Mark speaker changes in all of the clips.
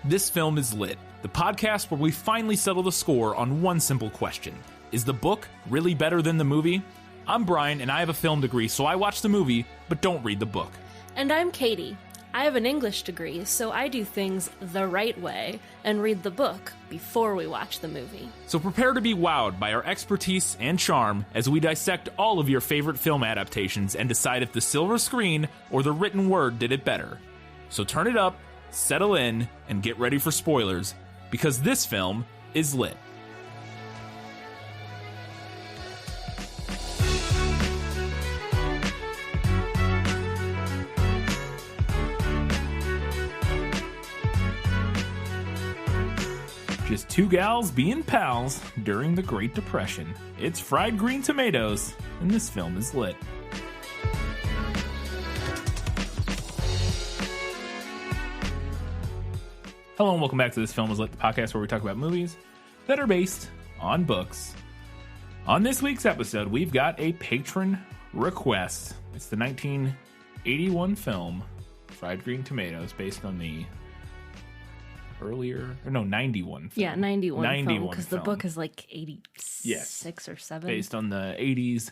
Speaker 1: This Film is Lit, the podcast where we finally settle the score on one simple question. Is the book really better than the movie? I'm Brian, and I have a film degree, so I watch the movie, but don't read the book.
Speaker 2: And I'm Katie. I have an English degree, so I do things the right way and read the book before we watch the movie.
Speaker 1: So prepare to be wowed by our expertise and charm as we dissect all of your favorite film adaptations and decide if the silver screen or the written word did it better. So turn it up, settle in, and get ready for spoilers, because this film is lit. Just two gals being pals during the Great Depression. It's fried green tomatoes, and this film is lit. Hello and welcome back to This Film is Lit, the podcast where we talk about movies that are based on books. On this week's episode, we've got a patron request. It's the 1981 film, Fried Green Tomatoes, based on the 91 film.
Speaker 2: Yeah, 91 film, because the book is like 86
Speaker 1: yes.
Speaker 2: or 7.
Speaker 1: Based on the 80s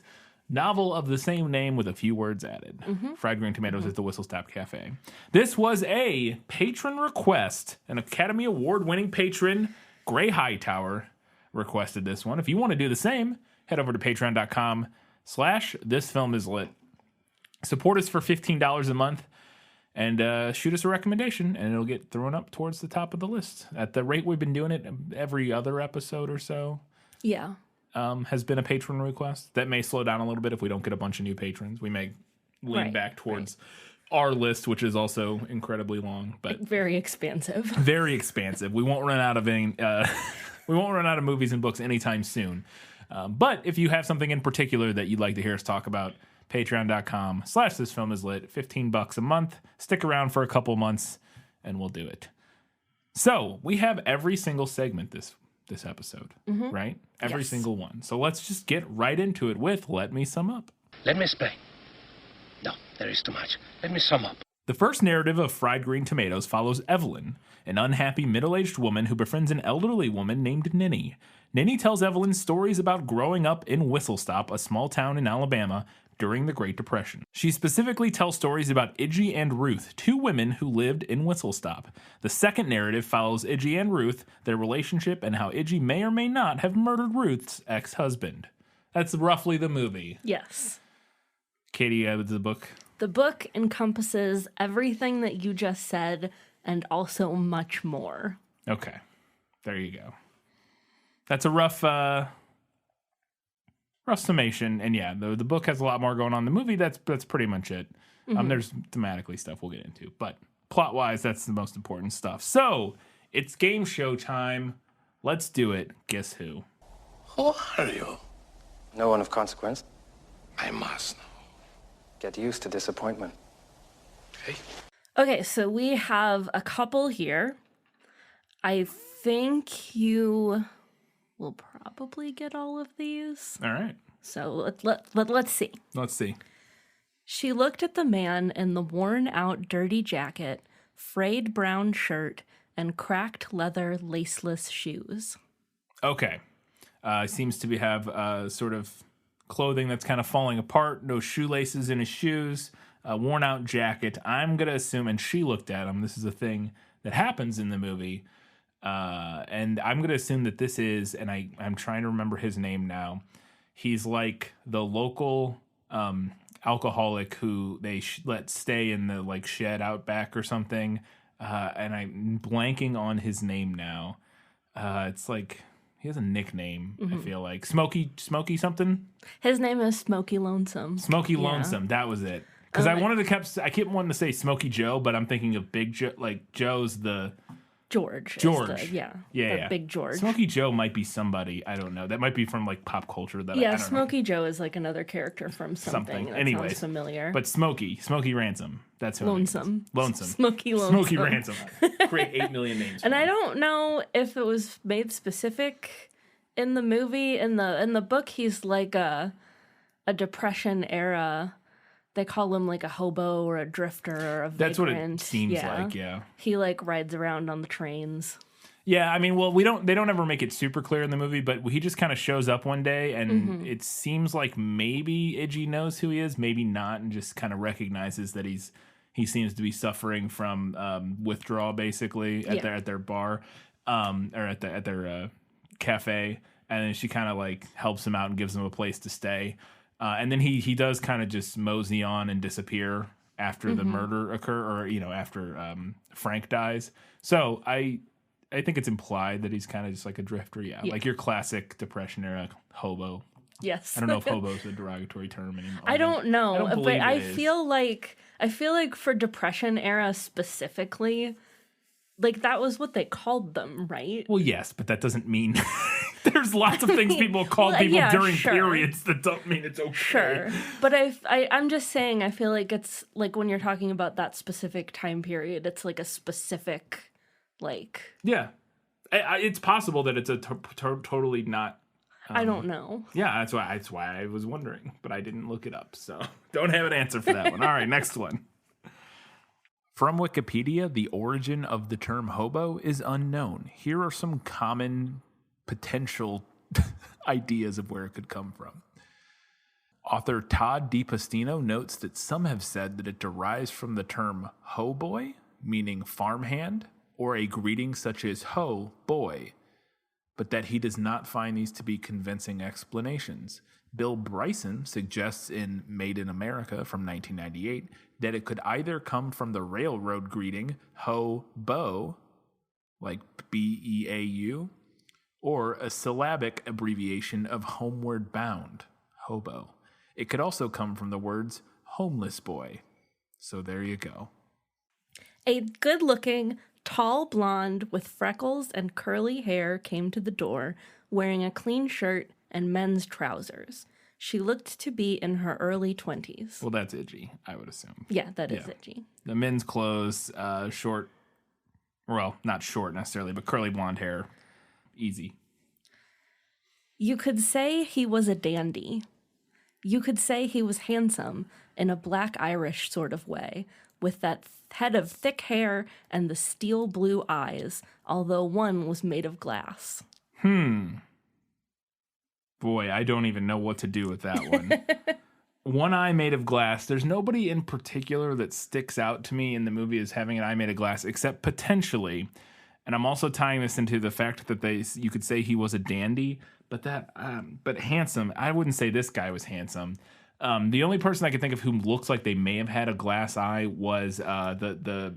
Speaker 1: novel of the same name with a few words added. Mm-hmm. Fried Green Tomatoes is the Whistle Stop Cafe. This was a patron request. An Academy Award-winning patron, Gray Hightower, requested this one. If you want to do the same, head over to patreon.com/thisfilmislit. Support us for $15 a month. And shoot us a recommendation, and it'll get thrown up towards the top of the list. At the rate we've been doing it, every other episode or so has been a patron request. That may slow down a little bit if we don't get a bunch of new patrons. We may lean back towards our list, which is also incredibly long. But
Speaker 2: very expansive.
Speaker 1: Very expansive. We won't run out of we won't run out of movies and books anytime soon. But if you have something in particular that you'd like to hear us talk about, patreon.com/thisfilmislit, $15 a month. Stick around for a couple months and we'll do it. So we have every single segment this episode, right? Every single one. So let's just get right into it with Let Me Sum Up.
Speaker 3: Let me explain. No, there is too much. Let me sum up.
Speaker 1: The first narrative of Fried Green Tomatoes follows Evelyn, an unhappy middle-aged woman who befriends an elderly woman named Ninny. Ninny tells Evelyn stories about growing up in Whistle Stop, a small town in Alabama, during the Great Depression. She specifically tells stories about Idgie and Ruth, two women who lived in Whistle Stop. The second narrative follows Idgie and Ruth, their relationship, and how Idgie may or may not have murdered Ruth's ex-husband. That's roughly the movie.
Speaker 2: Yes.
Speaker 1: Katie, the book?
Speaker 2: The book encompasses everything that you just said and also much more. Okay.
Speaker 1: There you go. That's a rough summation, and yeah, the book has a lot more going on. The movie, that's pretty much it. There's thematically stuff we'll get into, but plot-wise, that's the most important stuff. So, it's game show time. Let's do it. Guess who?
Speaker 3: Who are you?
Speaker 4: No one of consequence.
Speaker 3: I must know.
Speaker 4: Get used to disappointment.
Speaker 2: Okay, so we have a couple here. I think you will probably get all of these.
Speaker 1: All right.
Speaker 2: So let's see.
Speaker 1: Let's see.
Speaker 2: She looked at the man in the worn-out dirty jacket, frayed brown shirt, and cracked leather laceless shoes.
Speaker 1: Okay. Seems to have sort of clothing that's kind of falling apart, no shoelaces in his shoes, a worn-out jacket. I'm going to assume, and she looked at him, this is a thing that happens in the movie, and I'm going to assume that this is, and I'm trying to remember his name now, he's like the local alcoholic who they let stay in the like shed out back or something, and I'm blanking on his name now. It's like, he has a nickname, I feel like. Smokey something?
Speaker 2: His name is Smokey Lonesome.
Speaker 1: Smokey Lonesome, that was it. Because I kept wanting to say Smokey Joe, but I'm thinking of Big Joe, like Joe's the...
Speaker 2: George.
Speaker 1: Yeah.
Speaker 2: Big George.
Speaker 1: Smokey Joe might be somebody, I don't know. That might be from like pop culture. I don't
Speaker 2: Smokey
Speaker 1: know.
Speaker 2: Joe is like another character from something. That sounds familiar.
Speaker 1: But Smokey Ransom. That's who
Speaker 2: Lonesome.
Speaker 1: Smokey Lonesome. Smokey Ransom. Create 8 million names.
Speaker 2: And I don't know if it was made specific in the movie. In the book, he's like a Depression era they call him like a hobo or a drifter or a vagrant.
Speaker 1: That's what it seems like, yeah.
Speaker 2: He like rides around on the trains.
Speaker 1: Yeah, I mean, well, they don't ever make it super clear in the movie, but he just kind of shows up one day, and it seems like maybe Iggy knows who he is, maybe not, and just kind of recognizes that he seems to be suffering from withdrawal, basically, at their bar, or at their cafe, and then she kind of like helps him out and gives him a place to stay, and then he does kind of just mosey on and disappear after the murder or after Frank dies. So I think it's implied that he's kind of just like a drifter, like your classic Depression era hobo.
Speaker 2: Yes.
Speaker 1: I don't know if hobo is a derogatory term anymore.
Speaker 2: I don't know, but I
Speaker 1: is.
Speaker 2: feel like for Depression era specifically, like that was what they called them, right?
Speaker 1: Well, yes, but that doesn't mean there's lots of things people call people during periods that don't mean it's okay.
Speaker 2: Sure, but I'm just saying, I feel like it's like when you're talking about that specific time period, it's like a specific.
Speaker 1: Yeah, it's possible that it's a totally not.
Speaker 2: I don't know.
Speaker 1: Yeah, that's why I was wondering, but I didn't look it up, so don't have an answer for that one. All right, next one. From Wikipedia, the origin of the term hobo is unknown. Here are some common potential ideas of where it could come from. Author Todd DiPastino notes that some have said that it derives from the term ho boy, meaning farmhand, or a greeting such as ho, boy, but that he does not find these to be convincing explanations. Bill Bryson suggests in Made in America from 1998 that it could either come from the railroad greeting ho, bo, like B-E-A-U, or a syllabic abbreviation of homeward bound, hobo. It could also come from the words homeless boy. So there you go.
Speaker 2: A good-looking, tall blonde with freckles and curly hair came to the door, wearing a clean shirt and men's trousers. She looked to be in her early 20s.
Speaker 1: Well, that's Iggy, I would assume.
Speaker 2: Yeah, that is Iggy.
Speaker 1: The men's clothes, short, well, not short necessarily, but curly blonde hair, easy.
Speaker 2: You could say he was a dandy. You could say he was handsome in a black Irish sort of way, with that head of thick hair and the steel blue eyes, although one was made of glass.
Speaker 1: Boy, I don't even know what to do with that one. One eye made of glass. There's nobody in particular that sticks out to me in the movie as having an eye made of glass, except potentially, and I'm also tying this into the fact that you could say he was a dandy, but handsome. I wouldn't say this guy was handsome. The only person I could think of who looks like they may have had a glass eye was the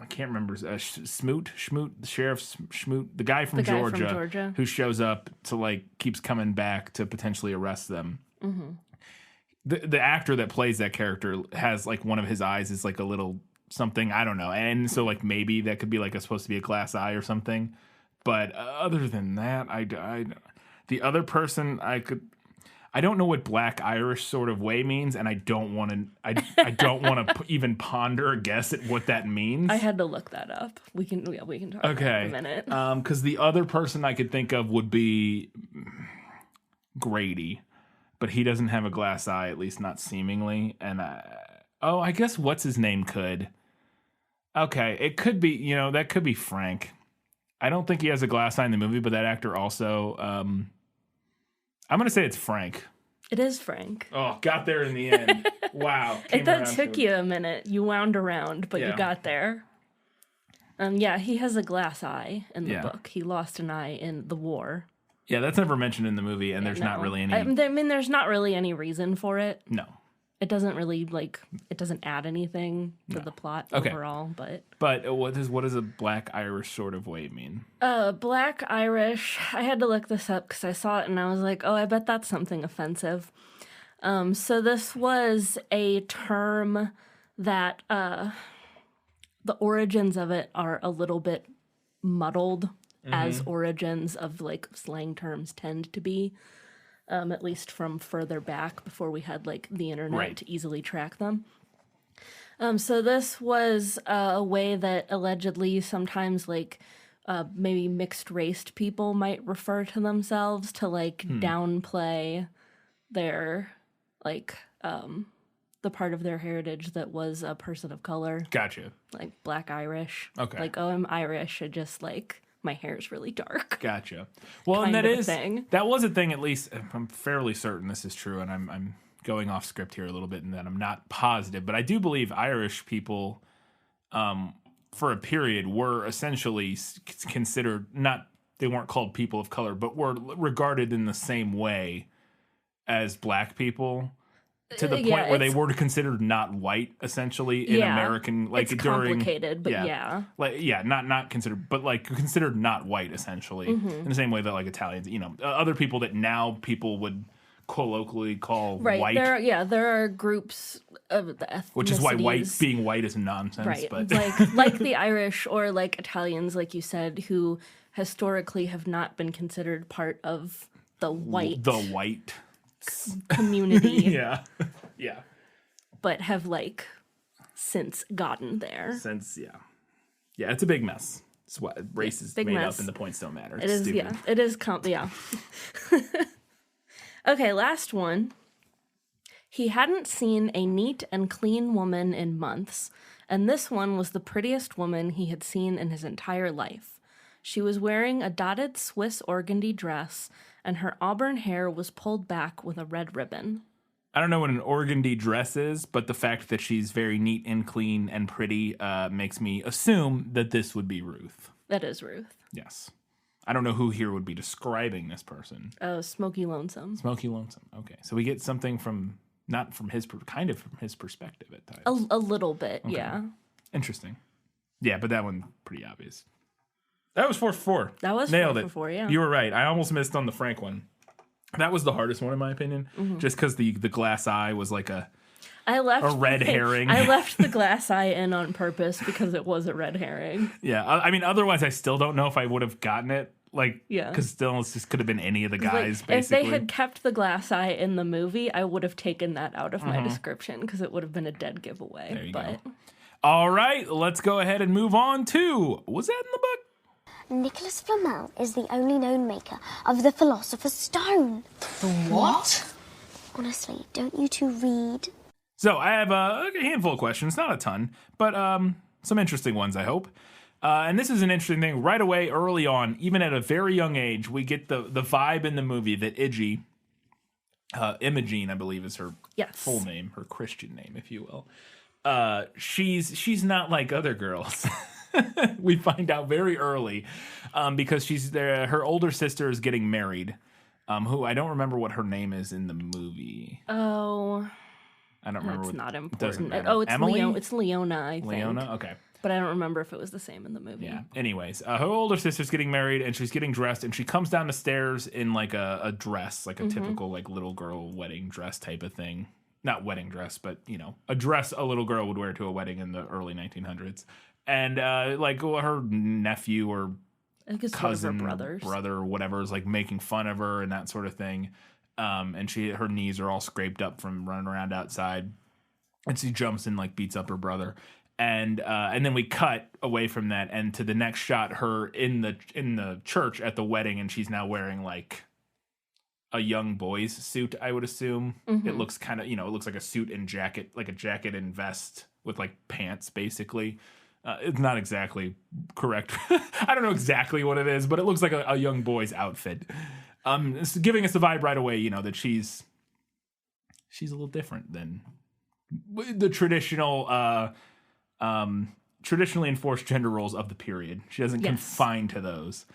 Speaker 1: I can't remember Schmoot, the sheriff Schmoot, the guy from Georgia who shows up to keeps coming back to potentially arrest them. Mm-hmm. The actor that plays that character has one of his eyes is a little something, I don't know, and so maybe that could be supposed to be a glass eye or something. But other than that, the other person I don't know what black Irish sort of way means, and I don't want to. I don't want to even ponder or guess at what that means.
Speaker 2: I had to look that up. We can talk about it in a minute.
Speaker 1: Because the other person I could think of would be Grady, but he doesn't have a glass eye, at least not seemingly. And I guess what's his name could. Okay, it could be. That could be Frank. I don't think he has a glass eye in the movie, but that actor also. I'm going to say it's Frank.
Speaker 2: It is Frank.
Speaker 1: Oh, got there in the end. Wow.
Speaker 2: That took you a minute. You wound around, but you got there. He has a glass eye in the book. He lost an eye in the war.
Speaker 1: Yeah, that's never mentioned in the movie, and there's not really any...
Speaker 2: there's not really any reason for it.
Speaker 1: No.
Speaker 2: It doesn't really, it doesn't add anything to the plot overall, but...
Speaker 1: But what does a black Irish sort of way mean?
Speaker 2: Black Irish, I had to look this up because I saw it and I was like, oh, I bet that's something offensive. So this was a term that the origins of it are a little bit muddled, as origins of slang terms tend to be. At least from further back before we had the internet to easily track them. So this was a way that allegedly sometimes maybe mixed raced people might refer to themselves to downplay their the part of their heritage that was a person of color,
Speaker 1: Gotcha.
Speaker 2: like Black Irish.
Speaker 1: Okay.
Speaker 2: Like, oh, I'm Irish. I just like my hair is really dark.
Speaker 1: Gotcha. Well,
Speaker 2: Kind
Speaker 1: and
Speaker 2: of a thing.
Speaker 1: that was a thing. At least I'm fairly certain this is true, and I'm going off script here a little bit, and that I'm not positive, but I do believe Irish people, for a period, were essentially considered not. They weren't called people of color, but were regarded in the same way as Black people. To the point where they were considered not white, essentially, in American, like
Speaker 2: it's
Speaker 1: during
Speaker 2: complicated, but yeah,
Speaker 1: like not considered, but like considered not white, essentially, in the same way that like Italians, other people that now people would colloquially call white,
Speaker 2: there are groups of the ethnicities,
Speaker 1: which is why being white is nonsense,
Speaker 2: right?
Speaker 1: But
Speaker 2: like the Irish or like Italians, like you said, who historically have not been considered part of the white community.
Speaker 1: yeah,
Speaker 2: but have like since gotten there.
Speaker 1: Yeah, it's a big mess. It's what race is made
Speaker 2: mess.
Speaker 1: up and the points don't matter. It's
Speaker 2: It is,
Speaker 1: stupid.
Speaker 2: it is, Okay, last one. He hadn't seen a neat and clean woman in months, and this one was the prettiest woman he had seen in his entire life. She was wearing a dotted Swiss organdy dress, and her auburn hair was pulled back with a red ribbon.
Speaker 1: I don't know what an organdy dress is, but the fact that she's very neat and clean and pretty makes me assume that this would be Ruth.
Speaker 2: That is Ruth.
Speaker 1: Yes. I don't know who here would be describing this person.
Speaker 2: Oh, Smokey Lonesome.
Speaker 1: Smokey Lonesome. Okay. So we get something from his perspective at times.
Speaker 2: A little bit,
Speaker 1: Okay.
Speaker 2: yeah.
Speaker 1: Interesting. Yeah, but that one pretty obvious. That was 4 for 4.
Speaker 2: That was
Speaker 1: Nailed
Speaker 2: 4
Speaker 1: it.
Speaker 2: for 4, yeah.
Speaker 1: You were right. I almost missed on the Frank one. That was the hardest one in my opinion, just because the glass eye was like a red herring.
Speaker 2: I left the glass eye in on purpose because it was a red herring.
Speaker 1: Yeah, I mean, otherwise I still don't know if I would have gotten it. Like,
Speaker 2: yeah,
Speaker 1: because still it just could have been any of the guys.
Speaker 2: Like,
Speaker 1: basically,
Speaker 2: if they had kept the glass eye in the movie, I would have taken that out of my description because it would have been a dead giveaway.
Speaker 1: There you
Speaker 2: go.
Speaker 1: All right, let's go ahead and move on to, was that in the book?
Speaker 5: Nicholas Flamel is the only known maker of the Philosopher's Stone.
Speaker 3: The what?
Speaker 5: Honestly, don't you two read?
Speaker 1: So I have a handful of questions, not a ton, but some interesting ones, I hope. And this is an interesting thing. Right away, early on, even at a very young age, we get the vibe in the movie that Iggy, Imogene, I believe is her full name, her Christian name, if you will. She's not like other girls. We find out very early because she's there. Her older sister is getting married, who I don't remember what her name is in the movie.
Speaker 2: Oh,
Speaker 1: I don't remember.
Speaker 2: That's not important.
Speaker 1: Doesn't matter.
Speaker 2: Oh, it's
Speaker 1: Emily?
Speaker 2: It's Leona, I think.
Speaker 1: Leona? Okay.
Speaker 2: But I don't remember if it was the same in the movie.
Speaker 1: Yeah. Anyways, her older sister's getting married and she's getting dressed and she comes down the stairs in like a dress, like a typical like little girl wedding dress type of thing. Not wedding dress, but a dress a little girl would wear to a wedding in the early 1900s. And like her nephew or
Speaker 2: I think it's
Speaker 1: cousin,
Speaker 2: one of her
Speaker 1: brother, or whatever is like making fun of her and that sort of thing. And her knees are all scraped up from running around outside. And she jumps and like beats up her brother. And then we cut away from that and to the next shot, her in the church at the wedding, and she's now wearing like a young boy's suit, I would assume. It looks kind of, it looks like a suit and jacket, like a jacket and vest with like pants, basically. It's not exactly correct. I don't know exactly what it is, but it looks like a young boy's outfit. It's giving us the vibe right away, that she's a little different than the traditional traditionally enforced gender roles of the period. She doesn't confine to those.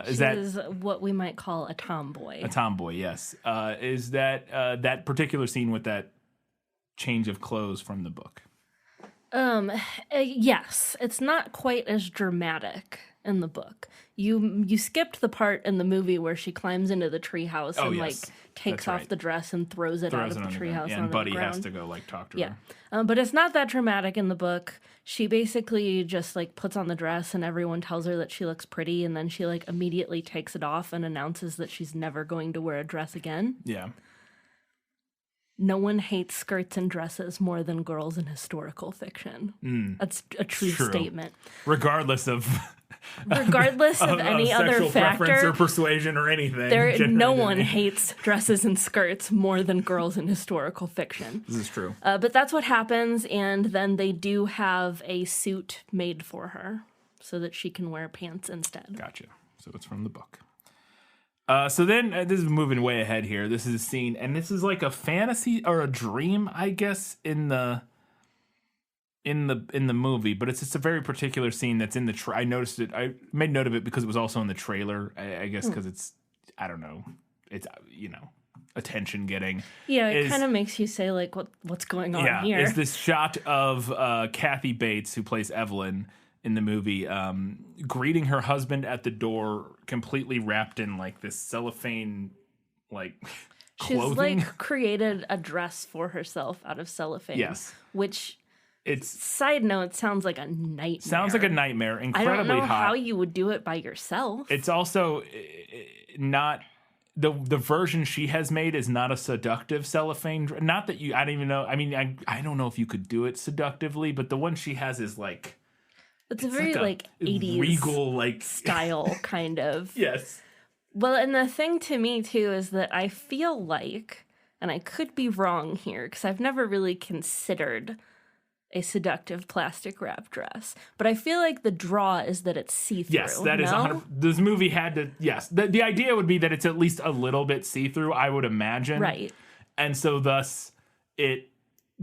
Speaker 1: Is
Speaker 2: what we might call a tomboy.
Speaker 1: A tomboy, yes. Is that particular scene with that change of clothes from the book?
Speaker 2: Yes. It's not quite as dramatic in the book. You skipped the part in the movie where she climbs into the treehouse and like takes off the dress and throws it out of the treehouse.
Speaker 1: Yeah, and Buddy has to go like talk to her.
Speaker 2: But it's not that dramatic in the book. She basically just like puts on the dress and everyone tells her that she looks pretty, and then she like immediately takes it off and announces that she's never going to wear a dress again.
Speaker 1: Yeah.
Speaker 2: no one hates skirts and dresses more than girls in historical fiction. That's a true statement.
Speaker 1: Regardless of
Speaker 2: any other
Speaker 1: sexual
Speaker 2: factor
Speaker 1: preference or persuasion or anything.
Speaker 2: No one hates dresses and skirts more than girls in historical fiction.
Speaker 1: This is true.
Speaker 2: But that's what happens, and then they do have a suit made for her so that she can wear pants instead.
Speaker 1: Gotcha. So it's from the book. So then, this is moving way ahead here. This is a scene, and this is like a fantasy or a dream, I guess, in the movie. But it's just a very particular scene that's in the. I noticed it. I made note of it because it was also in the trailer. I guess because it's. I don't know. It's attention getting.
Speaker 2: Yeah, it kind of makes you say like, what's going on here?
Speaker 1: Is this shot of Kathy Bates, who plays Evelyn in the movie, greeting her husband at the door, completely wrapped in like this cellophane, like clothing.
Speaker 2: She's like created a dress for herself out of cellophane.
Speaker 1: Yes,
Speaker 2: which
Speaker 1: it's
Speaker 2: side note sounds like a nightmare.
Speaker 1: Sounds like a nightmare. Incredibly hot.
Speaker 2: I don't know how you would do it by yourself.
Speaker 1: It's also not. The version she has made is not a seductive cellophane. Not that I don't even know. I mean, I don't know if you could do it seductively, but the one she has is like.
Speaker 2: It's a very like 80s
Speaker 1: regal like
Speaker 2: style kind of.
Speaker 1: Yes.
Speaker 2: Well, and the thing to me too is that I feel like, and I could be wrong here because I've never really considered a seductive plastic wrap dress, but I feel like the draw is that it's see-through.
Speaker 1: Yes, that is 100%. This movie had to. Yes, the idea would be that it's at least a little bit see-through. I would imagine.
Speaker 2: Right.
Speaker 1: And so thus it.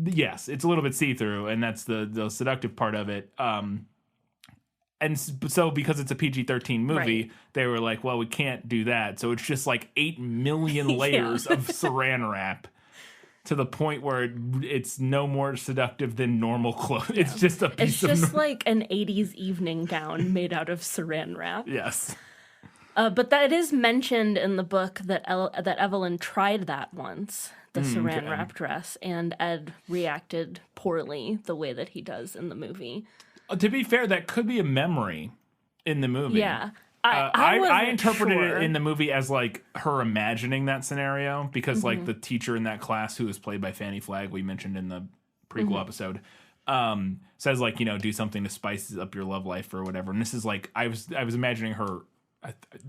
Speaker 1: Yes, it's a little bit see-through, and that's the seductive part of it. And so because it's a PG-13 movie, they were like, well, we can't do that. So it's just like 8 million layers of saran wrap to the point where it's no more seductive than normal clothes. Yeah. It's just a piece of...
Speaker 2: It's just like an 80s evening gown made out of saran wrap.
Speaker 1: Yes.
Speaker 2: But that is mentioned in the book that that Evelyn tried that once, the saran wrap dress, and Ed reacted poorly the way that he does in the movie.
Speaker 1: To be fair, that could be a memory in the movie.
Speaker 2: Yeah.
Speaker 1: I interpreted it in the movie as like her imagining that scenario because like the teacher in that class who was played by Fannie Flagg, we mentioned in the prequel episode, says like, do something to spice up your love life or whatever. And this is like, I was imagining her,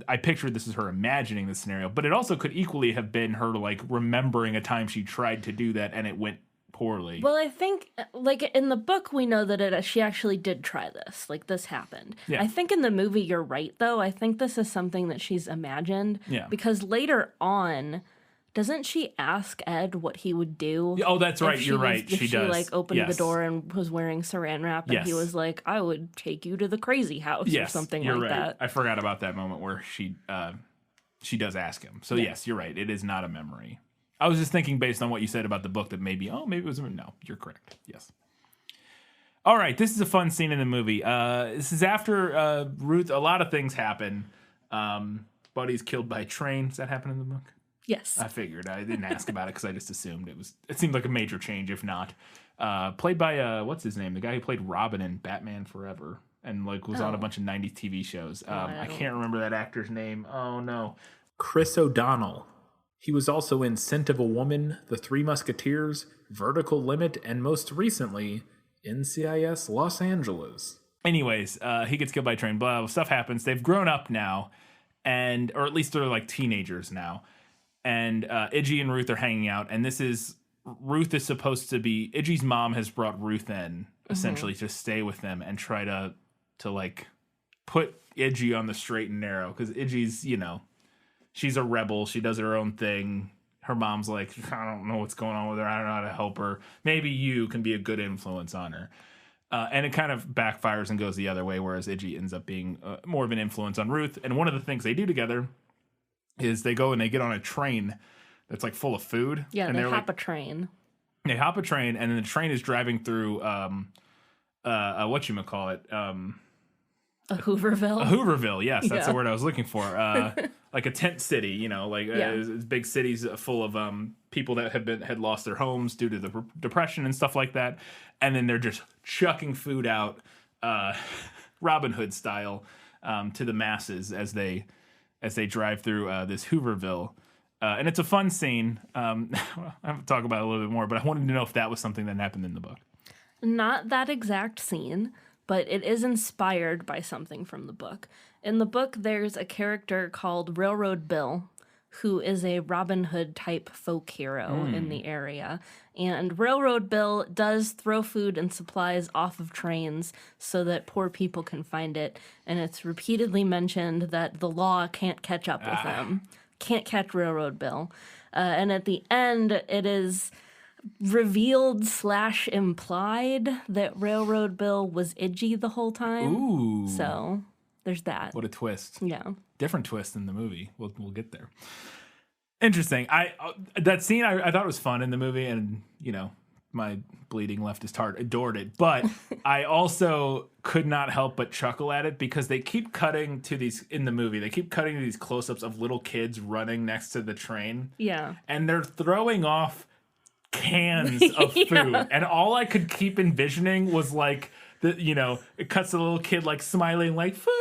Speaker 1: I pictured this as her imagining the scenario, but it also could equally have been her like remembering a time she tried to do that and it went poorly.
Speaker 2: Well, I think, like, in the book, we know that she actually did try this. Like, this happened. Yeah. I think in the movie, you're right, though. I think this is something that she's imagined.
Speaker 1: Yeah.
Speaker 2: Because later on, doesn't she ask Ed what he would do?
Speaker 1: Oh, that's right. You're right. She does.
Speaker 2: Like, opened the door and was wearing saran wrap, and he was like, I would take you to the crazy house or something like that.
Speaker 1: I forgot about that moment where she does ask him. So, yes, you're right. It is not a memory. I was just thinking based on what you said about the book that maybe it was... No, you're correct. Yes. All right, this is a fun scene in the movie. This is after Ruth... A lot of things happen. Buddy's killed by a train. Does that happen in the book?
Speaker 2: Yes.
Speaker 1: I figured. I didn't ask about it because I just assumed it was... It seemed like a major change, if not. Played by... what's his name? The guy who played Robin in Batman Forever. And like was on a bunch of 90s TV shows. I can't remember that actor's name. Oh, no. Chris O'Donnell. He was also in Scent of a Woman, The Three Musketeers, Vertical Limit, and most recently, NCIS Los Angeles. Anyways, he gets killed by a train. Blah, stuff happens. They've grown up now, or at least they're like teenagers now. And Iggy and Ruth are hanging out, and Ruth is supposed to be... Iggy's mom has brought Ruth in, essentially, to stay with them and try to like, put Iggy on the straight and narrow, because Iggy's, she's a rebel. She does her own thing. Her mom's like, I don't know what's going on with her. I don't know how to help her. Maybe you can be a good influence on her. And it kind of backfires and goes the other way, whereas Iggy ends up being more of an influence on Ruth. And one of the things they do together is they go and they get on a train that's like full of food.
Speaker 2: Yeah,
Speaker 1: and
Speaker 2: they hop a train.
Speaker 1: They hop a train, and then the train is driving through, whatchamacallit,
Speaker 2: a Hooverville?
Speaker 1: A Hooverville, yes, that's the word I was looking for. Like a tent city, big cities full of people that had lost their homes due to the Depression and stuff like that. And then they're just chucking food out, Robin Hood style, to the masses as they drive through this Hooverville. And it's a fun scene. I have to talk about it a little bit more, but I wanted to know if that was something that happened in the book.
Speaker 2: Not that exact scene, but it is inspired by something from the book. In the book, there's a character called Railroad Bill, who is a Robin Hood type folk hero in the area. And Railroad Bill does throw food and supplies off of trains so that poor people can find it. And it's repeatedly mentioned that the law can't catch up with them. Can't catch Railroad Bill. And at the end, it is revealed / implied that Railroad Bill was Idgie the whole time.
Speaker 1: Ooh.
Speaker 2: So there's that.
Speaker 1: What a twist.
Speaker 2: Yeah.
Speaker 1: Different twist in the movie. We'll get there. Interesting. That scene I thought was fun in the movie, and my bleeding leftist heart adored it. But I also could not help but chuckle at it because they keep cutting to these in the movie. They keep cutting to these close-ups of little kids running next to the train.
Speaker 2: Yeah.
Speaker 1: And they're throwing off cans of food, and all I could keep envisioning was like it cuts to the little kid like smiling like food,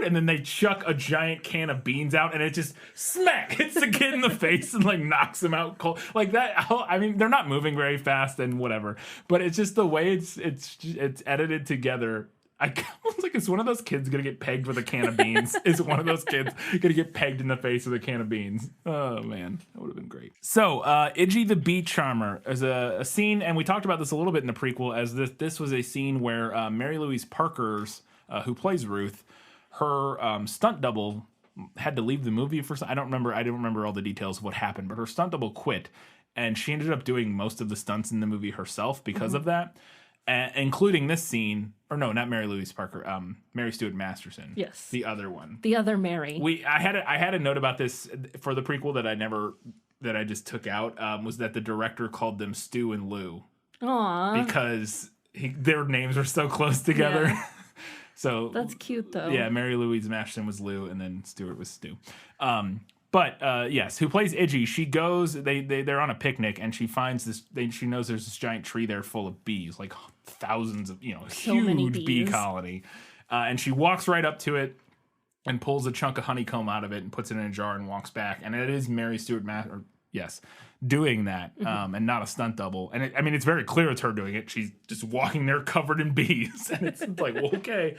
Speaker 1: and then they chuck a giant can of beans out, and it just smack hits the kid in the face and like knocks him out cold like that. I mean, they're not moving very fast and whatever, but it's just the way it's edited together. I was like, is one of those kids gonna get pegged with a can of beans? Is one of those kids gonna get pegged in the face with a can of beans? Oh man, that would have been great. So, Idgie the Bee Charmer is a scene, and we talked about this a little bit in the prequel, as this was a scene where Mary Louise Parker's, who plays Ruth, her stunt double had to leave the movie for some. I don't remember all the details of what happened, but her stunt double quit, and she ended up doing most of the stunts in the movie herself because of that. Including this scene, or no, not Mary Louise Parker, Mary Stuart Masterson.
Speaker 2: Yes,
Speaker 1: the other one,
Speaker 2: the other Mary.
Speaker 1: I had a note about this for the prequel that I just took out. Was that the director called them Stu and Lou?
Speaker 2: Aww,
Speaker 1: because their names are so close together.
Speaker 2: Yeah.
Speaker 1: So
Speaker 2: that's cute though.
Speaker 1: Yeah, Mary Louise Masterson was Lou, and then Stuart was Stu. But yes, who plays Idgie? She goes. They're on a picnic, and she finds this. She knows there's this giant tree there full of bees, like thousands of
Speaker 2: so many
Speaker 1: huge bee colony. And she walks right up to it and pulls a chunk of honeycomb out of it and puts it in a jar and walks back. And it is Mary Stuart doing that, and not a stunt double. And it's very clear it's her doing it. She's just walking there covered in bees, and it's like, well, okay.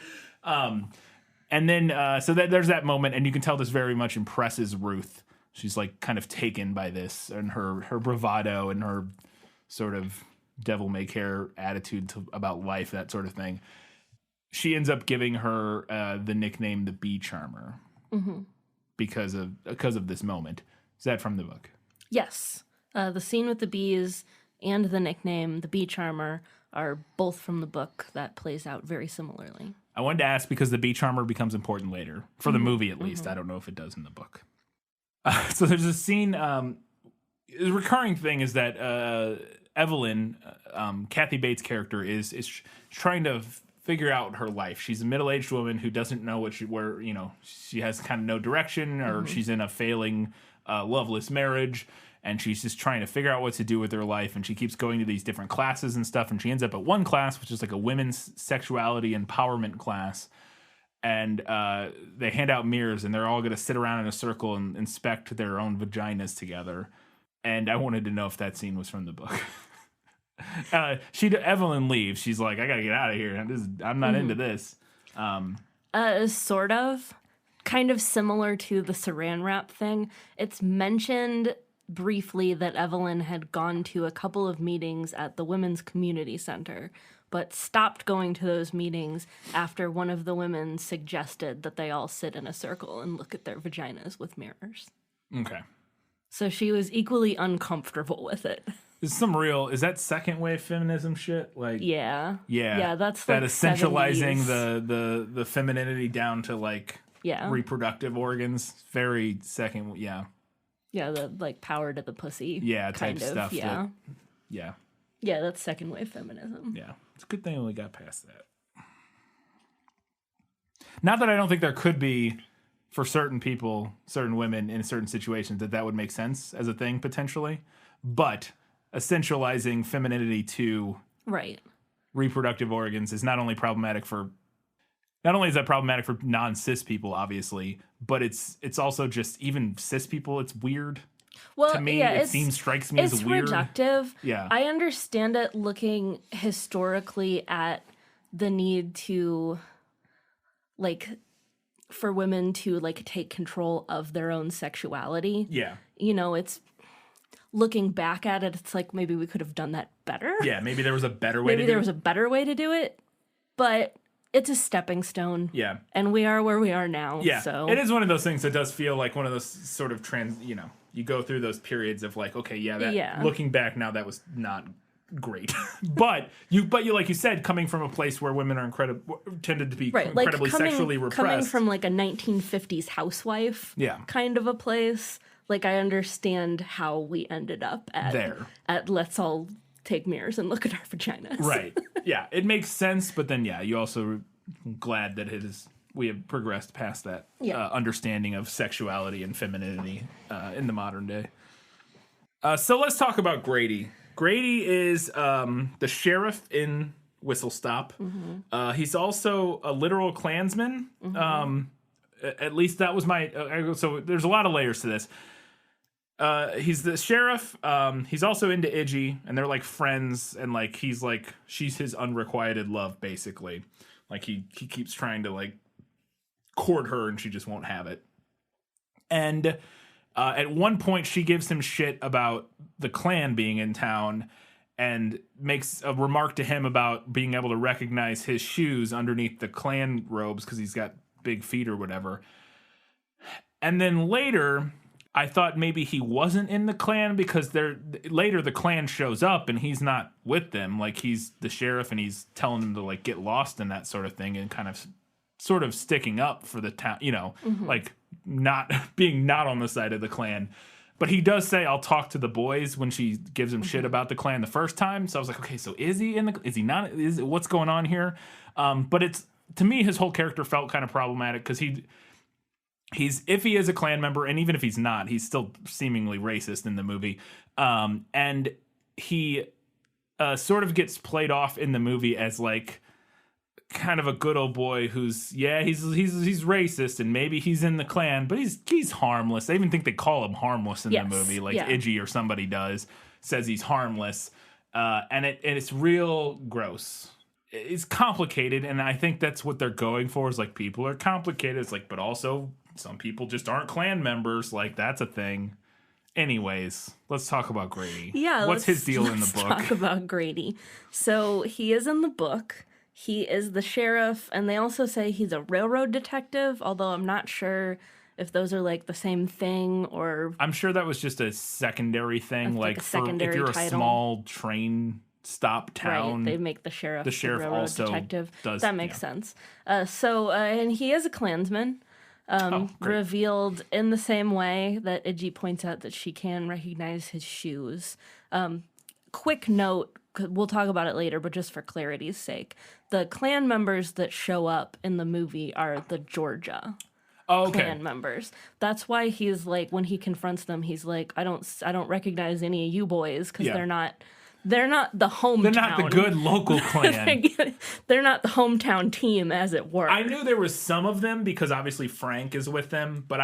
Speaker 1: And then, so there's that moment, and you can tell this very much impresses Ruth. She's like kind of taken by this and her bravado and her sort of devil-may-care attitude about life, that sort of thing. She ends up giving her the nickname the Bee Charmer because of this moment. Is that from the book? Yes.
Speaker 2: The scene with the bees and the nickname the Bee Charmer are both from the book. That plays out very similarly.
Speaker 1: I wanted to ask because the Bee Charmer becomes important later, for the movie at least. I don't know if it does in the book. So there's a scene, the recurring thing is that Evelyn, Kathy Bates' character, is trying to figure out her life. She's a middle-aged woman who doesn't know she has kind of no direction, or she's in a failing, loveless marriage, and she's just trying to figure out what to do with her life, and she keeps going to these different classes and stuff, and she ends up at one class, which is like a women's sexuality empowerment class, and they hand out mirrors, and they're all going to sit around in a circle and inspect their own vaginas together, and I wanted to know if that scene was from the book. Evelyn leaves. She's like, I gotta get out of here. I'm not into this.
Speaker 2: Sort of. Kind of similar to the saran wrap thing. It's mentioned briefly that Evelyn had gone to a couple of meetings at the Women's Community Center, but stopped going to those meetings after one of the women suggested that they all sit in a circle and look at their vaginas with mirrors.
Speaker 1: Okay.
Speaker 2: So she was equally uncomfortable with it.
Speaker 1: Is that second wave feminism shit? Like, yeah,
Speaker 2: that's
Speaker 1: that
Speaker 2: like
Speaker 1: essentializing
Speaker 2: 70s.
Speaker 1: the femininity down to like reproductive organs. Very second, yeah,
Speaker 2: the like power to the pussy,
Speaker 1: type stuff. Yeah,
Speaker 2: that's second wave feminism.
Speaker 1: Yeah, it's a good thing we got past that. Not that I don't think there could be, for certain people, certain women in certain situations, that would make sense as a thing potentially, but essentializing femininity to reproductive organs is not only is that problematic for non-cis people, obviously, but it's also just, even cis people, it's weird.
Speaker 2: Well,
Speaker 1: to me,
Speaker 2: yeah,
Speaker 1: it strikes me as weird.
Speaker 2: It's reductive.
Speaker 1: Yeah.
Speaker 2: I understand it looking historically at the need to, like, for women to, like, take control of their own sexuality.
Speaker 1: Yeah.
Speaker 2: You know, it's looking back at it, it's like maybe we could have done that better.
Speaker 1: Yeah, maybe there was a better way to do it.
Speaker 2: Maybe there was a better way to do it, but it's a stepping stone.
Speaker 1: Yeah.
Speaker 2: And we are where we are now.
Speaker 1: Yeah.
Speaker 2: So
Speaker 1: It is one of those things that does feel like one of those sort of you go through those periods of like, okay, looking back now, that was not great. but you like you said, coming from a place where women are tended to be incredibly sexually repressed.
Speaker 2: Coming from like a 1950s housewife kind of a place, like I understand how we ended up at let's all take mirrors and look at our vaginas.
Speaker 1: Right. Yeah, it makes sense, but then you also glad that we have progressed past that understanding of sexuality and femininity in the modern day. So let's talk about Grady. Grady is the sheriff in Whistle Stop. Mm-hmm. He's also a literal Klansman. Mm-hmm. At least that was so there's a lot of layers to this. He's the sheriff. He's also into Iggy, and they're like friends, and like she's his unrequited love, basically. Like he keeps trying to like court her, and she just won't have it. And at one point, she gives him shit about the Klan being in town, and makes a remark to him about being able to recognize his shoes underneath the Klan robes because he's got big feet or whatever. And then later, I thought maybe he wasn't in the Klan because later the Klan shows up and he's not with them. Like he's the sheriff and he's telling them to like get lost and that sort of thing, and kind of sort of sticking up for the town, like not on the side of the Klan. But he does say, "I'll talk to the boys," when she gives him shit about the Klan the first time. So I was like, okay, so is he is he not? What's going on here? But to me, his whole character felt kind of problematic because if he is a Klan member, and even if he's not, he's still seemingly racist in the movie. And he sort of gets played off in the movie as like kind of a good old boy who's he's racist, and maybe he's in the Klan, but he's harmless. I even think they call him harmless in the movie, like Iggy or somebody says he's harmless, and it's real gross. It's complicated, and I think that's what they're going for. Is like people are complicated. It's like, but also some people just aren't Klan members. Like that's a thing. Anyways, let's talk about Grady.
Speaker 2: Yeah,
Speaker 1: what's his deal in the book?
Speaker 2: Let's talk about Grady. So he is in the book. He is the sheriff, and they also say he's a railroad detective, although I'm not sure if those are like the same thing or...
Speaker 1: I'm sure that was just a secondary thing, like if you're
Speaker 2: title.
Speaker 1: A small train stop town.
Speaker 2: Right, they make the sheriff railroad
Speaker 1: also
Speaker 2: detective.
Speaker 1: Does,
Speaker 2: that makes sense. And he is a Klansman, revealed in the same way that Iggy points out that she can recognize his shoes. Quick note, we'll talk about it later, but just for clarity's sake, the Klan members that show up in the movie are the Georgia Klan members. That's why he's like, when he confronts them, he's like, I don't recognize any of you boys because they're not the hometown.
Speaker 1: They're not the good local Klan.
Speaker 2: They're not the hometown team, as it were.
Speaker 1: I knew there was some of them because obviously Frank is with them, but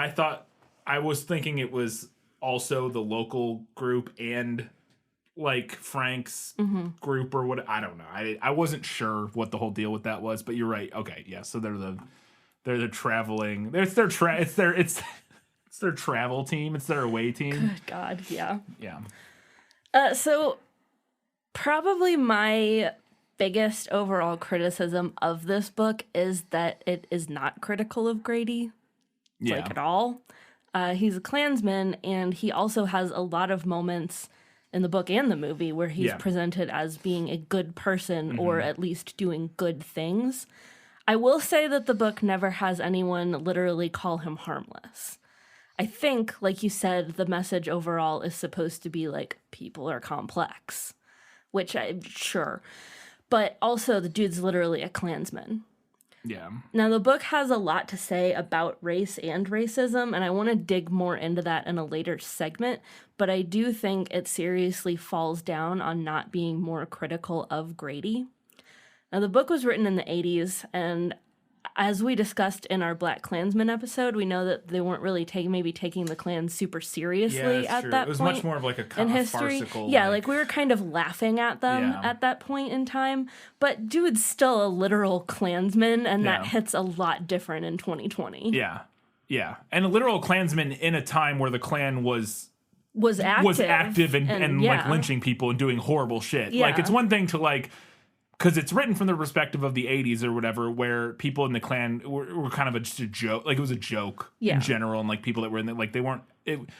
Speaker 1: I was thinking it was also the local group and like Frank's group or what. I don't know. I wasn't sure what the whole deal with that was, but you're right. Okay, yeah. So they're the traveling. It's their travel team. It's their away team.
Speaker 2: Good God, yeah.
Speaker 1: Yeah.
Speaker 2: So probably my biggest overall criticism of this book is that it is not critical of Grady, like at all. He's a Klansman, and he also has a lot of moments in the book and the movie where he's presented as being a good person or at least doing good things. I will say that the book never has anyone literally call him harmless. I think, like you said, the message overall is supposed to be like people are complex, which I'm sure. But also the dude's literally a Klansman.
Speaker 1: Yeah.
Speaker 2: Now, the book has a lot to say about race and racism, and I want to dig more into that in a later segment, but I do think it seriously falls down on not being more critical of Grady. Now, the book was written in the 80s, and as we discussed in our Black Klansman episode, we know that they weren't really taking the Klan super seriously
Speaker 1: that's
Speaker 2: at
Speaker 1: true.
Speaker 2: that point.
Speaker 1: It was much more of like a
Speaker 2: in
Speaker 1: kind of
Speaker 2: history.
Speaker 1: farcical.
Speaker 2: Yeah, like we were kind of laughing at them at that point in time. But dude's still a literal Klansman, and that hits a lot different in 2020.
Speaker 1: Yeah. Yeah. And a literal Klansman in a time where the Klan was active and like lynching people and doing horrible shit.
Speaker 2: Yeah.
Speaker 1: Like, it's one thing to like, because it's written from the perspective of the 80s or whatever, where people in the Klan were kind of just a joke. Like, it was a joke in general. And like people that were in it, like they weren't,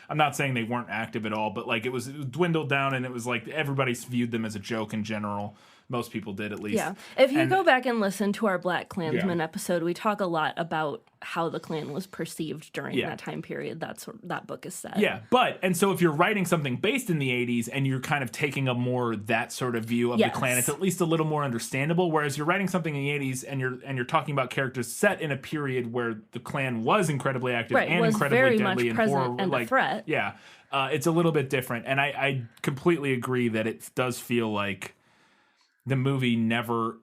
Speaker 1: I'm not saying they weren't active at all, but like it was dwindled down, and it was like everybody viewed them as a joke in general. Most people did, at least.
Speaker 2: Yeah. If you go back and listen to our Black Klansman episode, we talk a lot about how the Klan was perceived during that time period. That's what that book is set.
Speaker 1: Yeah, and so if you're writing something based in the 80s and you're kind of taking a more that sort of view of the Klan, it's at least a little more understandable. Whereas you're writing something in the 80s and you're talking about characters set in a period where the Klan was incredibly active and
Speaker 2: was
Speaker 1: incredibly
Speaker 2: very
Speaker 1: deadly
Speaker 2: much
Speaker 1: and
Speaker 2: present
Speaker 1: horrible,
Speaker 2: and
Speaker 1: like
Speaker 2: a threat.
Speaker 1: Yeah, it's a little bit different, and I completely agree that it does feel like the movie never.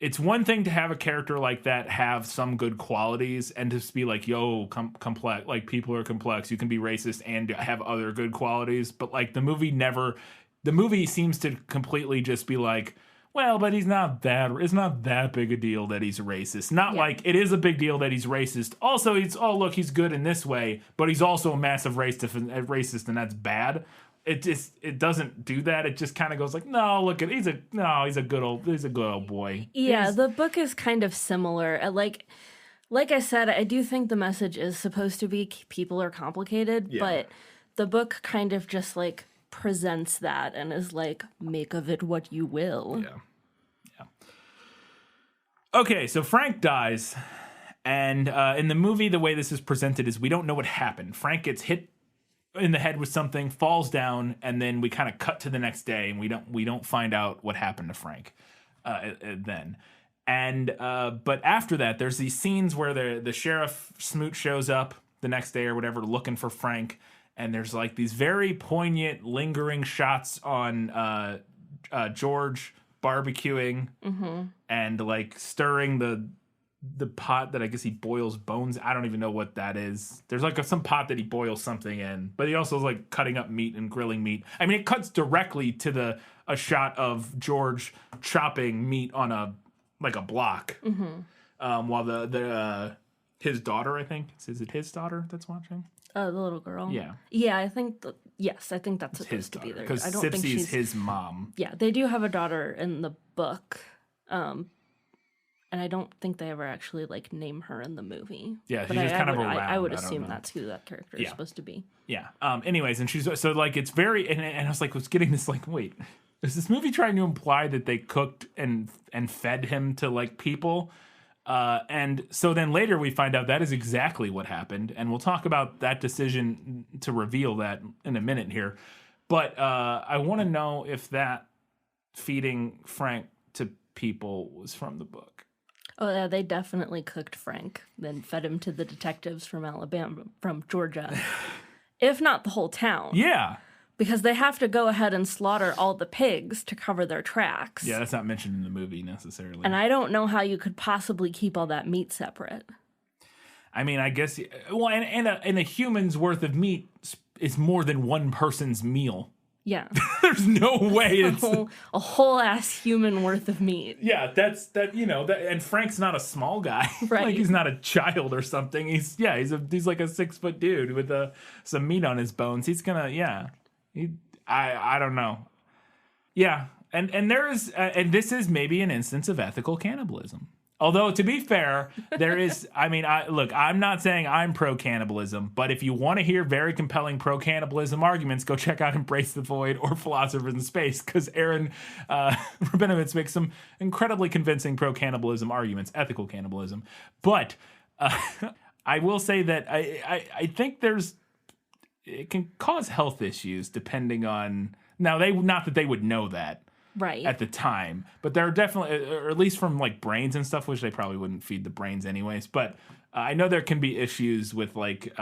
Speaker 1: It's one thing to have a character like that have some good qualities and just be like, yo, complex, like people are complex. You can be racist and have other good qualities. But like the movie seems to completely just be like, well, but it's not that big a deal that he's racist. Not like it is a big deal that he's racist. Also, he's good in this way, but he's also a massive racist, and that's bad. It doesn't do that. It just kind of goes like, no, look at he's a good old boy.
Speaker 2: Yeah, the book is kind of similar. Like I said, I do think the message is supposed to be people are complicated, but the book kind of just like presents that and is like, make of it what you will.
Speaker 1: Yeah. Okay, so Frank dies, and in the movie, the way this is presented is we don't know what happened. Frank gets hit in the head with something, falls down, and then we kind of cut to the next day, and we don't find out what happened to Frank then. And but after that, there's these scenes where the sheriff Smoot shows up the next day or whatever, looking for Frank, and there's like these very poignant, lingering shots on George barbecuing and like stirring the pot that I guess he boils bones. I don't even know what that is. There's like some pot that he boils something in, but he also is like cutting up meat and grilling meat. I mean, it cuts directly to a shot of George chopping meat on a block, while his daughter, I think, is it his daughter that's watching?
Speaker 2: The little girl.
Speaker 1: Yeah.
Speaker 2: I think I think that's supposed to be there.
Speaker 1: Because
Speaker 2: I don't think she's
Speaker 1: his mom.
Speaker 2: Yeah, they do have a daughter in the book. And I don't think they ever actually like name her in the movie.
Speaker 1: Yeah, she's just kind of around.
Speaker 2: I would assume that's who that character is supposed to be.
Speaker 1: Yeah. Anyways, and she's so like it's very and I was getting this like, wait, is this movie trying to imply that they cooked and fed him to like people? And so then later we find out that is exactly what happened, and we'll talk about that decision to reveal that in a minute here. But I want to know if that feeding Frank to people was from the book.
Speaker 2: Oh, yeah, they definitely cooked Frank, then fed him to the detectives from Georgia, if not the whole town.
Speaker 1: Yeah.
Speaker 2: Because they have to go ahead and slaughter all the pigs to cover their tracks.
Speaker 1: Yeah, that's not mentioned in the movie necessarily.
Speaker 2: And I don't know how you could possibly keep all that meat separate.
Speaker 1: I mean, I guess, well, and a human's worth of meat is more than one person's meal.
Speaker 2: Yeah.
Speaker 1: There's no way it's
Speaker 2: a whole ass human worth of meat.
Speaker 1: Yeah, and Frank's not a small guy.
Speaker 2: Right.
Speaker 1: Like he's not a child or something. He's like a 6-foot dude with some meat on his bones. He's gonna, I don't know. Yeah. And there is and this is maybe an instance of ethical cannibalism. Although, to be fair, there is, I'm not saying I'm pro-cannibalism, but if you want to hear very compelling pro-cannibalism arguments, go check out Embrace the Void or Philosophers in Space, because Aaron Rabinowitz makes some incredibly convincing pro-cannibalism arguments, ethical cannibalism. But I will say that I think it can cause health issues depending on, now, not that they would know that.
Speaker 2: Right.
Speaker 1: At the time. But there are definitely, or at least from like brains and stuff, which they probably wouldn't feed the brains anyways. But I know there can be issues with like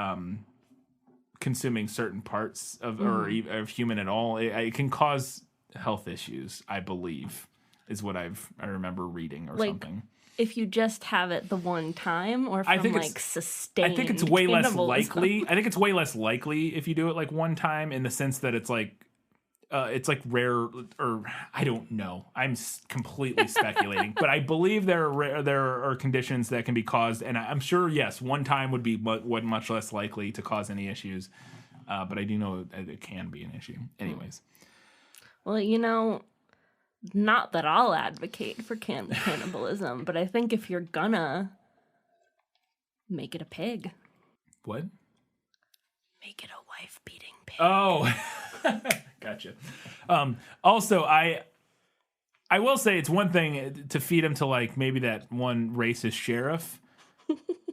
Speaker 1: consuming certain parts of of human at all. It can cause health issues, I believe, is what I remember reading or something.
Speaker 2: if you just have it the one time or from like sustained
Speaker 1: I think it's way less
Speaker 2: cannibalism.
Speaker 1: likely. I think it's way less likely if you do it like one time, in the sense that it's like rare, or I don't know. I'm completely speculating, but I believe there are conditions that can be caused, and I'm sure, yes, one time would be much less likely to cause any issues. But I do know it can be an issue. Anyways.
Speaker 2: Well, not that I'll advocate for cannibalism, but I think if you're gonna, make it a pig.
Speaker 1: What?
Speaker 2: Make it a wife-beating pig.
Speaker 1: Oh, gotcha. Also, I will say it's one thing to feed him to like maybe that one racist sheriff,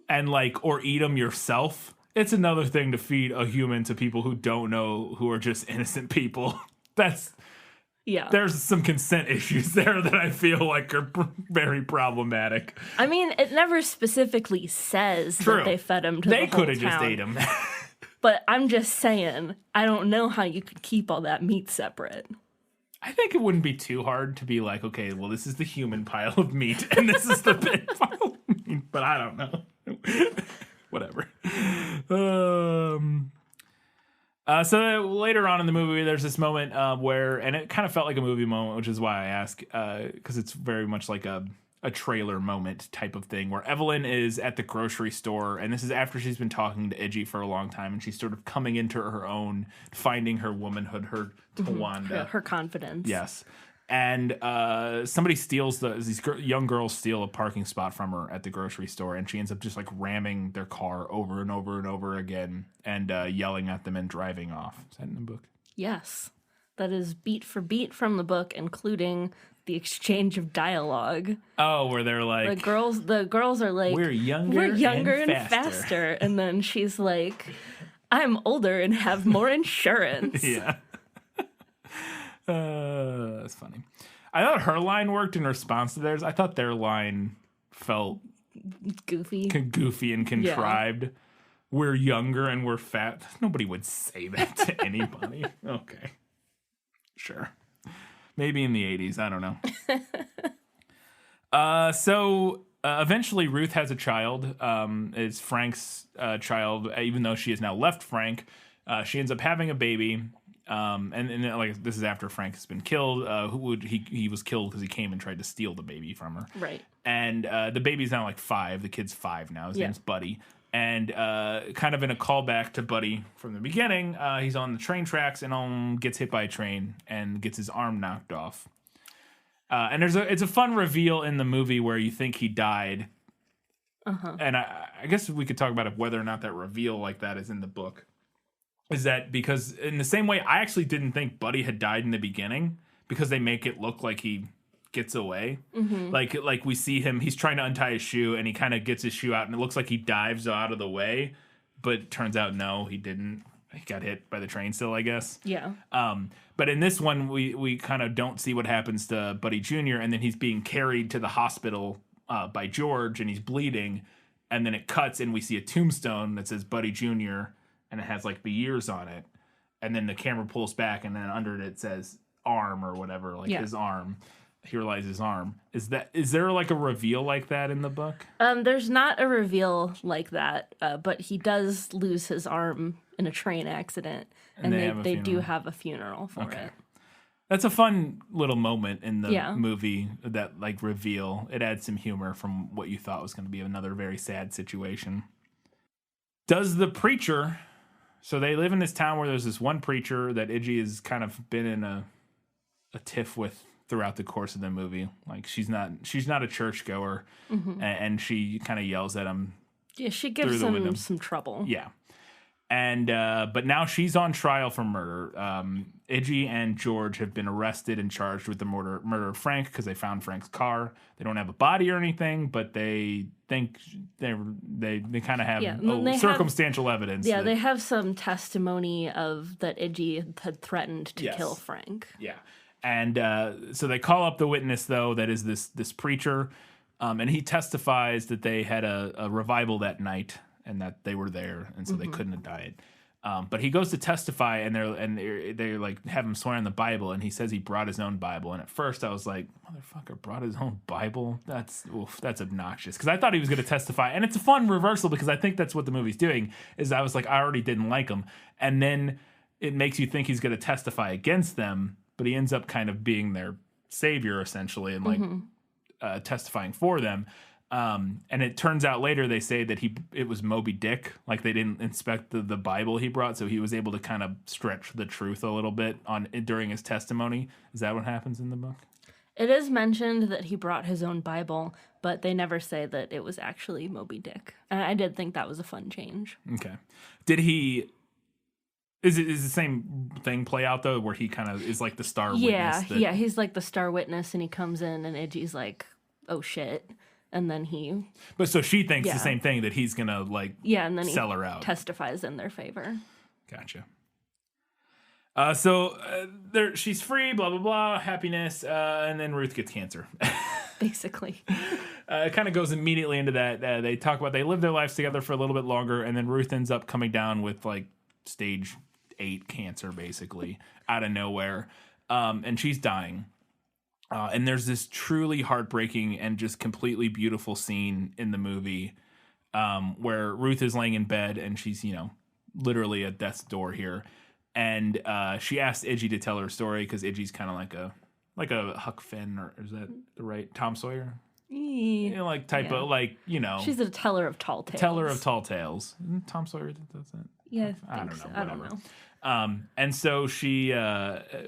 Speaker 1: and like, or eat him yourself. It's another thing to feed a human to people who don't know, who are just innocent people. There's some consent issues there that I feel like are very problematic.
Speaker 2: I mean, it never specifically says that they fed him to the whole town.
Speaker 1: They could have just ate him.
Speaker 2: But I'm just saying, I don't know how you could keep all that meat separate.
Speaker 1: I think it wouldn't be too hard to be like, okay, well, this is the human pile of meat, and this is the pig pile of meat. But I don't know. Whatever. So later on in the movie, there's this moment where, and it kind of felt like a movie moment, which is why I ask, because it's very much like a trailer moment type of thing, where Evelyn is at the grocery store, and this is after she's been talking to Iggy for a long time, and she's sort of coming into her own, finding her womanhood, her Tawanda.
Speaker 2: Her confidence.
Speaker 1: Yes. And somebody steals these young girls steal a parking spot from her at the grocery store, and she ends up just like ramming their car over and over and over again, and yelling at them and driving off. Is that in the book?
Speaker 2: Yes, that is beat for beat from the book, including the exchange of dialogue.
Speaker 1: Oh, where they're like,
Speaker 2: the girls are like,
Speaker 1: we're younger
Speaker 2: and faster, and then she's like, I'm older and have more insurance.
Speaker 1: Yeah. That's funny. I thought her line worked in response to theirs. I thought their line felt
Speaker 2: goofy
Speaker 1: and contrived. Yeah. We're younger and we're fat. Nobody would say that to anybody. Okay. Sure. Maybe in the 80s. I don't know. So eventually Ruth has a child. It's Frank's child, even though she has now left Frank. She ends up having a baby. And like, this is after Frank has been killed. He was killed because he came and tried to steal the baby from her.
Speaker 2: Right.
Speaker 1: And the baby's now like 5. The kid's 5 now. His name's Buddy. And kind of in a callback to Buddy from the beginning, he's on the train tracks and gets hit by a train and gets his arm knocked off. And it's a fun reveal in the movie where you think he died.
Speaker 2: Uh-huh.
Speaker 1: And I guess we could talk about whether or not that reveal like that is in the book. Is that because in the same way, I actually didn't think Buddy had died in the beginning, because they make it look like he gets away.
Speaker 2: Mm-hmm.
Speaker 1: Like we see him, he's trying to untie his shoe and he kind of gets his shoe out and it looks like he dives out of the way, but it turns out, no, he didn't. He got hit by the train still, I guess.
Speaker 2: Yeah.
Speaker 1: But in this one, we kind of don't see what happens to Buddy Jr. and then he's being carried to the hospital by George and he's bleeding. And then it cuts and we see a tombstone that says Buddy Jr. and it has like the years on it, and then the camera pulls back, and then under it says arm or whatever, like his arm. Here lies his arm. Is there like a reveal like that in the book?
Speaker 2: There's not a reveal like that, but he does lose his arm in a train accident, and they do have a funeral for it.
Speaker 1: That's a fun little moment in the movie, that like reveal. It adds some humor from what you thought was going to be another very sad situation. Does the preacher... So they live in this town where there's this one preacher that Iggy has kind of been in a tiff with throughout the course of the movie. Like she's not a churchgoer, and she kind of yells at him.
Speaker 2: Yeah, she gives him some trouble.
Speaker 1: Yeah, and but now she's on trial for murder. Iggy and George have been arrested and charged with the murder of Frank because they found Frank's car. They don't have a body or anything, but they think they kind of have circumstantial evidence.
Speaker 2: Yeah, they have some testimony of that Iggy had threatened to kill Frank.
Speaker 1: Yeah, and so they call up the witness though, that is this preacher, and he testifies that they had a revival that night and that they were there, and so they couldn't have died. But he goes to testify, and they like have him swear on the Bible, and he says he brought his own Bible. And at first, I was like, "Motherfucker, brought his own Bible? That's obnoxious." Because I thought he was going to testify, and it's a fun reversal because I think that's what the movie's doing. Is I was like, I already didn't like him, and then it makes you think he's going to testify against them, but he ends up kind of being their savior essentially, and like testifying for them. And it turns out later they say that it was Moby Dick, like they didn't inspect the Bible he brought, so he was able to kind of stretch the truth a little bit during his testimony. Is that what happens in the book?
Speaker 2: It is mentioned that he brought his own Bible, but they never say that it was actually Moby Dick. And I did think that was a fun change.
Speaker 1: Okay. Did he... Is the same thing play out, though, where he kind of is like the star witness?
Speaker 2: Yeah, he's like the star witness, and he comes in, and Iggy's like, oh, shit. And then he...
Speaker 1: But so she thinks the same thing, that he's going to, like,
Speaker 2: and then
Speaker 1: sell her out.
Speaker 2: Testifies in their favor. Gotcha.
Speaker 1: She's free, blah, blah, blah, happiness, and then Ruth gets cancer.
Speaker 2: Basically.
Speaker 1: It kind of goes immediately into that. They talk about they live their lives together for a little bit longer, and then Ruth ends up coming down with, like, stage 8 cancer, basically, out of nowhere. And she's dying. And there's this truly heartbreaking and just completely beautiful scene in the movie where Ruth is laying in bed and she's, literally at death's door here. And she asked Iggy to tell her story because Iggy's kind of like a Huck Finn, or is that the right Tom Sawyer? She's
Speaker 2: a teller of tall tales.
Speaker 1: Teller of tall tales. Tom Sawyer does that?
Speaker 2: Yeah,
Speaker 1: I don't know.
Speaker 2: So. I don't know.
Speaker 1: And so she,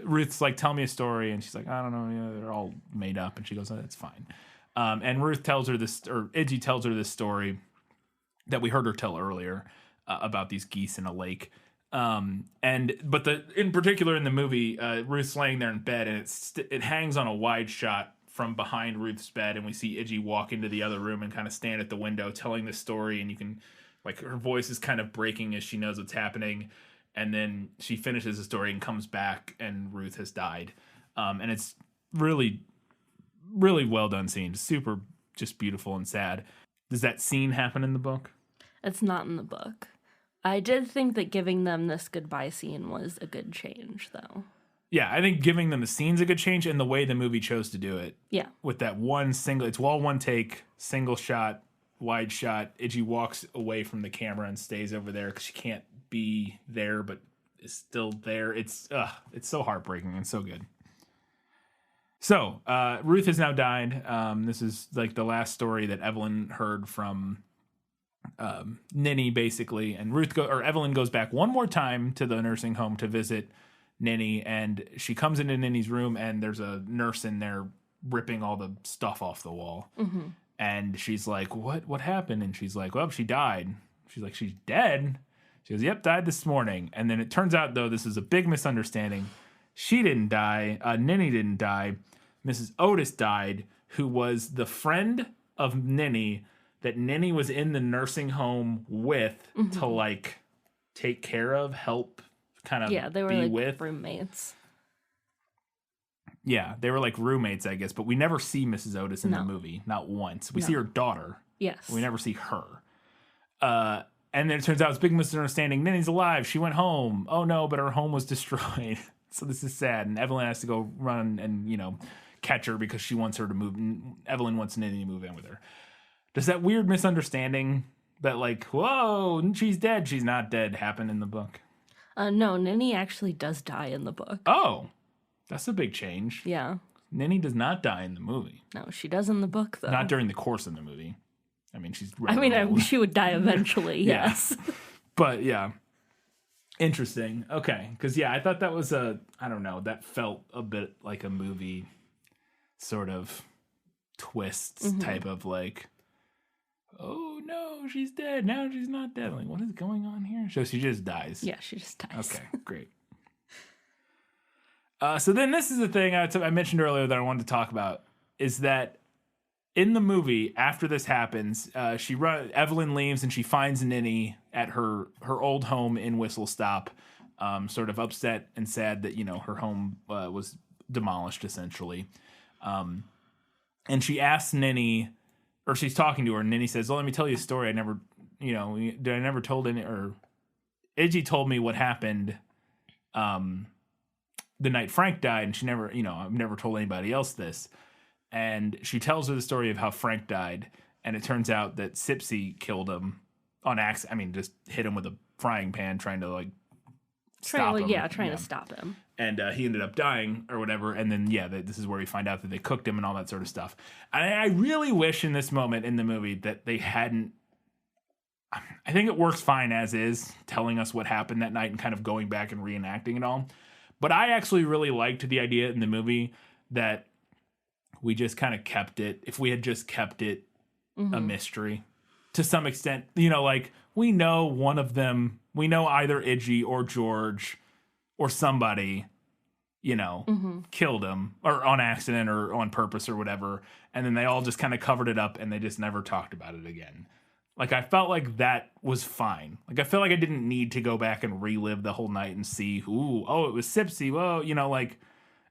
Speaker 1: Ruth's like, tell me a story. And she's like, I don't know. They're all made up. And she goes, oh, that's fine. And Ruth tells her this, or Iggy tells her this story that we heard her tell earlier about these geese in a lake. In particular in the movie, Ruth's laying there in bed and it hangs on a wide shot from behind Ruth's bed. And we see Iggy walk into the other room and kind of stand at the window telling this story. And you can, like, her voice is kind of breaking as she knows what's happening. And then she finishes the story and comes back, and Ruth has died. And it's really, really well done scene. Super, just beautiful and sad. Does that scene happen in the book?
Speaker 2: It's not in the book. I did think that giving them this goodbye scene was a good change, though.
Speaker 1: Yeah, I think giving them the scene's a good change, and the way the movie chose to do it.
Speaker 2: Yeah.
Speaker 1: With that it's all one take, single shot, wide shot. Iggy walks away from the camera and stays over there because she can't be there but is still there. It's so heartbreaking and so good. So Ruth has now died. This is like the last story that Evelyn heard from Ninny, basically, and Evelyn goes back one more time to the nursing home to visit Ninny, and she comes into Ninny's room and there's a nurse in there ripping all the stuff off the wall.
Speaker 2: Mm-hmm.
Speaker 1: And she's like, what happened? And she's like, well, she died. She's like, she's dead? She goes, yep, died this morning. And then it turns out, though, this is a big misunderstanding. She didn't die. Ninny didn't die. Mrs. Otis died, who was the friend of Ninny that Ninny was in the nursing home with to, like, take care of, help, kind of
Speaker 2: they were
Speaker 1: be
Speaker 2: like
Speaker 1: with.
Speaker 2: Roommates.
Speaker 1: Yeah, they were like roommates, I guess. But we never see Mrs. Otis in the movie. Not once. We see her daughter.
Speaker 2: Yes.
Speaker 1: We never see her. And then it turns out it's a big misunderstanding. Ninny's alive. She went home. Oh, no, but her home was destroyed. So this is sad. And Evelyn has to go run and, catch her because she wants her to move. Evelyn wants Ninny to move in with her. Does that weird misunderstanding that, like, whoa, she's dead, she's not dead, happen in the book?
Speaker 2: No, Ninny actually does die in the book.
Speaker 1: Oh, that's a big change.
Speaker 2: Yeah.
Speaker 1: Ninny does not die in the movie.
Speaker 2: No, she does in the book, though.
Speaker 1: Not during the course of the movie. I mean, she's
Speaker 2: she would die eventually, yes.
Speaker 1: But, yeah. Interesting. Okay. Because, I thought that was that felt a bit like a movie sort of twists type of, like, oh, no, she's dead. Now she's not dead. Like, what is going on here? So she just dies.
Speaker 2: Yeah, she just dies.
Speaker 1: Okay, great. So then this is the thing I mentioned earlier that I wanted to talk about, is that in the movie, after this happens, Evelyn leaves and she finds Ninny at her old home in Whistle Stop, sort of upset and sad that, her home was demolished, essentially. And she asks Ninny, or she's talking to her, and Ninny says, "Oh, let me tell you a story. I never told any, or Iggy told me what happened the night Frank died, and she never, I've never told anybody else this. And she tells her the story of how Frank died, and it turns out that Sipsy killed him on accident. I mean, just hit him with a frying pan trying to, like, stop him.
Speaker 2: Yeah, trying to stop him.
Speaker 1: And he ended up dying or whatever. And then, this is where we find out that they cooked him and all that sort of stuff. And I really wish in this moment in the movie that they hadn't. I think it works fine as is, telling us what happened that night and kind of going back and reenacting it all. But I actually really liked the idea in the movie that we just kind of kept it. If we had just kept it a mystery to some extent, like we know one of them, we know either Iggy or George or somebody, killed him or on accident or on purpose or whatever. And then they all just kind of covered it up and they just never talked about it again. Like, I felt like that was fine. Like, I feel like I didn't need to go back and relive the whole night and see, it was Sipsy. Whoa,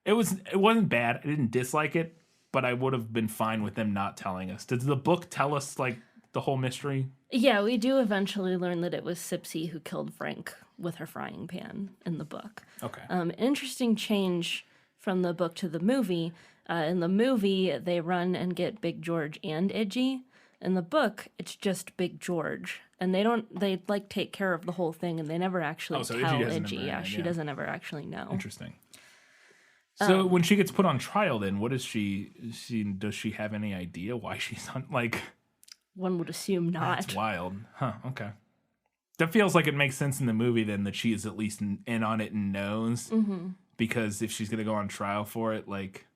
Speaker 1: it wasn't bad. I didn't dislike it, but I would have been fine with them not telling us. Did the book tell us, like, the whole mystery?
Speaker 2: Yeah, we do eventually learn that it was Sipsy who killed Frank with her frying pan in the book.
Speaker 1: Okay.
Speaker 2: Interesting change from the book to the movie. In the movie, they run and get Big George and Iggy. In the book, it's just Big George, and they like take care of the whole thing, and they never actually tell Iggy. Yeah, she doesn't ever actually know.
Speaker 1: Interesting. So when she gets put on trial, then what is she? Does she have any idea why she's on? Like,
Speaker 2: one would assume not.
Speaker 1: That's wild, huh? Okay, that feels like it makes sense in the movie then that she is at least in on it and knows, because if she's gonna go on trial for it, like.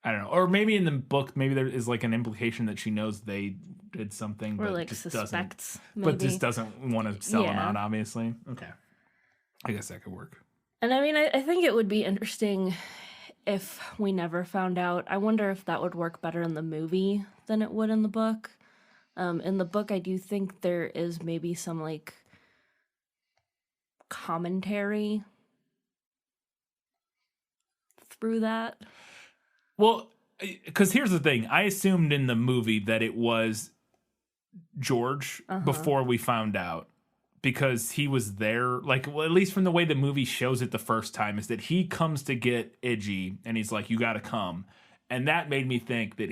Speaker 1: I don't know. Or maybe in the book, maybe there is like an implication that she knows they did something,
Speaker 2: or
Speaker 1: but
Speaker 2: like
Speaker 1: just
Speaker 2: suspects,
Speaker 1: but just doesn't want to sell them out, obviously. Okay. I guess that could work.
Speaker 2: And I mean, I think it would be interesting if we never found out. I wonder if that would work better in the movie than it would in the book. In the book, I do think there is maybe some like commentary through that.
Speaker 1: Well, because here's the thing. I assumed in the movie that it was George before we found out. Because he was there, like, well, at least from the way the movie shows it the first time, is that he comes to get Iggy, and he's like, you gotta come. And that made me think that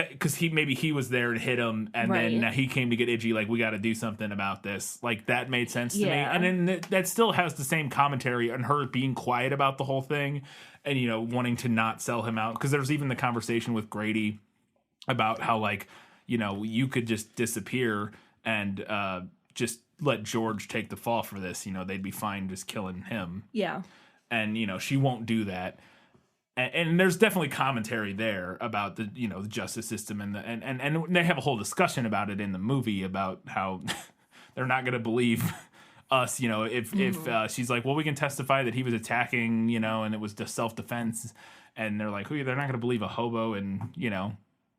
Speaker 1: because he was there and hit him, and then he came to get Iggy, like, we gotta do something about this. Like, that made sense to me. And then that still has the same commentary on her being quiet about the whole thing, and, wanting to not sell him out. Because there's even the conversation with Grady about how, like, you could just disappear and just let George take the fall for this. They'd be fine just killing him.
Speaker 2: Yeah.
Speaker 1: And, she won't do that. And there's definitely commentary there about the, the justice system and they have a whole discussion about it in the movie about how they're not going to believe us, if she's like, well, we can testify that he was attacking, and it was just self-defense. And they're like, they're not going to believe a hobo and,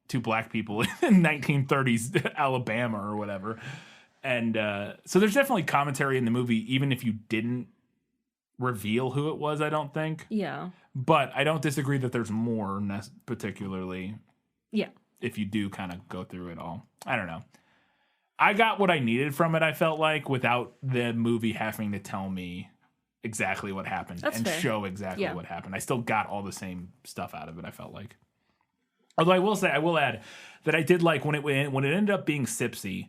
Speaker 1: two black people in 1930s Alabama or whatever. And so there's definitely commentary in the movie, even if you didn't reveal who it was, I don't think.
Speaker 2: Yeah.
Speaker 1: But I don't disagree that there's more, particularly.
Speaker 2: Yeah.
Speaker 1: If you do kind of go through it all. I don't know. I got what I needed from it, I felt like, without the movie having to tell me exactly what happened.
Speaker 2: That's
Speaker 1: and
Speaker 2: fair.
Speaker 1: Show exactly what happened. I still got all the same stuff out of it, I felt like. Although I will add that I did like when it ended up being Sipsy,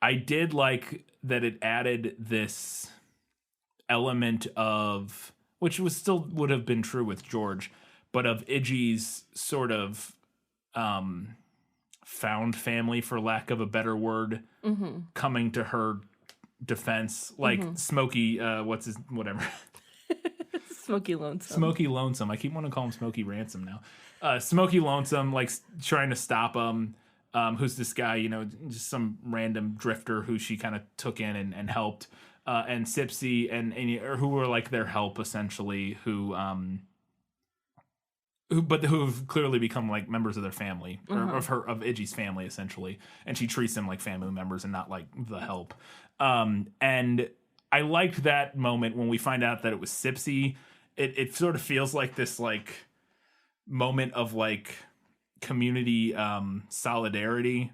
Speaker 1: I did like that it added this element of, which would have been true with George, but of Iggy's sort of found family, for lack of a better word, coming to her defense, like Smokey, whatever.
Speaker 2: Smokey Lonesome.
Speaker 1: Smokey Lonesome. I keep wanting to call him Smokey Ransom now. Smokey Lonesome, like trying to stop him. Who's this guy? Just some random drifter who she kind of took in and helped. And Sipsy and who were like their help essentially, who've clearly become like members of their family or of Iggy's family essentially, and she treats them like family members and not like the help. And I liked that moment when we find out that it was Sipsy. It sort of feels like this like moment of like community solidarity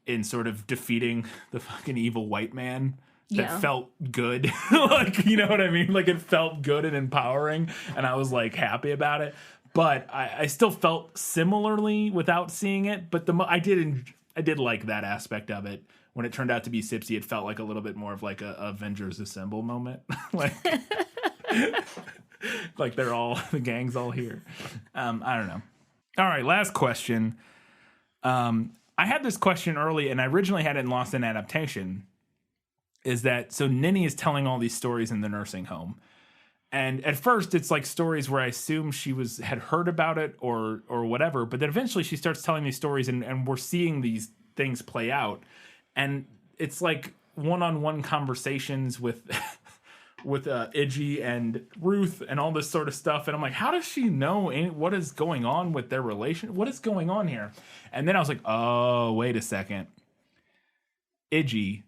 Speaker 1: in sort of defeating the fucking evil white man. that felt good. Like, you know what I mean? Like, it felt good and empowering, and I was like happy about it. But I still felt similarly without seeing it. But I did like that aspect of it. When it turned out to be Sipsy, it felt like a little bit more of like a Avengers Assemble moment. Like, like the gang's all here. I don't know. All right, last question. I had this question early, and I originally had it in Lost in Adaptation. Is that so? Ninny is telling all these stories in the nursing home, and at first it's like stories where I assume she had heard about it or whatever. But then eventually she starts telling these stories, and we're seeing these things play out, and it's like one-on-one conversations with with Iggy and Ruth and all this sort of stuff. And I'm like, how does she know what is going on with their relation? What is going on here? And then I was like, oh, wait a second. Iggy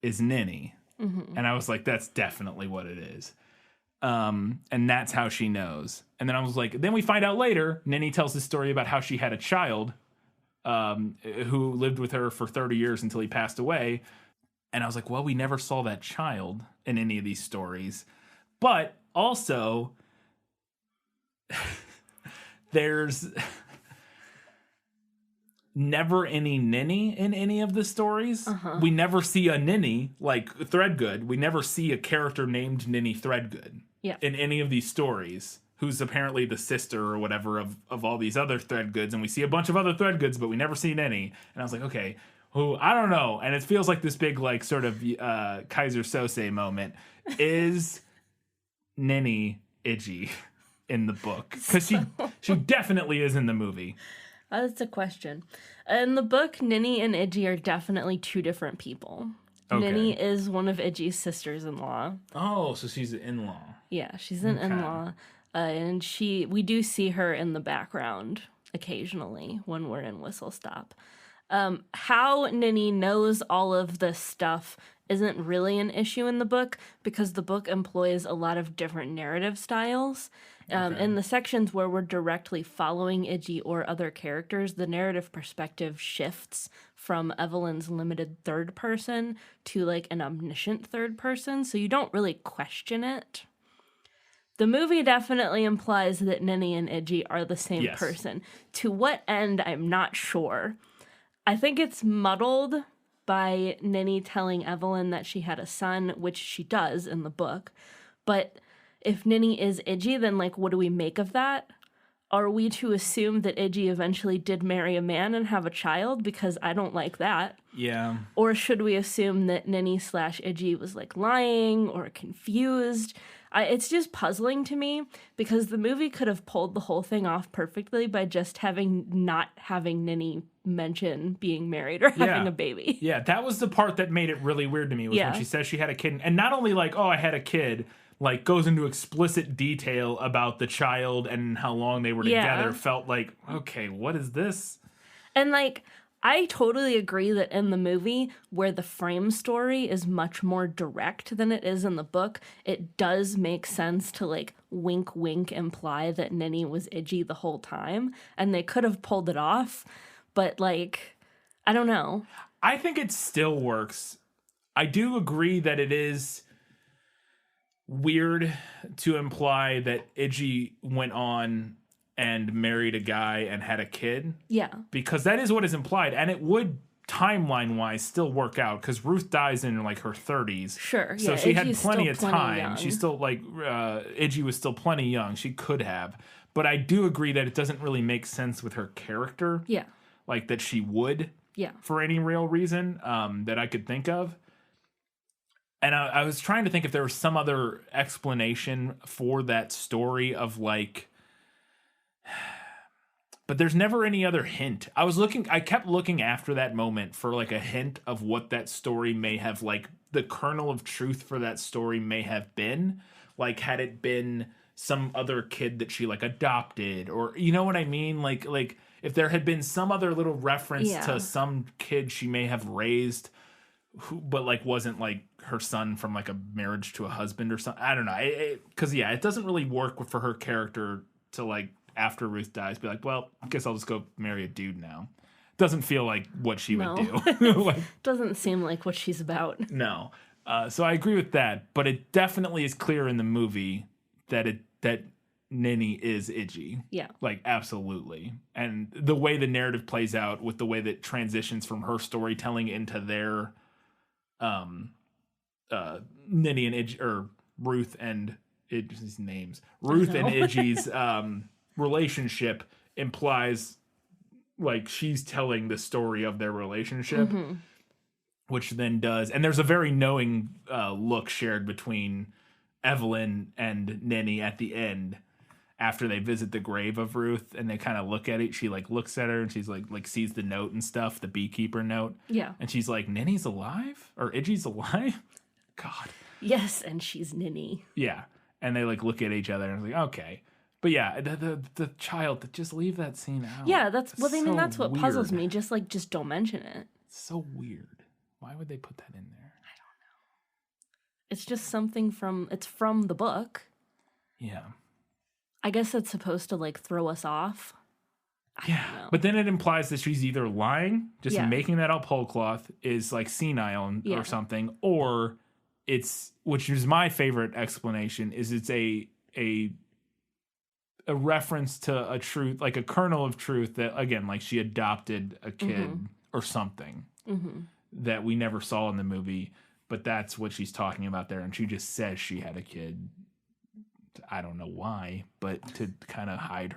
Speaker 1: is Ninny. Mm-hmm. And I was like, that's definitely what it is. And that's how she knows. And then I was like, then we find out later, Ninny tells the story about how she had a child who lived with her for 30 years until he passed away. And I was like, well, we never saw that child in any of these stories. But also, there's never any Ninny in any of the stories. Uh-huh. We never see a Ninny like Threadgood. We never see a character named Ninny Threadgood in any of these stories, who's apparently the sister or whatever of all these other Threadgoods. And we see a bunch of other Threadgoods, but we never see Ninny. And I was like, okay, who, I don't know. And it feels like this big, like, sort of Kaiser Sose moment. Is Ninny Iggy in the book? Because she definitely is in the movie.
Speaker 2: That's a question. In the book, Ninny and Iggy are definitely two different people. Okay. Ninny is one of Iggy's sisters-in-law.
Speaker 1: Oh, so she's an in-law.
Speaker 2: Yeah, she's an in-law. And we do see her in the background occasionally when we're in Whistle Stop. How Ninny knows all of this stuff isn't really an issue in the book because the book employs a lot of different narrative styles. In the sections where we're directly following Iggy or other characters, the narrative perspective shifts from Evelyn's limited third person to like an omniscient third person, so you don't really question it. The movie definitely implies that Ninny and Iggy are the same person. To what end, I'm not sure. I think it's muddled by Ninny telling Evelyn that she had a son, which she does in the book. But if Ninny is Iggy, then, like, what do we make of that? Are we to assume that Iggy eventually did marry a man and have a child? Because I don't like that.
Speaker 1: Yeah.
Speaker 2: Or should we assume that Ninny/Iggy was, like, lying or confused? It's just puzzling to me because the movie could have pulled the whole thing off perfectly by just not having Ninny mention being married or having a baby.
Speaker 1: Yeah, that was the part that made it really weird to me was when she says she had a kid. And not only like, oh, I had a kid, like goes into explicit detail about the child and how long they were together. Felt like, okay, what is this?
Speaker 2: And like, I totally agree that in the movie, where the frame story is much more direct than it is in the book, it does make sense to, like, wink, wink, imply that Ninny was Iggy the whole time. And they could have pulled it off, but, like, I don't know.
Speaker 1: I think it still works. I do agree that it is weird to imply that Iggy went on and married a guy and had a kid. Yeah. Because that is what is implied. And it would, timeline-wise, still work out. Because Ruth dies in, like, her 30s.
Speaker 2: Sure,
Speaker 1: so she had plenty of time. Young. She's still, like, Iggy was still plenty young. She could have. But I do agree that it doesn't really make sense with her character. Yeah. Like, that she would. Yeah. For any real reason that I could think of. And I was trying to think if there was some other explanation for that story of, like... But there's never any other hint. I kept looking after that moment for like a hint of what that story may have, like the kernel of truth for that story may have been. Like, had it been some other kid that she like adopted, or you know what I mean? Like if there had been some other little reference to some kid she may have raised, but like wasn't like her son from like a marriage to a husband or something. I don't know. Because it doesn't really work for her character to like, after Ruth dies, be like, well, I guess I'll just go marry a dude now. Doesn't feel like what she would
Speaker 2: No.
Speaker 1: do. Like,
Speaker 2: Doesn't seem like what she's about.
Speaker 1: no. So I agree with that, but it definitely is clear in the movie that Ninny is Iggy.
Speaker 2: Yeah.
Speaker 1: Like, absolutely. And the way the narrative plays out with the way that transitions from her storytelling into their Ninny and Iggy, or Ruth and Iggy's names. Ruth and Iggy's relationship implies like she's telling the story of their relationship, which then does, and there's a very knowing look shared between Evelyn and Ninny at the end after they visit the grave of Ruth, and they kind of look at it. She like looks at her and she's like sees the note and stuff, the beekeeper note.
Speaker 2: Yeah.
Speaker 1: And she's like, Ninny's alive? Or Iggy's alive? God.
Speaker 2: Yes, and she's Ninny.
Speaker 1: Yeah. And they like look at each other and it's like, okay. But yeah, the child, just leave that scene out.
Speaker 2: Yeah, that's
Speaker 1: It's
Speaker 2: well. I mean,
Speaker 1: so
Speaker 2: that's what puzzles
Speaker 1: weird.
Speaker 2: me. Just don't mention it.
Speaker 1: It's so weird. Why would they put that in there?
Speaker 2: It's just something from the book.
Speaker 1: Yeah.
Speaker 2: I guess it's supposed to like throw us off. I don't know.
Speaker 1: But then it implies that she's either lying, just
Speaker 2: Yeah.
Speaker 1: making that up whole cloth, is like senile
Speaker 2: Yeah.
Speaker 1: or something, or it's, which is my favorite explanation, is it's a reference to a truth, like a kernel of truth that, again, like she adopted a kid or something that we never saw in the movie, but that's what she's talking about there. And she just says she had a kid. I don't know why, but to kind of hide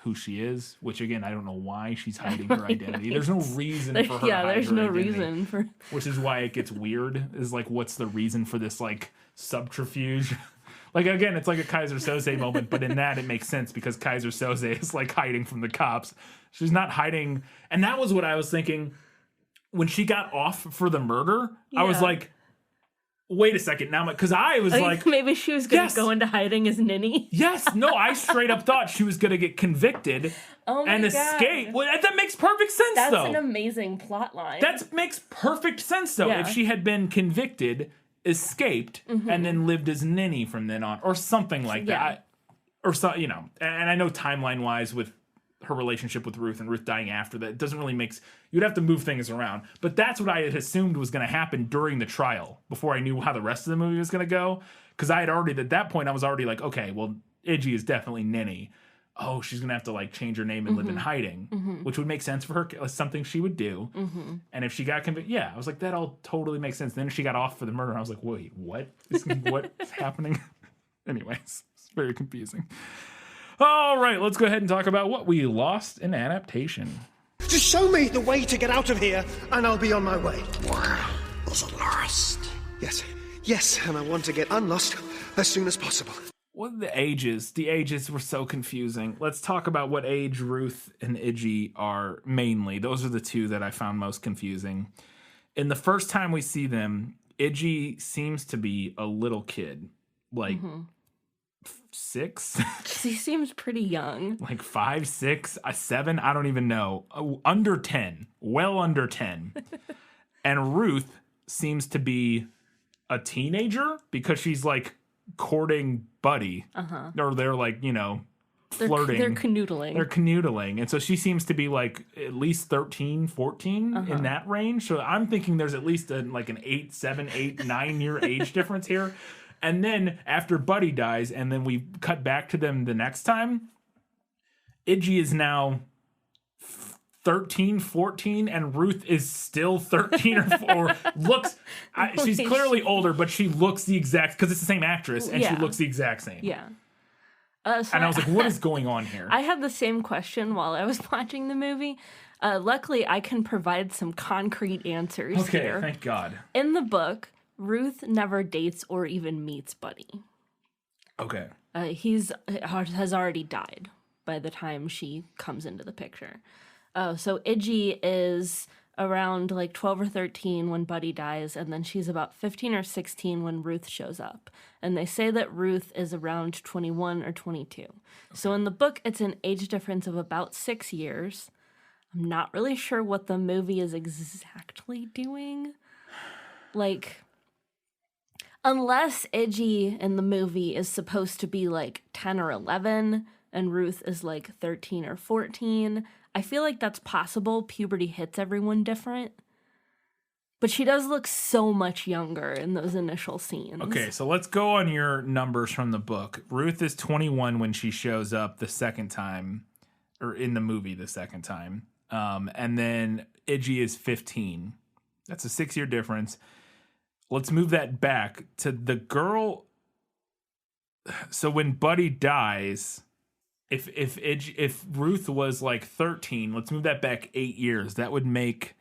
Speaker 1: who she is, which again, I don't know why she's hiding her identity. There's no reason for her to hide
Speaker 2: there's
Speaker 1: her
Speaker 2: no
Speaker 1: identity,
Speaker 2: reason for.
Speaker 1: which is why it gets weird, is like, what's the reason for this like subterfuge? Like, again, it's like a Kaiser Soze moment, but in that it makes sense because Kaiser Soze is like hiding from the cops. She's not hiding. And that was what I was thinking when she got off for the murder. I was
Speaker 2: Yeah.
Speaker 1: like, wait a second now, because I was like,
Speaker 2: Maybe she was gonna
Speaker 1: Yes.
Speaker 2: go into hiding as Ninny.
Speaker 1: yes, no, I straight up thought she was going to get convicted
Speaker 2: Oh my
Speaker 1: and
Speaker 2: God.
Speaker 1: escape. Well, that makes perfect sense,
Speaker 2: That's
Speaker 1: though.
Speaker 2: an amazing plot line.
Speaker 1: That makes perfect sense, though.
Speaker 2: Yeah.
Speaker 1: If she had been convicted, escaped, and then lived as Ninny from then on, or something like
Speaker 2: Yeah.
Speaker 1: that. Or so, you know, and I know timeline-wise with her relationship with Ruth and Ruth dying after that, it doesn't really make you'd have to move things around. But that's what I had assumed was going to happen during the trial before I knew how the rest of the movie was going to go. Because I had already, at that point, I was already like, okay, well, Iggy is definitely Ninny. Oh, she's going to have to like change her name and live in hiding, which would make sense for her, something she would do. And if she got convicted, yeah, I was like, that all totally makes sense. Then she got off for the murder. And I was like, wait, what? What's happening? Anyways, it's very confusing. All right, let's go ahead and talk about what we lost in Adaptation.
Speaker 6: Just show me the way to get out of here, and I'll be on my way.
Speaker 3: Was lost.
Speaker 6: Yes, and I want to get unlost as soon as possible.
Speaker 1: What the ages? The ages were so confusing. Let's talk about what age Ruth and Iggy are mainly. Those are the two that I found most confusing. In the first time we see them, Iggy seems to be a little kid, like 6,
Speaker 2: She seems pretty young.
Speaker 1: like 5, 6, 7. I don't even know. Under 10, well under 10. And Ruth seems to be a teenager because she's like courting Buddy, or they're like, you know, flirting.
Speaker 2: They're canoodling.
Speaker 1: They're canoodling. And so she seems to be like at least 13, 14 in that range. So I'm thinking there's at least like an 8, 7, 8, 9 year age difference here. And then after Buddy dies, and then we cut back to them the next time, Iggy is now 13, 14, and Ruth is still 13 or looks, she's clearly older, but she looks the exact, because it's the same actress, and she
Speaker 2: Yeah.
Speaker 1: looks the exact same.
Speaker 2: Yeah.
Speaker 1: And I was like, what is going on here?
Speaker 2: I had the same question while I was watching the movie. Luckily, I can provide some concrete answers
Speaker 1: Okay,
Speaker 2: here.
Speaker 1: thank God.
Speaker 2: In the book, Ruth never dates or even meets Buddy.
Speaker 1: Okay.
Speaker 2: Has already died by the time she comes into the picture. So Iggy is around like 12 or 13 when Buddy dies, and then she's about 15 or 16 when Ruth shows up. And they say that Ruth is around 21 or 22. So in the book, it's an age difference of about 6 years. I'm not really sure what the movie is exactly doing. Like, unless Iggy in the movie is supposed to be like 10 or 11, and Ruth is like 13 or 14. I feel like that's possible. Puberty hits everyone different. But she does look so much younger in those initial scenes.
Speaker 1: Okay, so let's go on your numbers from the book. Ruth is 21 when she shows up the second time, or in the movie the second time. And then Iggy is 15. That's a 6-year difference. Let's move that back to the girl. So when Buddy dies, if Ruth was like 13, let's move that back 8 years. That would make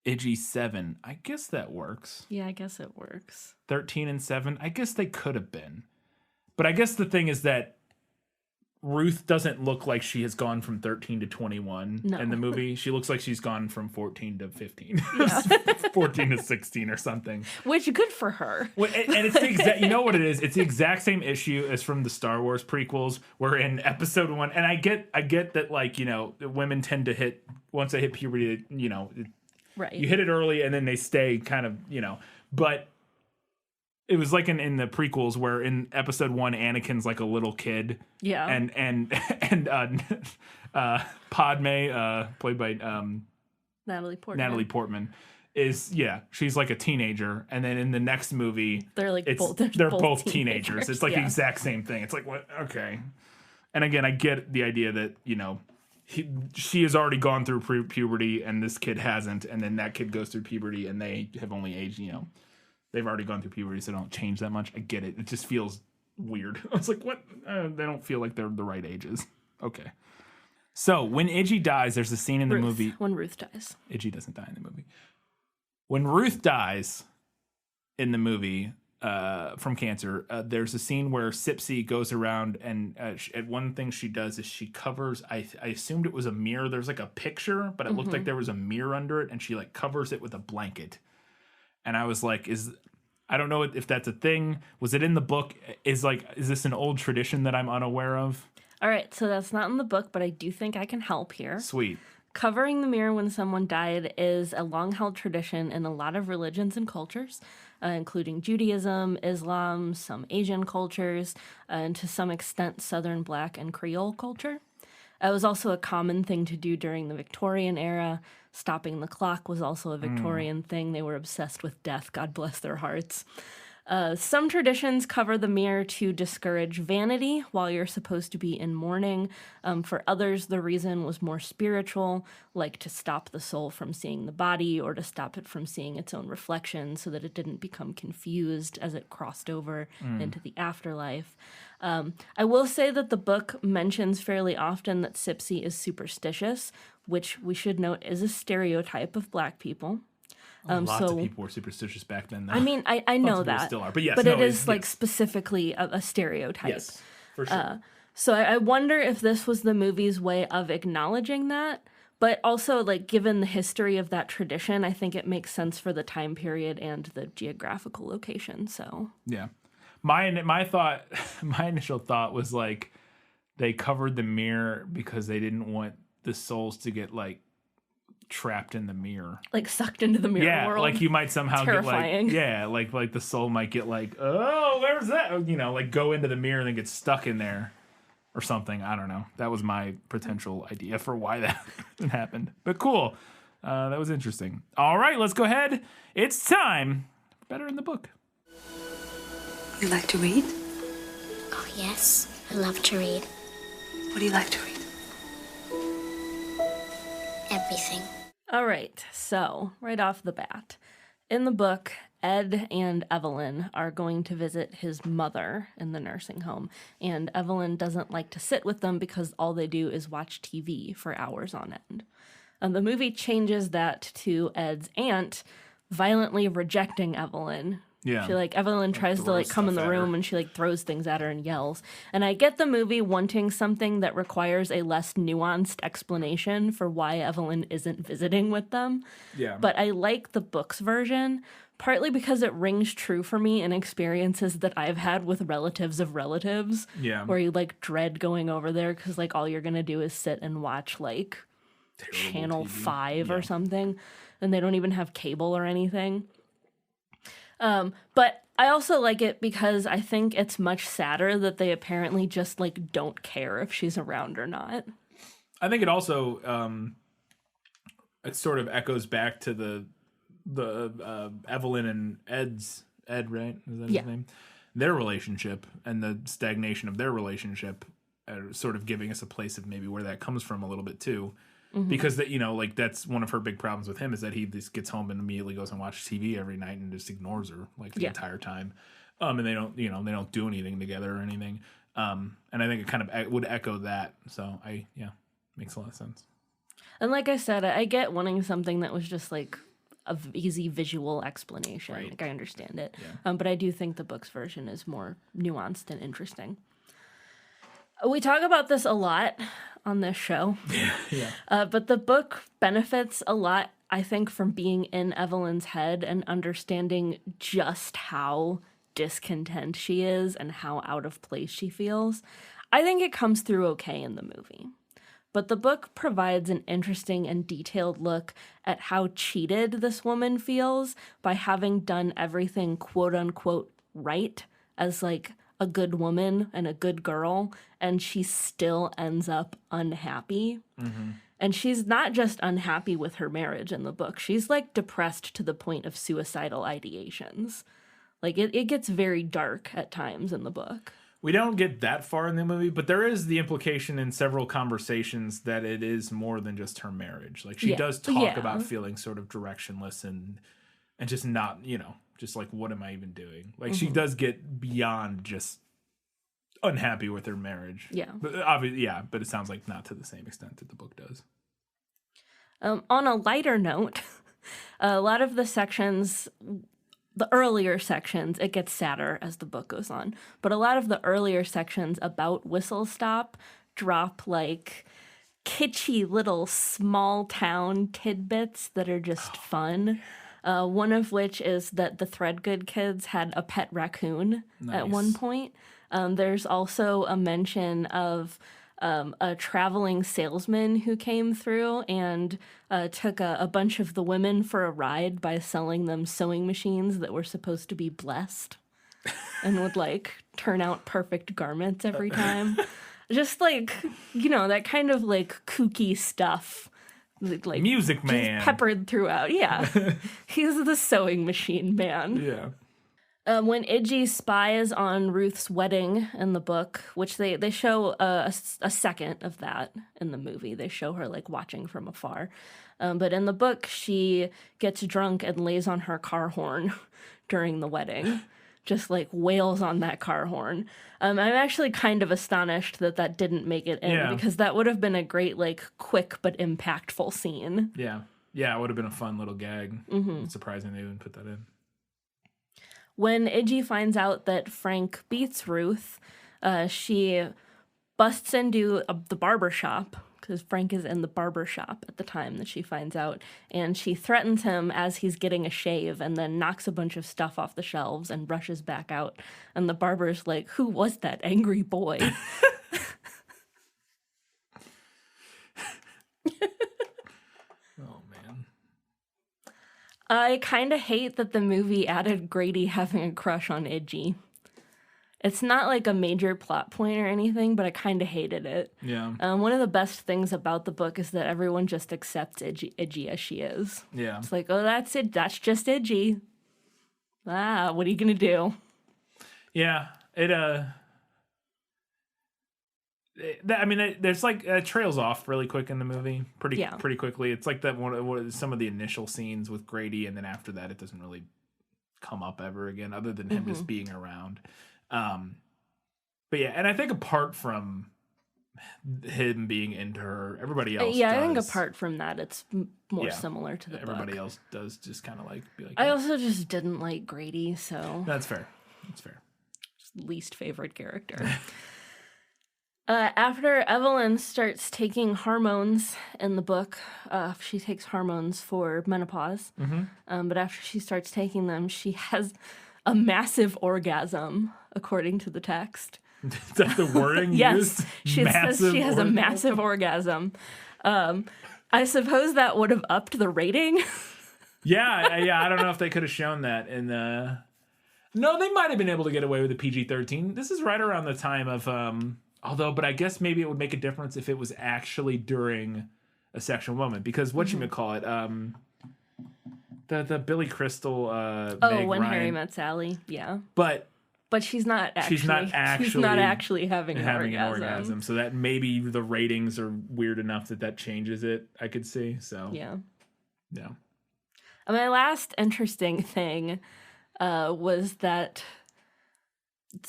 Speaker 1: Iggy 7. I guess that works.
Speaker 2: Yeah, I guess it works.
Speaker 1: 13 and 7. I guess they could have been. But I guess the thing is that Ruth doesn't look like she has gone from 13 to 21 in the movie. She looks like she's gone from 14 to 15. Yeah. 14 to 16 or something.
Speaker 2: Which, good for her.
Speaker 1: Well, and it's the exact, you know what it is? It's the exact same issue as from the Star Wars prequels, where in episode 1, and I get that, like, you know, women tend to hit, once they hit puberty, you know,
Speaker 2: right.
Speaker 1: You hit it early and then they stay kind of, you know, but it was like in the prequels where in episode 1, Anakin's like a little kid.
Speaker 2: Yeah.
Speaker 1: And Padme, played by
Speaker 2: Natalie Portman.
Speaker 1: She's like a teenager. And then in the next movie,
Speaker 2: they're
Speaker 1: both teenagers. It's like the exact same thing. It's like, what? Okay. And again, I get the idea that, you know, she has already gone through puberty and this kid hasn't, and then that kid goes through puberty and they have only aged, you know, they've already gone through puberty, so they don't change that much. I get it. It just feels weird. I was like, what? They don't feel like they're the right ages. Okay. So when Iggy dies, there's a scene in the movie.
Speaker 2: When Ruth dies.
Speaker 1: Iggy doesn't die in the movie. When Ruth dies in the movie from cancer, there's a scene where Sipsy goes around and one thing she does is she covers, I assumed it was a mirror. There's like a picture, but it looked like there was a mirror under it, and she like covers it with a blanket. And I was like, I don't know if that's a thing. Was it in the book? Is this an old tradition that I'm unaware of?
Speaker 2: All right, so that's not in the book, but I do think I can help here.
Speaker 1: Sweet.
Speaker 2: Covering the mirror when someone died is a long-held tradition in a lot of religions and cultures, including Judaism, Islam, some Asian cultures, and to some extent Southern Black and Creole culture. It was also a common thing to do during the Victorian era. Stopping the clock was also a Victorian thing. They were obsessed with death. God bless their hearts. Some traditions cover the mirror to discourage vanity while you're supposed to be in mourning. For others, the reason was more spiritual, like to stop the soul from seeing the body or to stop it from seeing its own reflection so that it didn't become confused as it crossed over into the afterlife. I will say that the book mentions fairly often that Sipsy is superstitious, which we should note is a stereotype of Black people.
Speaker 1: Lots of people were superstitious back then, though.
Speaker 2: I mean, I know that.
Speaker 1: Still are, but yes,
Speaker 2: but it is like specifically a stereotype.
Speaker 1: Yes, for sure.
Speaker 2: So I wonder if this was the movie's way of acknowledging that, but also like given the history of that tradition, I think it makes sense for the time period and the geographical location. So
Speaker 1: yeah, my initial thought was like they covered the mirror because they didn't want the souls to get like trapped in the mirror, like
Speaker 2: sucked into the mirror world.
Speaker 1: Like you might somehow
Speaker 2: Terrifying.
Speaker 1: get like the soul might get like, oh, where's that, you know, like go into the mirror and then get stuck in there or something. I don't know. That was my potential idea for why that happened, but cool. That was interesting. All right, let's go ahead. It's time for Better in the Book.
Speaker 7: You like to read?
Speaker 5: Oh yes, I love to read.
Speaker 7: What do you like to read?
Speaker 5: Everything.
Speaker 2: All right, so right off the bat, in the book, Ed and Evelyn are going to visit his mother in the nursing home, and Evelyn doesn't like to sit with them because all they do is watch TV for hours on end. And the movie changes that to Ed's aunt violently rejecting Evelyn.
Speaker 1: Yeah.
Speaker 2: Evelyn tries to come in the room and she throws things at her and yells. And I get the movie wanting something that requires a less nuanced explanation for why Evelyn isn't visiting with them.
Speaker 1: Yeah.
Speaker 2: But I like the book's version, partly because it rings true for me in experiences that I've had with relatives of relatives.
Speaker 1: Yeah.
Speaker 2: Where you dread going over there because all you're going to do is sit and watch Channel 5 or something. And they don't even have cable or anything. But I also like it because I think it's much sadder that they apparently just like don't care if she's around or not.
Speaker 1: I think it also it sort of echoes back to the Evelyn and Ed, right? Is that his name? Their relationship and the stagnation of their relationship, sort of giving us a place of maybe where that comes from a little bit too. Because that, you know, like that's one of her big problems with him is that he just gets home and immediately goes and watches TV every night and just ignores her like the entire time. And they don't, you know, they don't do anything together or anything. And I think it kind of would echo that. So makes a lot of sense.
Speaker 2: And like I said, I get wanting something that was just like a easy visual explanation.
Speaker 1: Right.
Speaker 2: Like I understand it. Yeah. But I do think the book's version is more nuanced and interesting. We talk about this a lot on this show. But the book benefits a lot, I think, from being in Evelyn's head and understanding just how discontent she is and how out of place she feels. I think it comes through okay in the movie. But the book provides an interesting and detailed look at how cheated this woman feels by having done everything quote unquote right as like a good woman and a good girl, and she still ends up unhappy. And she's not just unhappy with her marriage in the book. She's like depressed to the point of suicidal ideations. Like it gets very dark at times in the book.
Speaker 1: We don't get that far in the movie, but there is the implication in several conversations that it is more than just her marriage. Like she does talk about feeling sort of directionless and just not, you know, just like, what am I even doing? Like she does get beyond just unhappy with her marriage. But obviously, but it sounds like not to the same extent that the book does.
Speaker 2: On a lighter note, a lot of the sections, the earlier sections, it gets sadder as the book goes on. But a lot of the earlier sections about Whistle Stop drop like kitschy little small town tidbits that are just fun. One of which is that the Threadgood kids had a pet raccoon at one point. There's also a mention of a traveling salesman who came through and took a bunch of the women for a ride by selling them sewing machines that were supposed to be blessed and would like turn out perfect garments every time. Just like, you know, that kind of like kooky stuff. Like
Speaker 1: Music Man.
Speaker 2: Just peppered throughout. Yeah. He's the sewing machine man.
Speaker 1: Yeah.
Speaker 2: When Iggy spies on Ruth's wedding in the book, which they show a second of that in the movie. They show her like watching from afar. But in the book, she gets drunk and lays on her car horn during the wedding. Just like wails on that car horn. I'm actually kind of astonished that didn't make it in because that would have been a great, like, quick but impactful scene.
Speaker 1: Yeah. Yeah, it would have been a fun little gag. It's surprising they didn't put that in.
Speaker 2: When Iggy finds out that Frank beats Ruth, she busts into the barber shop because Frank is in the barber shop at the time that she finds out, and she threatens him as he's getting a shave and then knocks a bunch of stuff off the shelves and rushes back out. And the barber's like, "Who was that angry boy?"
Speaker 1: Oh, man.
Speaker 2: I kind of hate that the movie added Grady having a crush on Iggy. It's not like a major plot point or anything, but I kind of hated it.
Speaker 1: Yeah.
Speaker 2: One of the best things about the book is that everyone just accepts Iggy as she is.
Speaker 1: Yeah.
Speaker 2: It's like, oh, that's it. That's just Iggy. Ah, what are you going to do?
Speaker 1: Yeah. There's like trails off really quick in the movie, pretty quickly. It's like that some of the initial scenes with Grady, and then after that, it doesn't really come up ever again, other than him just being around. But yeah, and I think apart from him being into her, everybody else.
Speaker 2: Yeah, I think apart from that, it's more similar to the
Speaker 1: everybody
Speaker 2: book.
Speaker 1: else does just kind of like be like.
Speaker 2: I also just didn't like Grady, so
Speaker 1: that's fair. That's fair.
Speaker 2: Just least favorite character. After Evelyn starts taking hormones in the book, she takes hormones for menopause. But after she starts taking them, she has a massive orgasm, according to the text.
Speaker 1: Is that the wording used?
Speaker 2: Yes, she says she has a massive orgasm. I suppose that would have upped the rating.
Speaker 1: Yeah. I don't know if they could have shown that in the. No, they might have been able to get away with a PG-13. This is right around the time of, but I guess maybe it would make a difference if it was actually during a sexual moment, because whatchamacallit, the Billy Crystal, Meg
Speaker 2: When
Speaker 1: Ryan,
Speaker 2: Harry Met Sally, yeah.
Speaker 1: but
Speaker 2: she's not actually having an orgasm.
Speaker 1: So that maybe the ratings are weird enough that changes it, I could see. So
Speaker 2: yeah.
Speaker 1: Yeah.
Speaker 2: My last interesting thing was that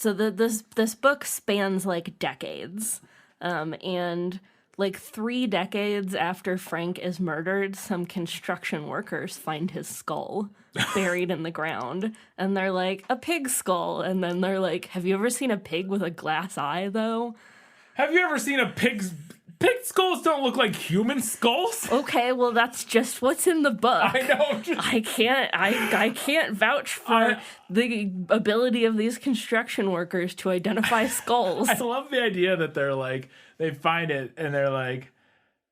Speaker 2: this book spans like decades, and like 3 decades after Frank is murdered, some construction workers find his skull buried in the ground, and they're like, a pig skull, and then they're like, have you ever seen a pig with a glass eye though?
Speaker 1: Have you ever seen pig skulls don't look like human skulls?
Speaker 2: Okay, well that's just what's in the book.
Speaker 1: I know.
Speaker 2: I can't vouch for the ability of these construction workers to identify skulls.
Speaker 1: I love the idea that they're like, they find it and they're like,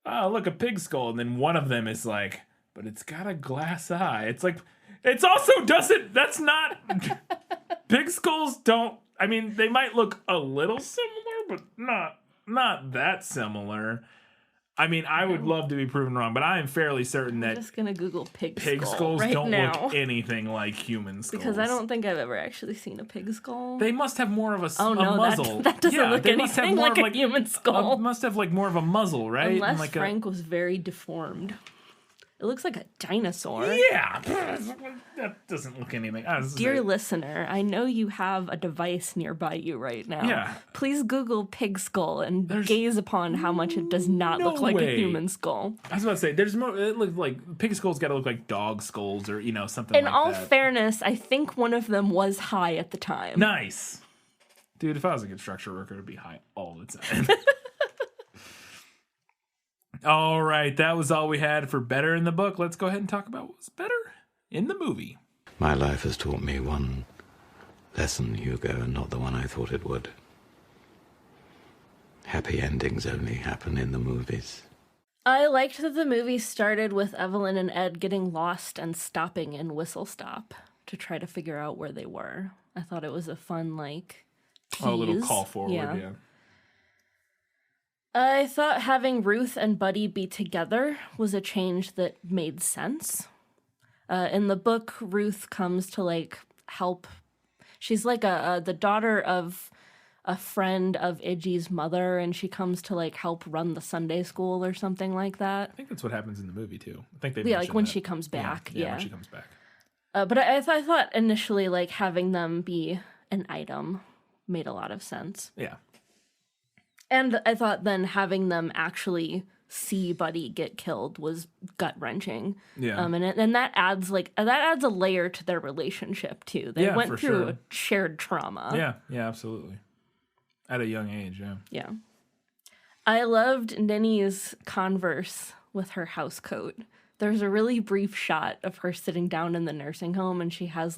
Speaker 1: oh, look, a pig skull. And then one of them is like, but it's got a glass eye. It's like, it's also that's not, pig skulls don't, I mean, they might look a little similar, but not that similar. I mean, I would love to be proven wrong, but I am fairly certain that
Speaker 2: I'm just gonna Google pig
Speaker 1: skulls
Speaker 2: right
Speaker 1: don't
Speaker 2: now.
Speaker 1: look anything like human skulls.
Speaker 2: Because I don't think I've ever actually seen a pig skull.
Speaker 1: They must have more of a
Speaker 2: That
Speaker 1: muzzle.
Speaker 2: doesn't look anything like a human skull.
Speaker 1: Must have like more of a muzzle, right?
Speaker 2: Unless
Speaker 1: like
Speaker 2: Frank was very deformed. It looks like a dinosaur.
Speaker 1: Yeah, that doesn't look anything.
Speaker 2: Dear listener, I know you have a device nearby you right now.
Speaker 1: Yeah.
Speaker 2: Please Google pig skull and gaze upon how much it does not look like a human skull.
Speaker 1: I was about to say, there's more. It looks like pig skulls got to look like dog skulls or something.
Speaker 2: In
Speaker 1: like
Speaker 2: all
Speaker 1: that.
Speaker 2: fairness, I think one of them was high at the time.
Speaker 1: Nice, dude. If I was a construction worker, it'd be high all the time. All right, that was all we had for better in the book. Let's go ahead and talk about what's better in the movie.
Speaker 8: My life has taught me one lesson, Hugo, and not the one I thought it would. Happy endings only happen in the movies.
Speaker 2: I liked that the movie started with Evelyn and Ed getting lost and stopping in Whistle Stop to try to figure out where they were. I thought it was a fun, tease.
Speaker 1: A little call forward, yeah.
Speaker 2: I thought having Ruth and Buddy be together was a change that made sense. In the book, Ruth comes to help. She's like the daughter of a friend of Iggy's mother, and she comes to help run the Sunday school or something like that.
Speaker 1: I think that's what happens in the movie too. I think they
Speaker 2: when she comes back.
Speaker 1: Yeah, when she comes back.
Speaker 2: But I thought initially having them be an item made a lot of sense.
Speaker 1: Yeah.
Speaker 2: And I thought then having them actually see Buddy get killed was gut-wrenching.
Speaker 1: Yeah.
Speaker 2: And that adds a layer to their relationship too. They went through a shared trauma.
Speaker 1: Yeah, yeah, absolutely. At a young age, yeah.
Speaker 2: Yeah. I loved Ninny's Converse with her house coat. There's a really brief shot of her sitting down in the nursing home and she has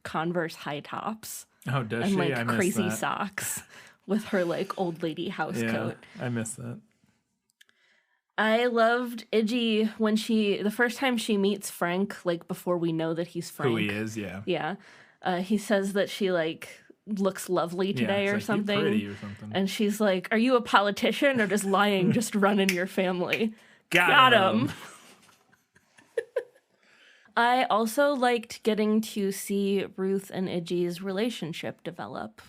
Speaker 2: Converse high tops.
Speaker 1: Oh, does
Speaker 2: she?
Speaker 1: I
Speaker 2: And crazy socks. With her old lady house coat.
Speaker 1: I miss that.
Speaker 2: I loved Iggy when the first time she meets Frank, before we know that he's Frank.
Speaker 1: Who he is, yeah.
Speaker 2: Yeah. He says that she looks lovely today or something.
Speaker 1: You're pretty or something.
Speaker 2: And she's like, are you a politician or just lying, just running your family?
Speaker 1: Got him.
Speaker 2: I also liked getting to see Ruth and Iggy's relationship develop.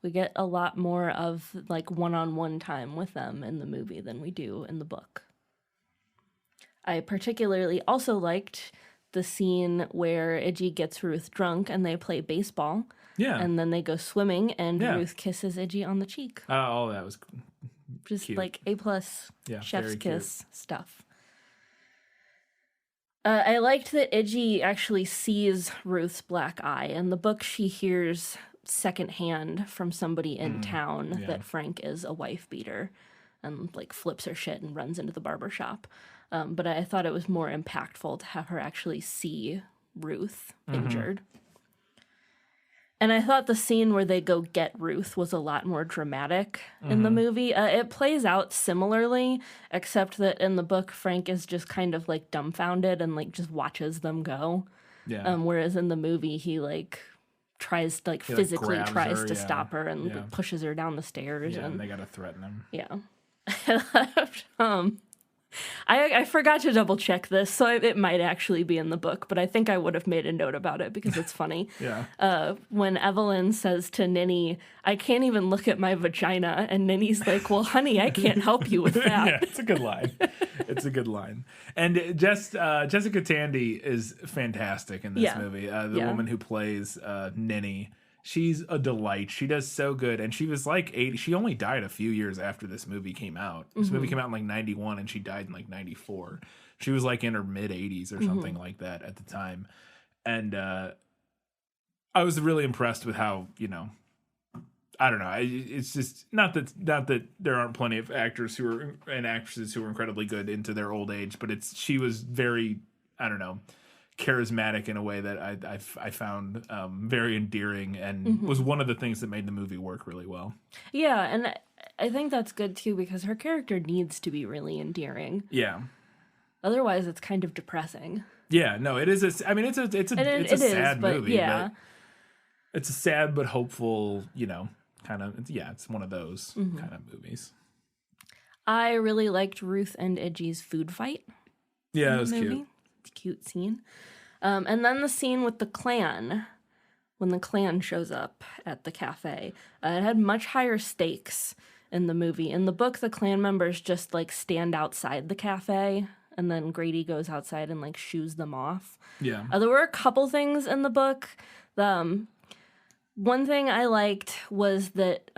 Speaker 2: We get a lot more of one-on-one time with them in the movie than we do in the book. I particularly also liked the scene where Iggy gets Ruth drunk and they play baseball.
Speaker 1: Yeah.
Speaker 2: And then they go swimming and Ruth kisses Iggy on the cheek.
Speaker 1: Oh, that was
Speaker 2: just
Speaker 1: cute.
Speaker 2: A+
Speaker 1: Yeah,
Speaker 2: chef's kiss stuff. I liked that Iggy actually sees Ruth's black eye. In the book, she hears secondhand from somebody in town that Frank is a wife beater and flips her shit and runs into the barber shop. But I thought it was more impactful to have her actually see Ruth injured. And I thought the scene where they go get Ruth was a lot more dramatic in the movie. It plays out similarly, except that in the book, Frank is just kind of dumbfounded and just watches them go.
Speaker 1: Yeah.
Speaker 2: Whereas in the movie, he tries to, like,
Speaker 1: He, like,
Speaker 2: physically
Speaker 1: grabs
Speaker 2: tries
Speaker 1: her,
Speaker 2: to
Speaker 1: yeah.
Speaker 2: stop her and
Speaker 1: Yeah.
Speaker 2: pushes her down the stairs.
Speaker 1: Yeah,
Speaker 2: and
Speaker 1: and they gotta threaten him.
Speaker 2: yeah. I forgot to double check this, so it might actually be in the book, but I think I would have made a note about it because it's funny.
Speaker 1: Yeah.
Speaker 2: When Evelyn says to Ninny, "I can't even look at my vagina," and Ninny's like, "Well, honey, I can't help you with that."
Speaker 1: Yeah, it's a good line. It's a good line. And Jessica Tandy is fantastic in this
Speaker 2: Yeah.
Speaker 1: movie. The woman who plays Ninny. She's a delight. She does so good. And she was like 80. She only died a few years after this movie came out. This movie came out in like 91 and she died in like 94. She was like in her mid 80s or something like that at the time. And I was really impressed with how, you know, I don't know. It's just not that there aren't plenty of actors and actresses who are incredibly good into their old age, but she was very, I don't know, charismatic in a way that I found very endearing and was one of the things that made the movie work really well.
Speaker 2: Yeah, and I think that's good too because her character needs to be really endearing.
Speaker 1: Yeah.
Speaker 2: Otherwise, it's kind of depressing.
Speaker 1: Yeah, no, it is. It's a sad movie.
Speaker 2: Yeah.
Speaker 1: But it's a sad but hopeful, you know, kind of. It's one of those kind of movies.
Speaker 2: I really liked Ruth and Idgie's food fight.
Speaker 1: Yeah, it was cute.
Speaker 2: It's a cute scene. And then the scene with the clan, when the clan shows up at the cafe, it had much higher stakes in the movie. In the book, the clan members just like stand outside the cafe, and then Grady goes outside and like shoos them off.
Speaker 1: Yeah.
Speaker 2: There were a couple things in the book. One thing I liked was that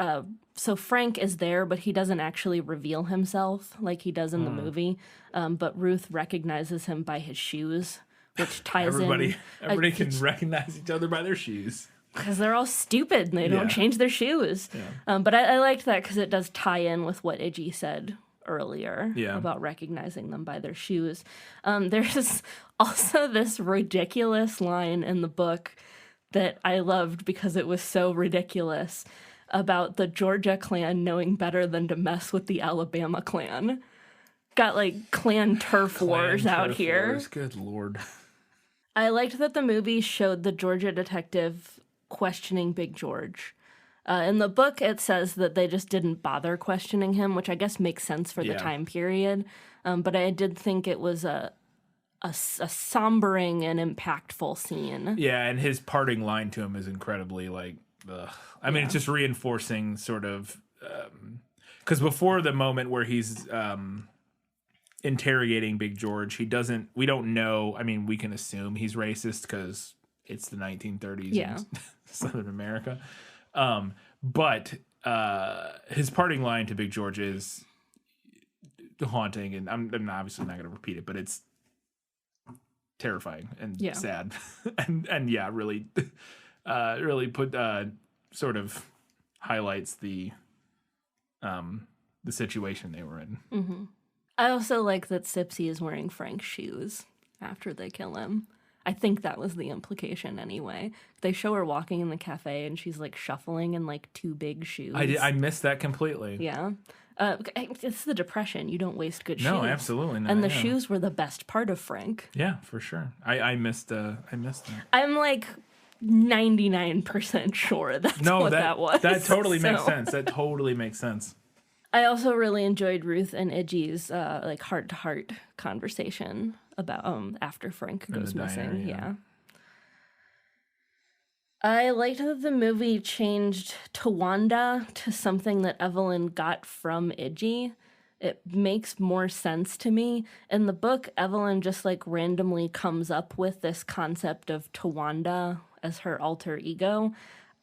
Speaker 2: so Frank is there, but he doesn't actually reveal himself like he does in the movie. But Ruth recognizes him by his shoes, which ties
Speaker 1: Everybody
Speaker 2: in.
Speaker 1: can recognize each other by their shoes.
Speaker 2: Because they're all stupid and they don't change their shoes.
Speaker 1: Yeah.
Speaker 2: But I liked that because it does tie in with what Idgie said earlier about recognizing them by their shoes. There's also this ridiculous line in the book that I loved because it was so ridiculous about the Georgia clan knowing better than to mess with the Alabama clan. Got like clan turf wars out here.
Speaker 1: Wars. Good Lord.
Speaker 2: I liked that the movie showed the Georgia detective questioning Big George. In the book, it says that they just didn't bother questioning him, which I guess makes sense for the time period. But I did think it was a sombering and impactful scene.
Speaker 1: Yeah, and his parting line to him is incredibly like, ugh. I mean, it's just reinforcing sort of because before the moment where he's interrogating Big George, we don't know. I mean, we can assume he's racist because it's the 1930s in Southern America. But his parting line to Big George is haunting, and I'm obviously not going to repeat it, but it's terrifying and sad, and really, really put sort of highlights the situation they were in.
Speaker 2: Mm-hmm. I also like that Sipsy is wearing Frank's shoes after they kill him. I think that was the implication anyway. They show her walking in the cafe and she's like shuffling in like two big shoes.
Speaker 1: I missed that completely.
Speaker 2: Yeah. It's the Depression. You don't waste good shoes.
Speaker 1: No, absolutely not.
Speaker 2: And the shoes were the best part of Frank.
Speaker 1: Yeah, for sure. I missed that.
Speaker 2: I'm like 99% sure that's what that was.
Speaker 1: That totally makes sense. That totally makes sense.
Speaker 2: I also really enjoyed Ruth and Idgie's like heart-to-heart conversation about after Frank goes missing. Yeah. I liked that the movie changed Tawanda to something that Evelyn got from Idgie. It makes more sense to me. In the book, Evelyn just like randomly comes up with this concept of Tawanda as her alter ego.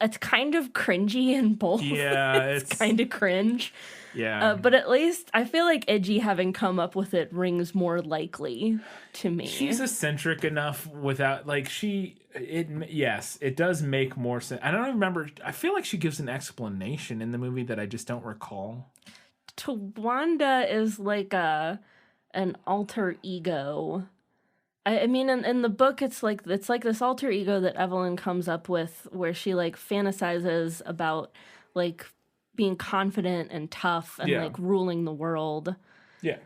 Speaker 2: It's kind of cringy and bold.
Speaker 1: Yeah,
Speaker 2: it's kind of cringe.
Speaker 1: Yeah.
Speaker 2: But at least I feel like Idgie having come up with it rings more likely to me.
Speaker 1: She's eccentric enough without like it does make more sense. I don't remember. I feel like she gives an explanation in the movie that I just don't recall.
Speaker 2: Tawanda is like an alter ego. I mean, in the book, it's like this alter ego that Evelyn comes up with where she like fantasizes about like being confident and tough and like ruling the world.
Speaker 1: Yeah.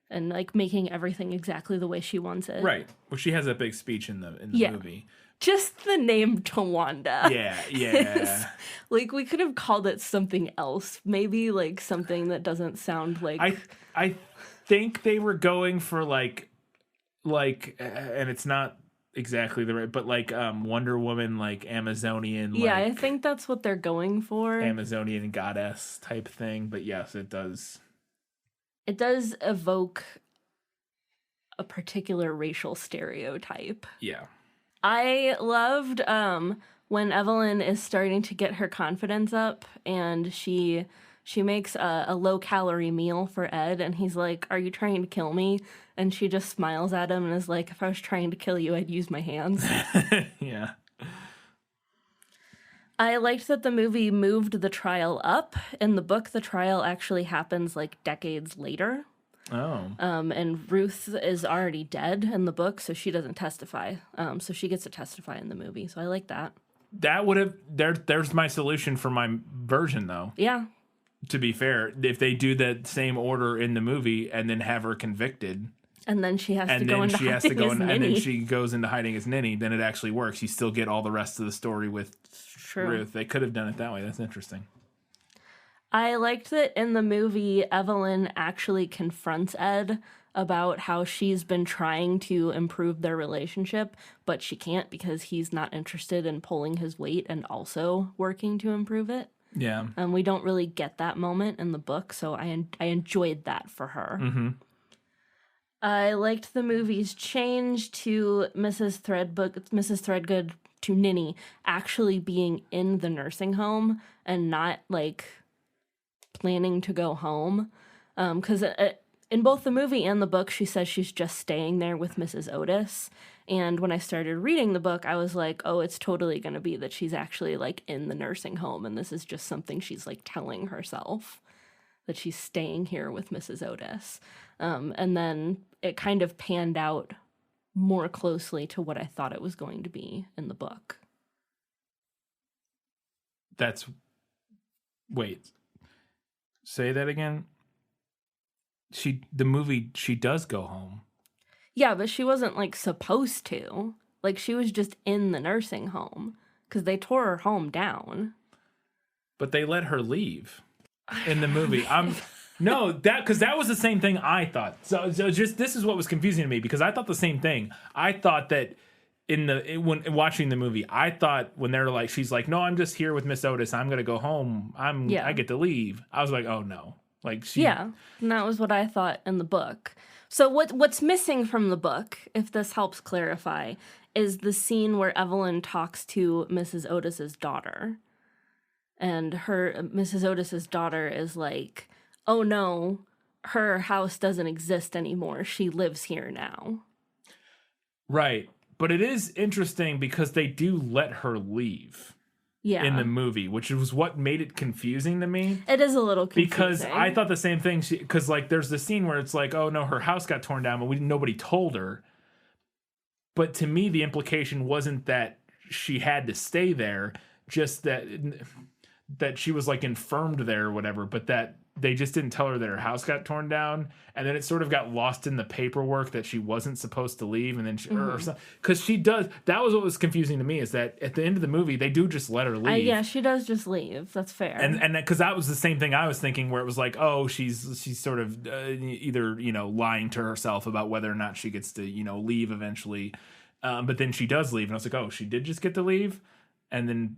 Speaker 2: And like making everything exactly the way she wants it.
Speaker 1: Right. Well, she has that big speech in the movie.
Speaker 2: Just the name Tawanda.
Speaker 1: Yeah.
Speaker 2: Like, we could have called it something else. Maybe, like, something that doesn't sound like...
Speaker 1: I think they were going for, like, and it's not exactly the right, but, like, Wonder Woman, like, Amazonian,
Speaker 2: Yeah,
Speaker 1: like,
Speaker 2: I think that's what they're going for.
Speaker 1: Amazonian goddess type thing. But, yes, it does.
Speaker 2: It does evoke a particular racial stereotype.
Speaker 1: Yeah.
Speaker 2: I loved when Evelyn is starting to get her confidence up, and she makes a low-calorie meal for Ed, and he's like, "Are you trying to kill me?" And she just smiles at him and is like, "If I was trying to kill you, I'd use my hands."
Speaker 1: Yeah.
Speaker 2: I liked that the movie moved the trial up. In the book, the trial actually happens like decades later.
Speaker 1: Oh.
Speaker 2: And Ruth is already dead in the book, so she doesn't testify. So she gets to testify in the movie. So I like that.
Speaker 1: That would have there's my solution for my version, though.
Speaker 2: Yeah.
Speaker 1: To be fair, if they do that same order in the movie and then have her convicted,
Speaker 2: and then she has to go into hiding as Ninny,
Speaker 1: and then she goes into hiding as Ninny, then it actually works. You still get all the rest of the story with Ruth. They could have done it that way. That's interesting.
Speaker 2: I liked that in the movie, Evelyn actually confronts Ed about how she's been trying to improve their relationship, but she can't because he's not interested in pulling his weight and also working to improve it.
Speaker 1: Yeah.
Speaker 2: And we don't really get that moment in the book, so I enjoyed that for her.
Speaker 1: Mm-hmm.
Speaker 2: I liked the movie's change to Mrs. Threadgood to Ninny actually being in the nursing home and not, like, planning to go home. Because in both the movie and the book, she says she's just staying there with Mrs. Otis. And when I started reading the book, I was like, oh, it's totally going to be that she's actually, like, in the nursing home, and this is just something she's, like, telling herself, that she's staying here with Mrs. Otis. And then it kind of panned out more closely to what I thought it was going to be in the book.
Speaker 1: Wait. Say that again? The movie, she does go home.
Speaker 2: Yeah, but she wasn't, like, supposed to. Like, she was just in the nursing home because they tore her home down.
Speaker 1: But they let her leave in the movie. Because that was the same thing I thought. So just this is what was confusing to me, because I thought the same thing. I thought that when watching the movie, I thought when they're like, she's like, no, I'm just here with Miss Otis. I'm gonna go home. I get to leave. I was like, oh no, like
Speaker 2: yeah, and that was what I thought in the book. So what's missing from the book, if this helps clarify, is the scene where Evelyn talks to Mrs. Otis's daughter, and Mrs. Otis's daughter is like, oh no, her house doesn't exist anymore. She lives here now.
Speaker 1: Right. But it is interesting because they do let her leave in the movie, which was what made it confusing to me.
Speaker 2: It is a little confusing.
Speaker 1: Because I thought the same thing. Because, like, there's the scene where it's like, oh no, her house got torn down, but nobody told her. But to me, the implication wasn't that she had to stay there, just that she was, like, infirmed there or whatever, but that they just didn't tell her that her house got torn down, and then it sort of got lost in the paperwork that she wasn't supposed to leave, and then because she does. That was what was confusing to me, is that at the end of the movie they do just let her leave.
Speaker 2: Yeah, she does just leave. That's fair.
Speaker 1: And because that was the same thing I was thinking, where it was like, oh, she's sort of either lying to herself about whether or not she gets to leave eventually, but then she does leave, and I was like, oh, she did just get to leave, and then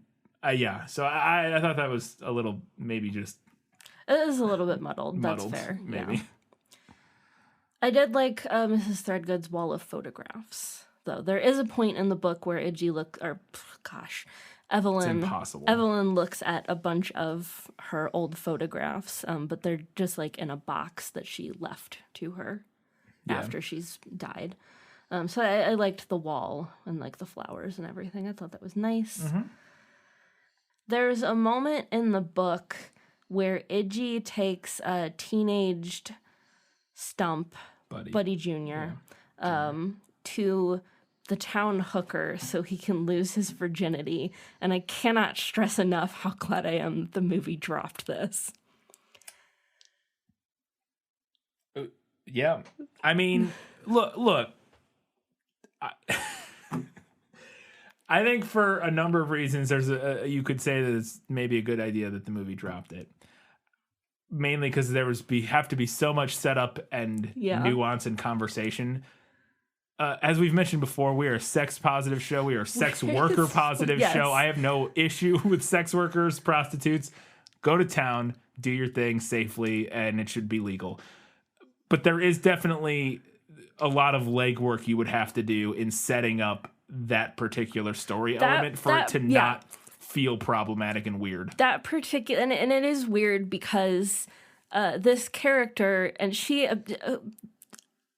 Speaker 1: so I thought that was a little maybe just.
Speaker 2: It is a little bit muddled. That's fair.
Speaker 1: Maybe.
Speaker 2: Yeah. I did like Mrs. Threadgood's wall of photographs, though. There is a point in the book where Evelyn looks at a bunch of her old photographs, but they're just like in a box that she left to her after she's died. So I liked the wall and like the flowers and everything. I thought that was nice. Mm-hmm. There's a moment in the book where Idgie takes a teenaged Stump, Buddy Jr., to the town hooker so he can lose his virginity. And I cannot stress enough how glad I am that the movie dropped this.
Speaker 1: Yeah. I mean, look. I think for a number of reasons, you could say that it's maybe a good idea that the movie dropped it. Mainly because have to be so much setup and nuance and conversation. As we've mentioned before, we are a sex positive show. We are a sex worker positive show. I have no issue with sex workers, prostitutes. Go to town, do your thing safely, and it should be legal. But there is definitely a lot of legwork you would have to do in setting up that particular story element for it to not feel problematic and weird.
Speaker 2: That particular, and it is weird because this character, and she,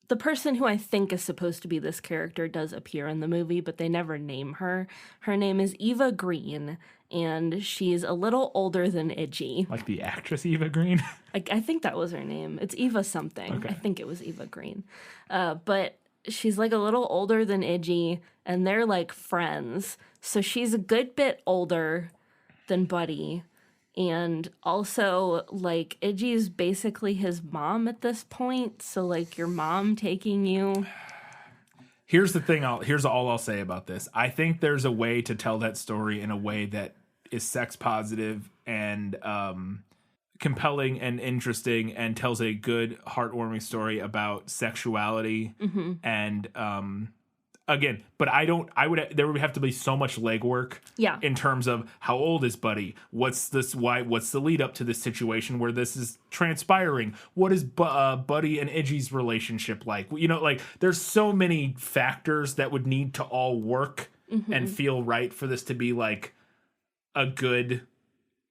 Speaker 2: the person who I think is supposed to be this character does appear in the movie, but they never name her. Her name is Eva Green, and she's a little older than Iggy.
Speaker 1: Like the actress Eva Green?
Speaker 2: I think that was her name. It's Eva something. Okay. I think it was Eva Green. But she's like a little older than Iggy, and they're like friends. So she's a good bit older than Buddy. And also, like, Iggy's basically his mom at this point. So, like, your mom taking you.
Speaker 1: Here's the thing. Here's all I'll say about this. I think there's a way to tell that story in a way that is sex positive and compelling and interesting and tells a good, heartwarming story about sexuality and again, but there would have to be so much legwork in terms of how old is Buddy? What's the lead up to this situation where this is transpiring? What is Buddy and Iggy's relationship like? You know, like there's so many factors that would need to all work and feel right for this to be like a good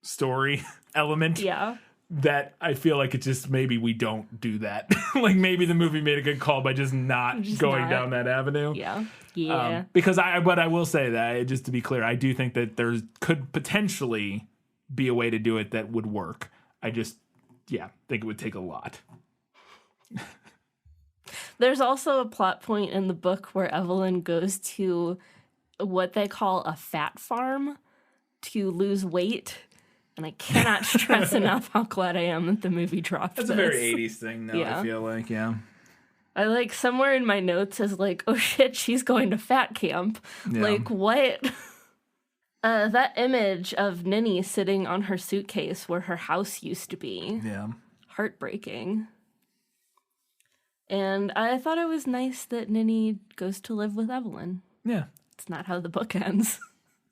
Speaker 1: story element. Yeah. That I feel like it just maybe we don't do that. Like maybe the movie made a good call by just not going down that avenue. Yeah. Yeah. But I will say that, just to be clear, I do think that there could potentially be a way to do it that would work. I just, think it would take a lot.
Speaker 2: There's also a plot point in the book where Evelyn goes to what they call a fat farm to lose weight. And I cannot stress enough how glad I am that the movie dropped
Speaker 1: That's
Speaker 2: this.
Speaker 1: a very 80s thing, though, I feel like,
Speaker 2: I like somewhere in my notes is like, oh shit, she's going to fat camp. Yeah. Like, what? That image of Ninny sitting on her suitcase where her house used to be. Yeah. Heartbreaking. And I thought it was nice that Ninny goes to live with Evelyn. Yeah. It's not how the book ends.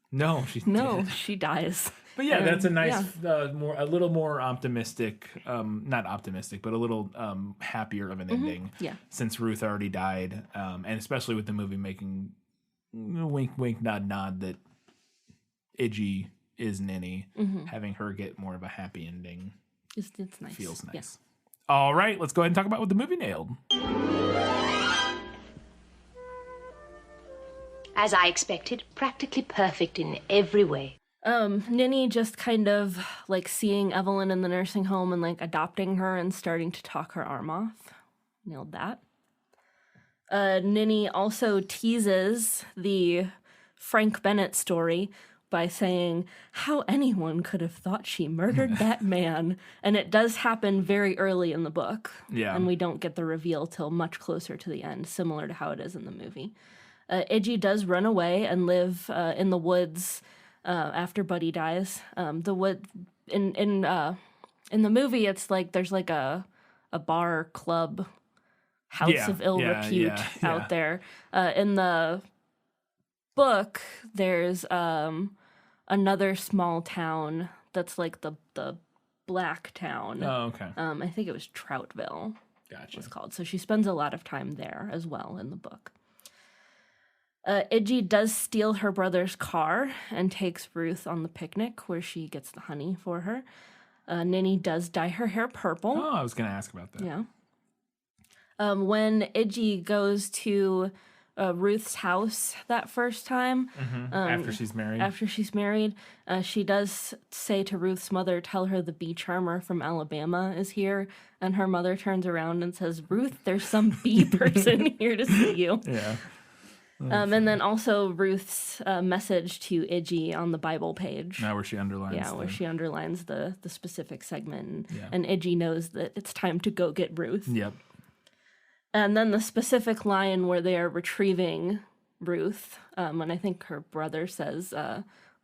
Speaker 1: No,
Speaker 2: she dies.
Speaker 1: But that's a nice, a little more optimistic, not optimistic, but a little happier of an ending. Yeah. Since Ruth already died, and especially with the movie making wink, wink, nod, nod that Iggy is Ninny, having her get more of a happy ending.
Speaker 2: It's nice.
Speaker 1: Feels nice. Yeah. All right, let's go ahead and talk about what the movie nailed.
Speaker 9: As I expected, practically perfect in every way.
Speaker 2: Ninny just kind of like seeing Evelyn in the nursing home and like adopting her and starting to talk her arm off. Nailed that. Ninny also teases the Frank Bennett story by saying how anyone could have thought she murdered that man. And it does happen very early in the book. Yeah. And we don't get the reveal till much closer to the end, similar to how it is in the movie. Iggy does run away and live in the woods after Buddy dies. The wood in the movie, it's like there's like a bar club house of ill repute out there. In the book, there's another small town that's like the black town.
Speaker 1: Oh, okay.
Speaker 2: I think it was Troutville.
Speaker 1: Gotcha.
Speaker 2: It's called. So she spends a lot of time there as well in the book. Iggy does steal her brother's car and takes Ruth on the picnic where she gets the honey for her. Ninny does dye her hair purple.
Speaker 1: Oh, I was going to ask about that.
Speaker 2: Yeah. When Iggy goes to Ruth's house that first time.
Speaker 1: After she's married.
Speaker 2: She does say to Ruth's mother, tell her the bee charmer from Alabama is here. And her mother turns around and says, Ruth, there's some bee person here to see you. Yeah. And then also Ruth's message to Iggy on the Bible page.
Speaker 1: Now where she underlines.
Speaker 2: Yeah, where she underlines the specific segment. And Iggy knows that it's time to go get Ruth.
Speaker 1: Yep.
Speaker 2: And then the specific line where they are retrieving Ruth. And I think her brother says,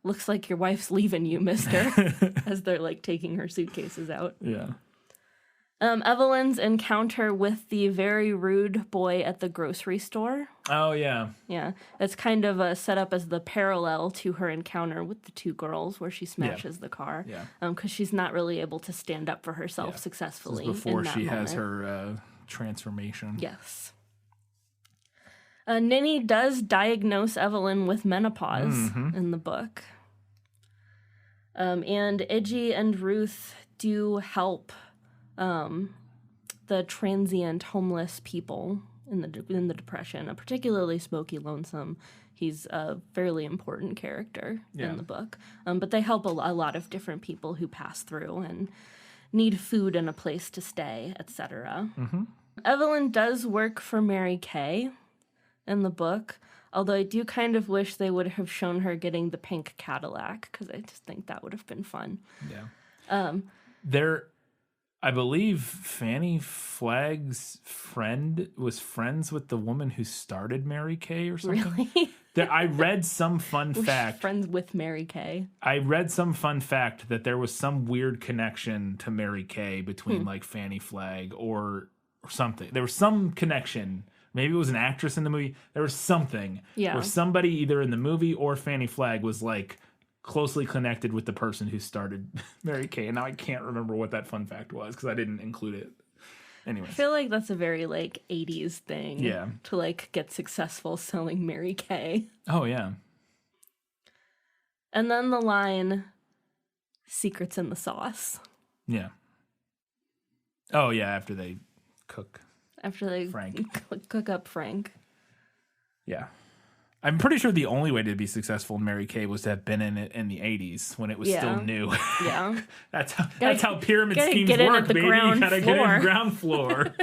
Speaker 2: looks like your wife's leaving you, mister, as they're like taking her suitcases out.
Speaker 1: Yeah.
Speaker 2: Evelyn's encounter with the very rude boy at the grocery store.
Speaker 1: Oh, yeah.
Speaker 2: Yeah. It's kind of set up as the parallel to her encounter with the two girls where she smashes the car.
Speaker 1: Yeah.
Speaker 2: Because she's not really able to stand up for herself successfully.
Speaker 1: This is before
Speaker 2: in that
Speaker 1: she has
Speaker 2: moment.
Speaker 1: her transformation.
Speaker 2: Yes. Ninny does diagnose Evelyn with menopause in the book. And Iggy and Ruth do help the transient homeless people in the Depression, particularly Smokey Lonesome. He's a fairly important character in the book. But they help a lot of different people who pass through and need food and a place to stay, etc. Evelyn does work for Mary Kay in the book, although I do kind of wish they would have shown her getting the pink Cadillac, because I just think that would have been fun.
Speaker 1: Yeah. I believe Fanny Flagg's friend was friends with the woman who started Mary Kay or something.
Speaker 2: Really?
Speaker 1: I read some fun fact.
Speaker 2: Friends with Mary Kay.
Speaker 1: I read some fun fact that there was some weird connection to Mary Kay between like Fanny Flagg or something. There was some connection. Maybe it was an actress in the movie. There was something where somebody either in the movie or Fanny Flagg was like closely connected with the person who started Mary Kay. And now I can't remember what that fun fact was because I didn't include it. Anyway,
Speaker 2: I feel like that's a very like 80s thing.
Speaker 1: Yeah.
Speaker 2: To like get successful selling Mary Kay.
Speaker 1: Oh, yeah.
Speaker 2: And then the line, secrets in the sauce.
Speaker 1: Yeah. Oh, yeah, after they cook.
Speaker 2: After they
Speaker 1: Frank.
Speaker 2: cook up Frank.
Speaker 1: Yeah. I'm pretty sure the only way to be successful in Mary Kay was to have been in it in the 80s when it was still new.
Speaker 2: Yeah.
Speaker 1: That's how pyramid schemes
Speaker 2: get in
Speaker 1: work,
Speaker 2: at the
Speaker 1: baby.
Speaker 2: ground
Speaker 1: You gotta
Speaker 2: floor.
Speaker 1: get in ground floor.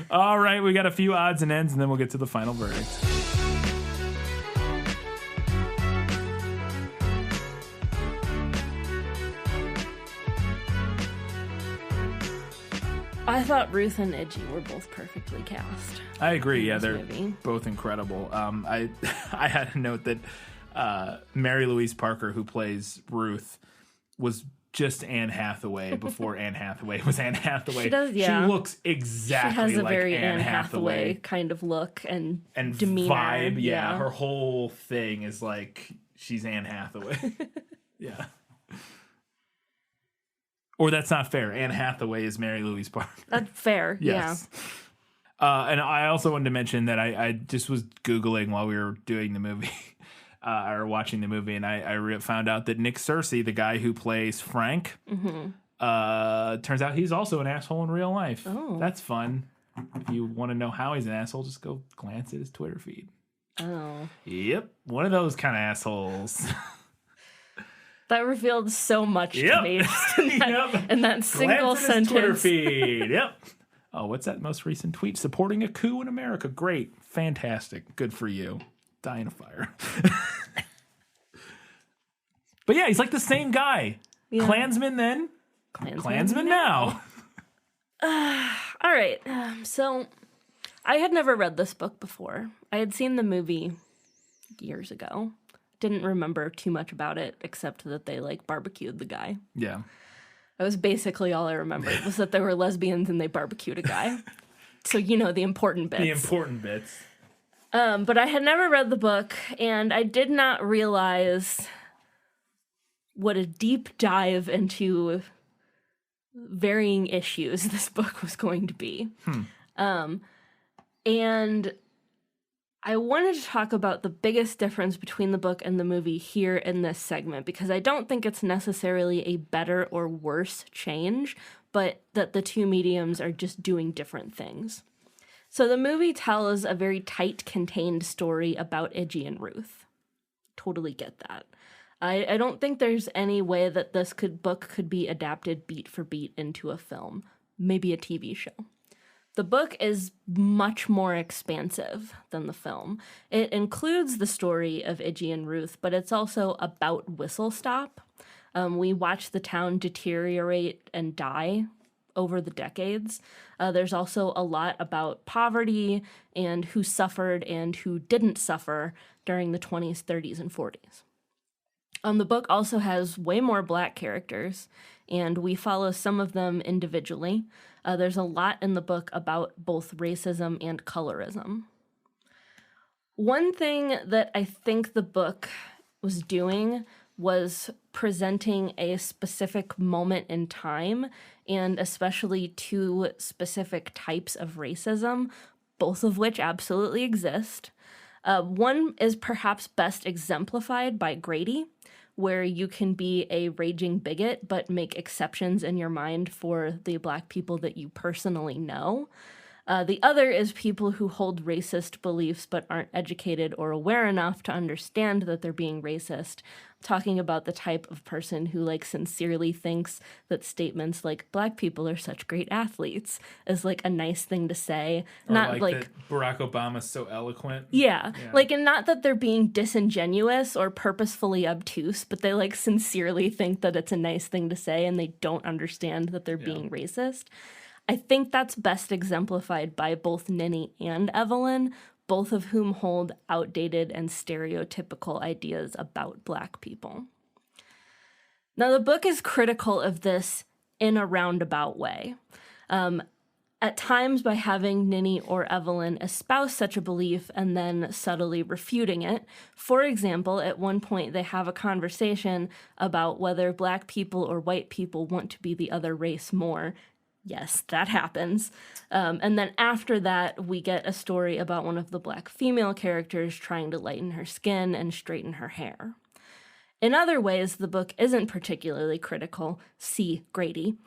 Speaker 1: All right, we got a few odds and ends, and then we'll get to the final verdict.
Speaker 2: I thought Ruth and Iggy were both perfectly cast.
Speaker 1: I agree. Yeah,
Speaker 2: this
Speaker 1: they're
Speaker 2: movie.
Speaker 1: both incredible. I had a note that Mary Louise Parker, who plays Ruth, was just Anne Hathaway before Anne Hathaway was Anne Hathaway.
Speaker 2: She does, yeah.
Speaker 1: She looks exactly
Speaker 2: She has a
Speaker 1: like
Speaker 2: very
Speaker 1: Anne
Speaker 2: Hathaway kind of look and demeanor.
Speaker 1: vibe. Yeah, her whole thing is like she's Anne Hathaway. Yeah. Or that's not fair. Anne Hathaway is Mary Louise Parker.
Speaker 2: That's fair.
Speaker 1: Yes. Yeah. And I also wanted to mention that I just was Googling while we were doing the movie, or watching the movie, and I found out that Nick Searcy, the guy who plays Frank, turns out he's also an asshole in real life.
Speaker 2: Oh.
Speaker 1: That's fun. If you want to know how he's an asshole, just go glance at his Twitter feed.
Speaker 2: Oh.
Speaker 1: Yep. One of those kind of assholes.
Speaker 2: That revealed so much to me in that single
Speaker 1: Glance at his Twitter
Speaker 2: sentence.
Speaker 1: feed. Yep. Oh, what's that most recent tweet? Supporting a coup in America. Great. Fantastic. Good for you. Die in a fire. But yeah, he's like the same guy.
Speaker 2: Yeah.
Speaker 1: Klansman then. Klansman now.
Speaker 2: All right. So I had never read this book before. I had seen the movie years ago. Didn't remember too much about it except that they like barbecued the guy.
Speaker 1: Yeah.
Speaker 2: That was basically all I remembered was that there were lesbians and they barbecued a guy. So, you know, the important bits.
Speaker 1: The important bits.
Speaker 2: But I had never read the book, and I did not realize what a deep dive into varying issues this book was going to be. And I wanted to talk about the biggest difference between the book and the movie here in this segment, because I don't think it's necessarily a better or worse change, but that the two mediums are just doing different things. So the movie tells a very tight, contained story about Iggy and Ruth. Totally get that. I don't think there's any way that this book could be adapted beat for beat into a film, maybe a TV show. The book is much more expansive than the film. It includes the story of Iggy and Ruth, but it's also about Whistle Stop. We watch the town deteriorate and die over the decades. There's also a lot about poverty and who suffered and who didn't suffer during the 20s, 30s, and 40s. The book also has way more Black characters, and we follow some of them individually. There's a lot in the book about both racism and colorism. One thing that I think the book was doing was presenting a specific moment in time, and especially two specific types of racism, both of which absolutely exist. One is perhaps best exemplified by Grady, where you can be a raging bigot but make exceptions in your mind for the Black people that you personally know. The other is people who hold racist beliefs but aren't educated or aware enough to understand that they're being racist. Talking about the type of person who like sincerely thinks that statements like Black people are such great athletes is like a nice thing to say.
Speaker 1: Or
Speaker 2: not
Speaker 1: like that Barack Obama's so eloquent.
Speaker 2: Yeah. Like, and not that they're being disingenuous or purposefully obtuse, but they like sincerely think that it's a nice thing to say and they don't understand that they're being racist. I think that's best exemplified by both Ninny and Evelyn, both of whom hold outdated and stereotypical ideas about Black people. Now, the book is critical of this in a roundabout way. At times by having Ninny or Evelyn espouse such a belief and then subtly refuting it. For example, at one point they have a conversation about whether Black people or white people want to be the other race more. Yes, that happens. And then after that, we get a story about one of the Black female characters trying to lighten her skin and straighten her hair. In other ways, the book isn't particularly critical, see Grady,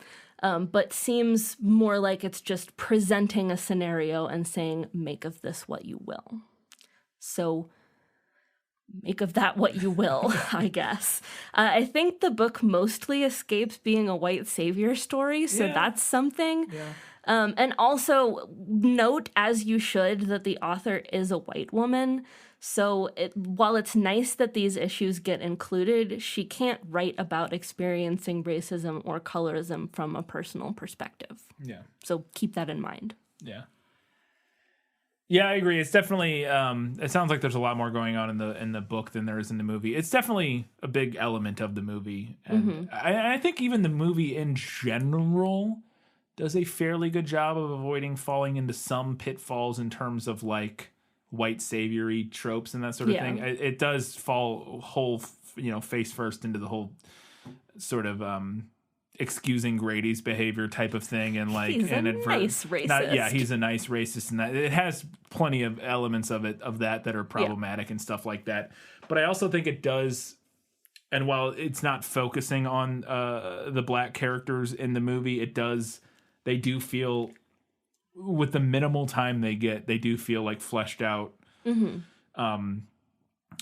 Speaker 2: but seems more like it's just presenting a scenario and saying, make of this what you will. So make of that what you will, I guess. I think the book mostly escapes being a white savior story, so that's something. Yeah. And also note, as you should, that the author is a white woman. So while it's nice that these issues get included, she can't write about experiencing racism or colorism from a personal perspective. Yeah. So keep that in mind.
Speaker 1: Yeah. Yeah, I agree. It's definitely. It sounds like there's a lot more going on in the book than there is in the movie. It's definitely a big element of the movie, and I think even the movie in general does a fairly good job of avoiding falling into some pitfalls in terms of like white savior-y tropes and that sort of thing. It does fall face first into the whole sort of excusing Grady's behavior type of thing, and like
Speaker 2: he's a nice racist.
Speaker 1: He's a nice racist, and that it has plenty of elements of that are problematic and stuff like that. But I also think it does, and while it's not focusing on the Black characters in the movie, they do feel, with the minimal time they get, they do feel like fleshed out,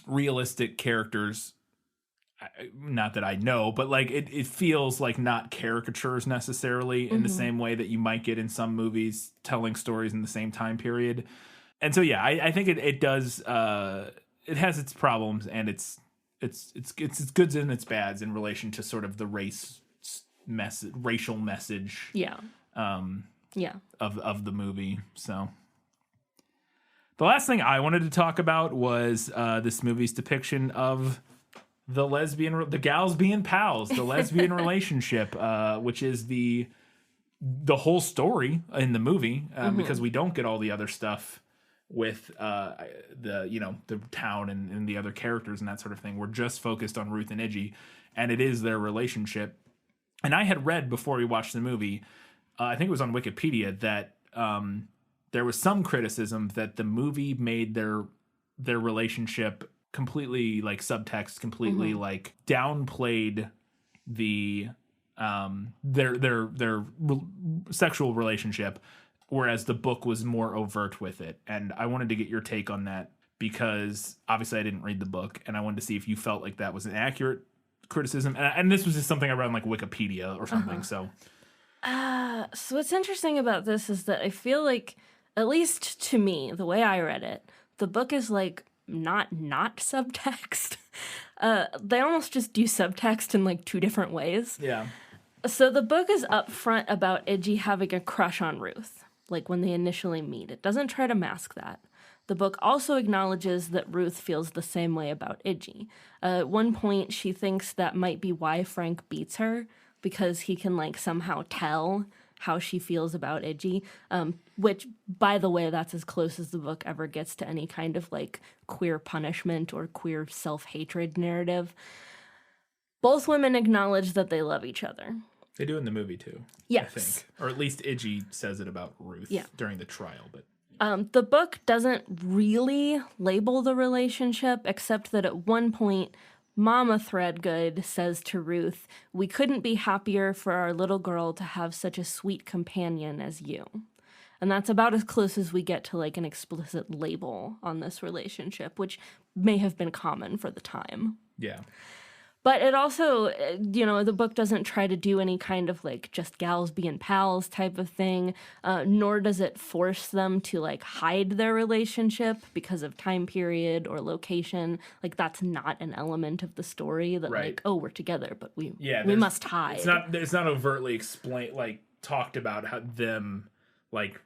Speaker 1: realistic characters. Not that I know, but like it feels like not caricatures necessarily in the same way that you might get in some movies telling stories in the same time period. And so, yeah, I think it does. It has its problems and its goods and its bads in relation to sort of the racial message.
Speaker 2: Yeah.
Speaker 1: Of the movie. So the last thing I wanted to talk about was this movie's depiction of the gals being pals, the lesbian relationship, which is the whole story in the movie, because we don't get all the other stuff with the town and the other characters and that sort of thing. We're just focused on Ruth and Iggy, and it is their relationship. And I had read before we watched the movie, I think it was on Wikipedia, that there was some criticism that the movie made their relationship completely like subtext, completely like downplayed the their sexual relationship, whereas the book was more overt with it. And I wanted to get your take on that, because obviously I didn't read the book, and I wanted to see if you felt like that was an accurate criticism. And this was just something I read on like Wikipedia or something. So
Speaker 2: what's interesting about this is that I feel like, at least to me, the way I read it, the book is like not subtext. They almost just do subtext in like two different ways.
Speaker 1: Yeah.
Speaker 2: So the book is upfront about Iggy having a crush on Ruth, like when they initially meet. It doesn't try to mask that. The book also acknowledges that Ruth feels the same way about Iggy. At one point, she thinks that might be why Frank beats her, because he can like somehow tell how she feels about Iggy, which, by the way, that's as close as the book ever gets to any kind of like queer punishment or queer self-hatred narrative. Both women acknowledge that they love each other.
Speaker 1: They do in the movie too.
Speaker 2: Yes.
Speaker 1: I think. Or at least Iggy says it about Ruth during the trial. But
Speaker 2: the book doesn't really label the relationship, except that at one point, Mama Threadgood says to Ruth, "We couldn't be happier for our little girl to have such a sweet companion as you." And that's about as close as we get to like an explicit label on this relationship, which may have been common for the time.
Speaker 1: yeah.
Speaker 2: But it also, you know, the book doesn't try to do any kind of like just gals being pals type of thing, nor does it force them to like hide their relationship because of time period or location. Like that's not an element of the story that like, oh, we're together, but we must hide.
Speaker 1: It's not overtly talked about how them like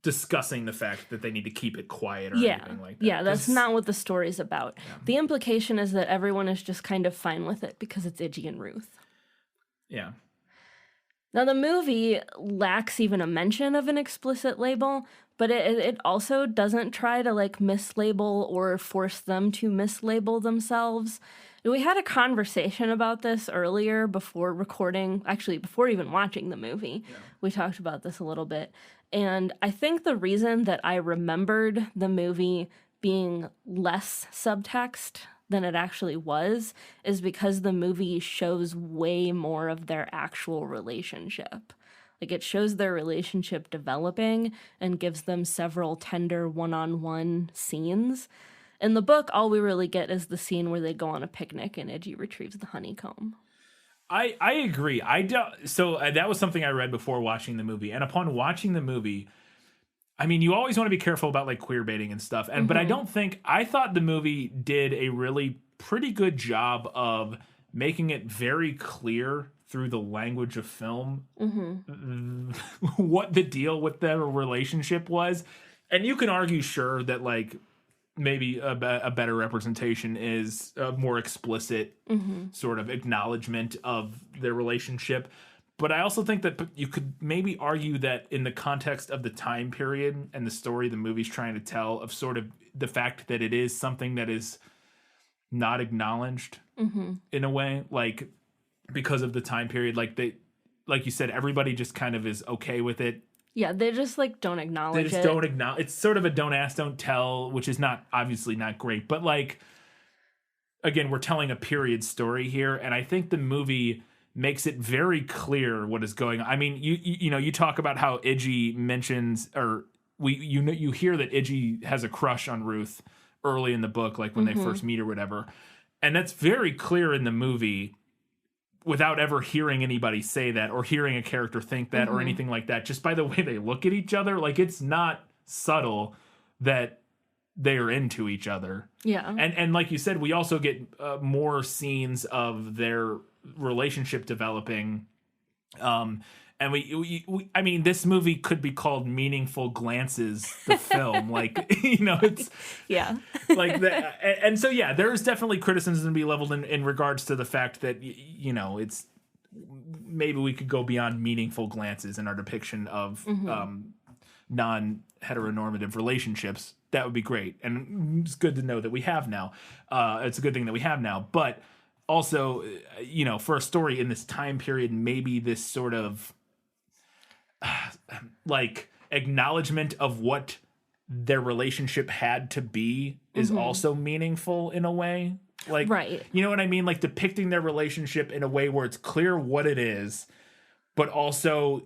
Speaker 1: discussing the fact that they need to keep it quiet or anything like that.
Speaker 2: Yeah, that's not what the story's about. Yeah. The implication is that everyone is just kind of fine with it because it's Iggy and Ruth.
Speaker 1: Yeah.
Speaker 2: Now, the movie lacks even a mention of an explicit label, but it also doesn't try to, like, mislabel or force them to mislabel themselves. We had a conversation about this earlier before recording, actually, before even watching the movie. Yeah. We talked about this a little bit. And I think the reason that I remembered the movie being less subtext than it actually was is because the movie shows way more of their actual relationship. Like, it shows their relationship developing and gives them several tender one-on-one scenes. In the book, all we really get is the scene where they go on a picnic and Iggy retrieves the honeycomb.
Speaker 1: I agree. So that was something I read before watching the movie. And upon watching the movie, I mean, you always want to be careful about like queer baiting and stuff. And but I thought the movie did a really pretty good job of making it very clear through the language of film what the deal with their relationship was. And you can argue, sure, that like maybe a better representation is a more explicit sort of acknowledgement of their relationship. But I also think that you could maybe argue that in the context of the time period and the story the movie's trying to tell, of sort of the fact that it is something that is not acknowledged in a way, like because of the time period, like you said, everybody just kind of is okay with it.
Speaker 2: Yeah, they just like don't acknowledge it.
Speaker 1: They just don't acknowledge. It's sort of a don't ask, don't tell, which is not obviously not great. But like, again, we're telling a period story here, and I think the movie makes it very clear what is going on. I mean, you know, you talk about how Iggy mentions, or you hear that Iggy has a crush on Ruth early in the book, like when they first meet or whatever, and that's very clear in the movie, without ever hearing anybody say that or hearing a character think that or anything like that, just by the way they look at each other. Like, it's not subtle that they're into each other.
Speaker 2: Yeah.
Speaker 1: And like you said, we also get more scenes of their relationship developing. And we I mean, this movie could be called Meaningful Glances, the film. Like, you know, it's like that. And so, yeah, there is definitely criticism to be leveled in regards to the fact that, you know, it's maybe we could go beyond meaningful glances in our depiction of non-heteronormative relationships. That would be great. And it's good to know that we have now. It's a good thing that we have now. But also, you know, for a story in this time period, maybe this sort of like acknowledgement of what their relationship had to be is also meaningful in a way. Like, you know what I mean? Like depicting their relationship in a way where it's clear what it is, but also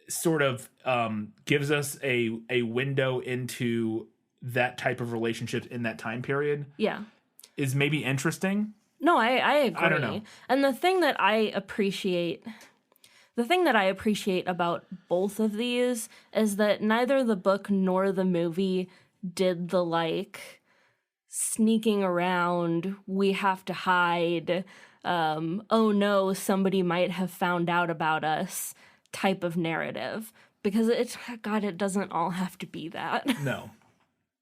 Speaker 1: sort of gives us a window into that type of relationship in that time period.
Speaker 2: Yeah.
Speaker 1: Is maybe interesting.
Speaker 2: No, I agree.
Speaker 1: I don't know.
Speaker 2: And the thing that I appreciate about both of these is that neither the book nor the movie did the like sneaking around, we have to hide, oh no, somebody might have found out about us type of narrative. Because it doesn't all have to be that.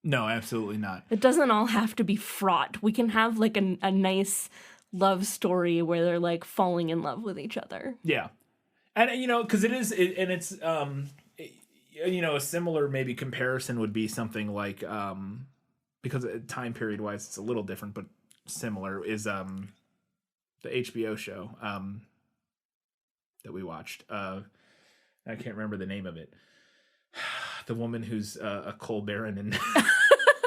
Speaker 1: No, absolutely not.
Speaker 2: It doesn't all have to be fraught. We can have like a nice love story where they're like falling in love with each other.
Speaker 1: Yeah. And, because it's, a similar maybe comparison would be something like, because time period wise it's a little different, but similar, is the HBO show that we watched. I can't remember the name of it. The woman who's a coal baron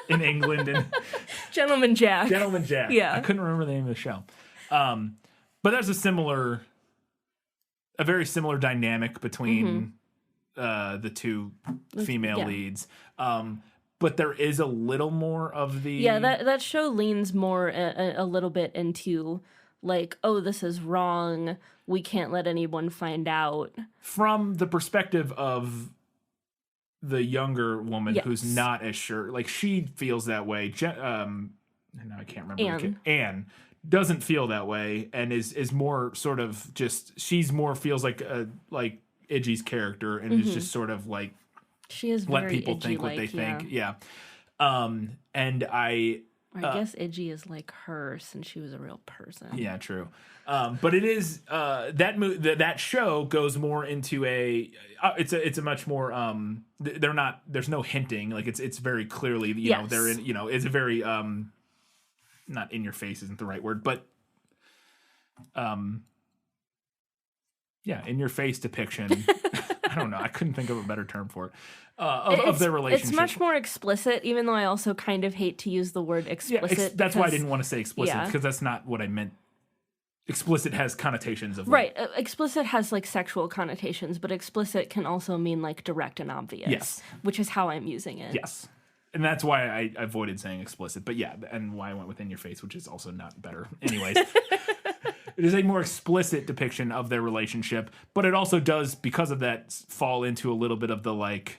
Speaker 1: in England. And
Speaker 2: Gentleman Jack.
Speaker 1: Yeah. I couldn't remember the name of the show. But there's a very similar dynamic between the two female leads. But there is a little more of the...
Speaker 2: Yeah, that show leans more a little bit into, like, oh, this is wrong. We can't let anyone find out. From
Speaker 1: the perspective of the younger woman who's not as sure. Like, she feels that way. I can't remember. Anne doesn't feel that way and is more sort of just... She's more feels like Iggy's character and is just sort of like...
Speaker 2: She is
Speaker 1: let
Speaker 2: very
Speaker 1: people think what they think. Yeah. And I
Speaker 2: guess Iggy is like her since she was a real person.
Speaker 1: Yeah, true. But it is that show goes more into it's a much more there's no hinting, like it's very clearly know they're in, it's a very not in your face isn't the right word, but in your face depiction. I don't know. I couldn't think of a better term for it. Of their relationship. It's
Speaker 2: much more explicit, even though I also kind of hate to use the word explicit.
Speaker 1: Yeah, that's why I didn't want to say explicit, because that's not what I meant. Explicit has connotations of...
Speaker 2: Right. Explicit has, like, sexual connotations, but explicit can also mean, like, direct and obvious. Yes. Which is how I'm using it.
Speaker 1: Yes. And that's why I avoided saying explicit. But yeah, and why I went with in your face, which is also not better. Anyways. It is a more explicit depiction of their relationship, but it also does, because of that, fall into a little bit of the like,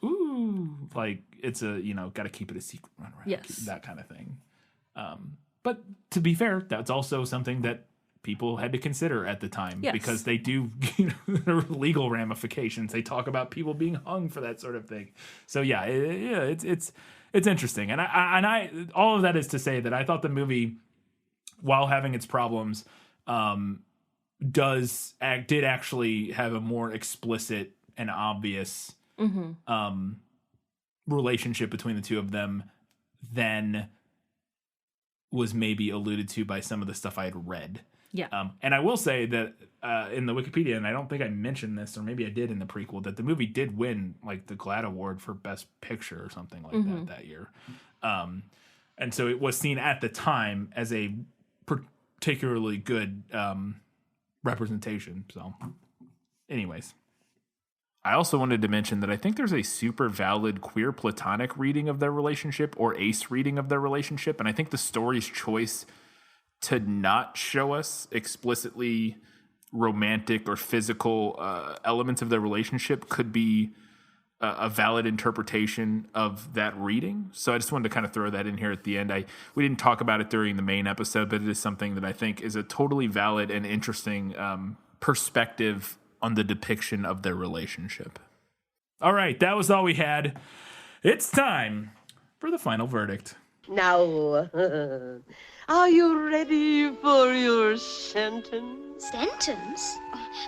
Speaker 1: ooh, like it's a, got to keep it a secret, run around, that kind of thing. But to be fair, that's also something that people had to consider at the time because they do, there are legal ramifications. They talk about people being hung for that sort of thing. So it's interesting, and I all of that is to say that I thought the movie, while having its problems, did actually have a more explicit and obvious relationship between the two of them than was maybe alluded to by some of the stuff I had read. Yeah. And I will say that in the Wikipedia, and I don't think I mentioned this, or maybe I did in the prequel, that the movie did win like the GLAAD Award for Best Picture or something like that year. And so it was seen at the time as a particularly good representation. So anyways, I also wanted to mention that I think there's a super valid queer platonic reading of their relationship, or ace reading of their relationship, and I think the story's choice to not show us explicitly romantic or physical elements of their relationship could be a valid interpretation of that reading. So I just wanted to kind of throw that in here at the end. We didn't talk about it during the main episode, but it is something that I think is a totally valid and interesting perspective on the depiction of their relationship. All right, that was all we had. It's time for the final verdict.
Speaker 10: Now, are you ready for your sentence?
Speaker 5: Sentence?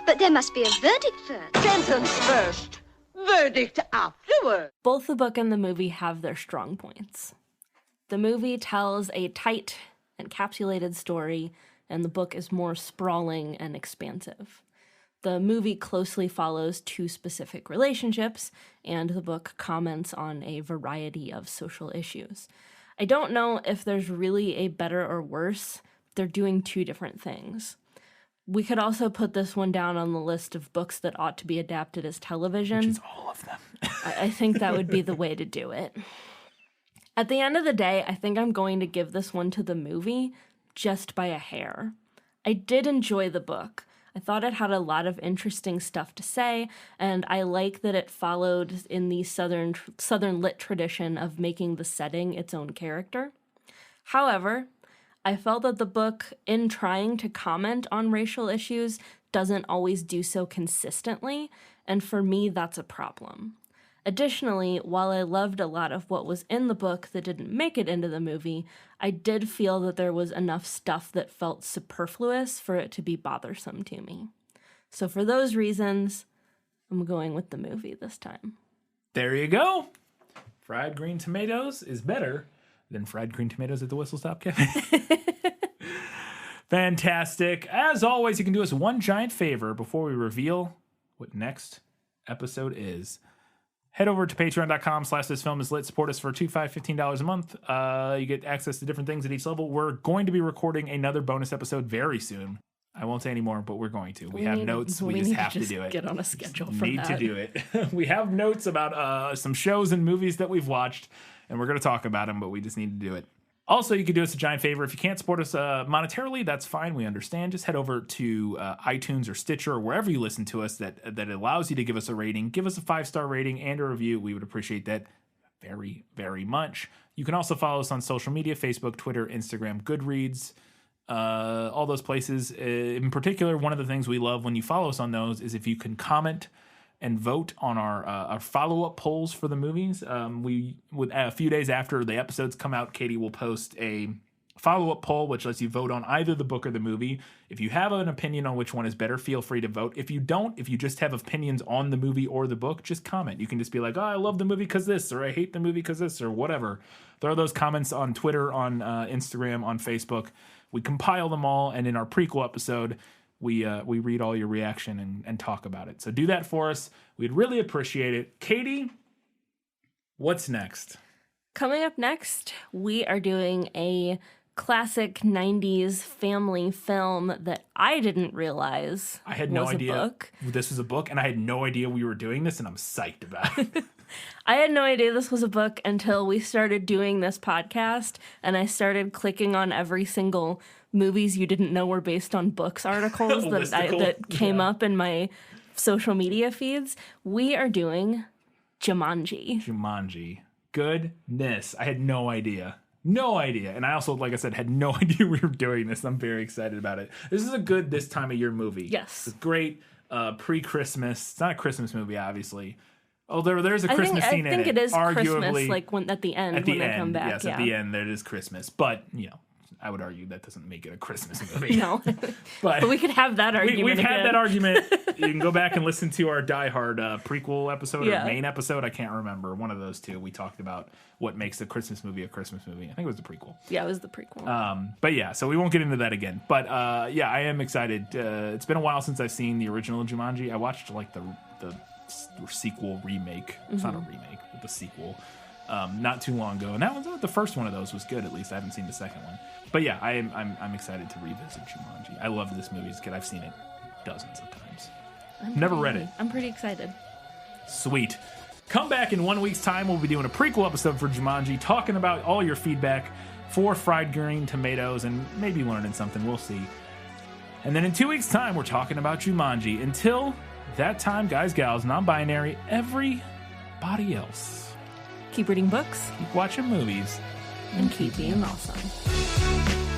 Speaker 5: But there must be a verdict first.
Speaker 10: Sentence first. Verdict afterward.
Speaker 2: Both the book and the movie have their strong points. The movie tells a tight, encapsulated story, and the book is more sprawling and expansive. The movie closely follows two specific relationships, and the book comments on a variety of social issues. I don't know if there's really a better or worse. They're doing two different things. We could also put this one down on the list of books that ought to be adapted as television.
Speaker 1: Which is all of them.
Speaker 2: I think that would be the way to do it. At the end of the day, I think I'm going to give this one to the movie just by a hair. I did enjoy the book. I thought it had a lot of interesting stuff to say, and I like that it followed in the Southern lit tradition of making the setting its own character. However, I felt that the book, in trying to comment on racial issues, doesn't always do so consistently, and for me, that's a problem. Additionally, while I loved a lot of what was in the book that didn't make it into the movie, I did feel that there was enough stuff that felt superfluous for it to be bothersome to me. So for those reasons, I'm going with the movie this time.
Speaker 1: There you go. Fried green tomatoes is better than fried green tomatoes at the Whistle Stop Cafe. Fantastic. As always, you can do us one giant favor before we reveal what next episode is. Head over to patreon.com/thisfilmislit. Support us for $2, $5, $15 a month. You get access to different things at each level. We're going to be recording another bonus episode very soon. I won't say anymore, but we're going to. We have notes. We just have to do it.
Speaker 2: Get on a schedule for that.
Speaker 1: Need to do it. We have notes about some shows and movies that we've watched, and we're going to talk about them, but we just need to do it. Also, you can do us a giant favor. If you can't support us monetarily, that's fine. We understand. Just head over to iTunes or Stitcher or wherever you listen to us that allows you to give us a rating. Give us a 5-star rating and a review. We would appreciate that very, very much. You can also follow us on social media, Facebook, Twitter, Instagram, Goodreads, all those places. In particular, one of the things we love when you follow us on those is if you can comment and vote on our follow-up polls for the movies. A few days after the episodes come out, Katie will post a follow-up poll, which lets you vote on either the book or the movie. If you have an opinion on which one is better, feel free to vote. If you don't, if you just have opinions on the movie or the book, just comment. You can just be like, oh, I love the movie because this, or I hate the movie because this, or whatever. Throw those comments on Twitter, on Instagram, on Facebook. We compile them all, and in our prequel episode, we read all your reaction and talk about it. So do that for us. We'd really appreciate it. Katie, what's next?
Speaker 2: Coming up next, we are doing a classic 90s family film that I didn't realize
Speaker 1: I had no
Speaker 2: was
Speaker 1: idea
Speaker 2: a book.
Speaker 1: This was a book, and I had no idea we were doing this, and I'm psyched about it.
Speaker 2: I had no idea this was a book until we started doing this podcast, and I started clicking on every single movies you didn't know were based on books articles that came up in my social media feeds. We are doing Jumanji.
Speaker 1: Jumanji. Goodness. I had no idea. No idea. And I also, like I said, had no idea we were doing this. I'm very excited about it. This is a good this time of year movie.
Speaker 2: Yes.
Speaker 1: It's great pre-Christmas. It's not a Christmas movie, obviously. Oh, there's a Christmas scene in it.
Speaker 2: I think it is
Speaker 1: arguably,
Speaker 2: Christmas, like at the end when they come back.
Speaker 1: Yes, at the end, there is Christmas. But, I would argue that doesn't make it a Christmas movie.
Speaker 2: No. but we could have that argument.
Speaker 1: We've
Speaker 2: had
Speaker 1: that argument. You can go back and listen to our Die Hard prequel episode or main episode. I can't remember. One of those two. We talked about what makes a Christmas movie a Christmas movie. I think it was the prequel.
Speaker 2: Yeah, it was the prequel.
Speaker 1: But yeah, so we won't get into that again. But yeah, I am excited. It's been a while since I've seen the original Jumanji. I watched like the sequel remake. It's not a remake, but the sequel. Not too long ago, and that was the first one of those was good. At least I haven't seen the second one, but yeah, I'm excited to revisit Jumanji. I love this movie as a kid. I've seen it dozens of times. Never read it.
Speaker 2: I'm pretty excited.
Speaker 1: Sweet. Come back in 1 week's time. We'll be doing a prequel episode for Jumanji, talking about all your feedback for Fried Green Tomatoes, and maybe learning something. We'll see. And then in 2 weeks' time, we're talking about Jumanji. Until that time, guys, gals, non-binary, everybody else.
Speaker 2: Keep reading books.
Speaker 1: Keep watching movies.
Speaker 2: And keep being awesome.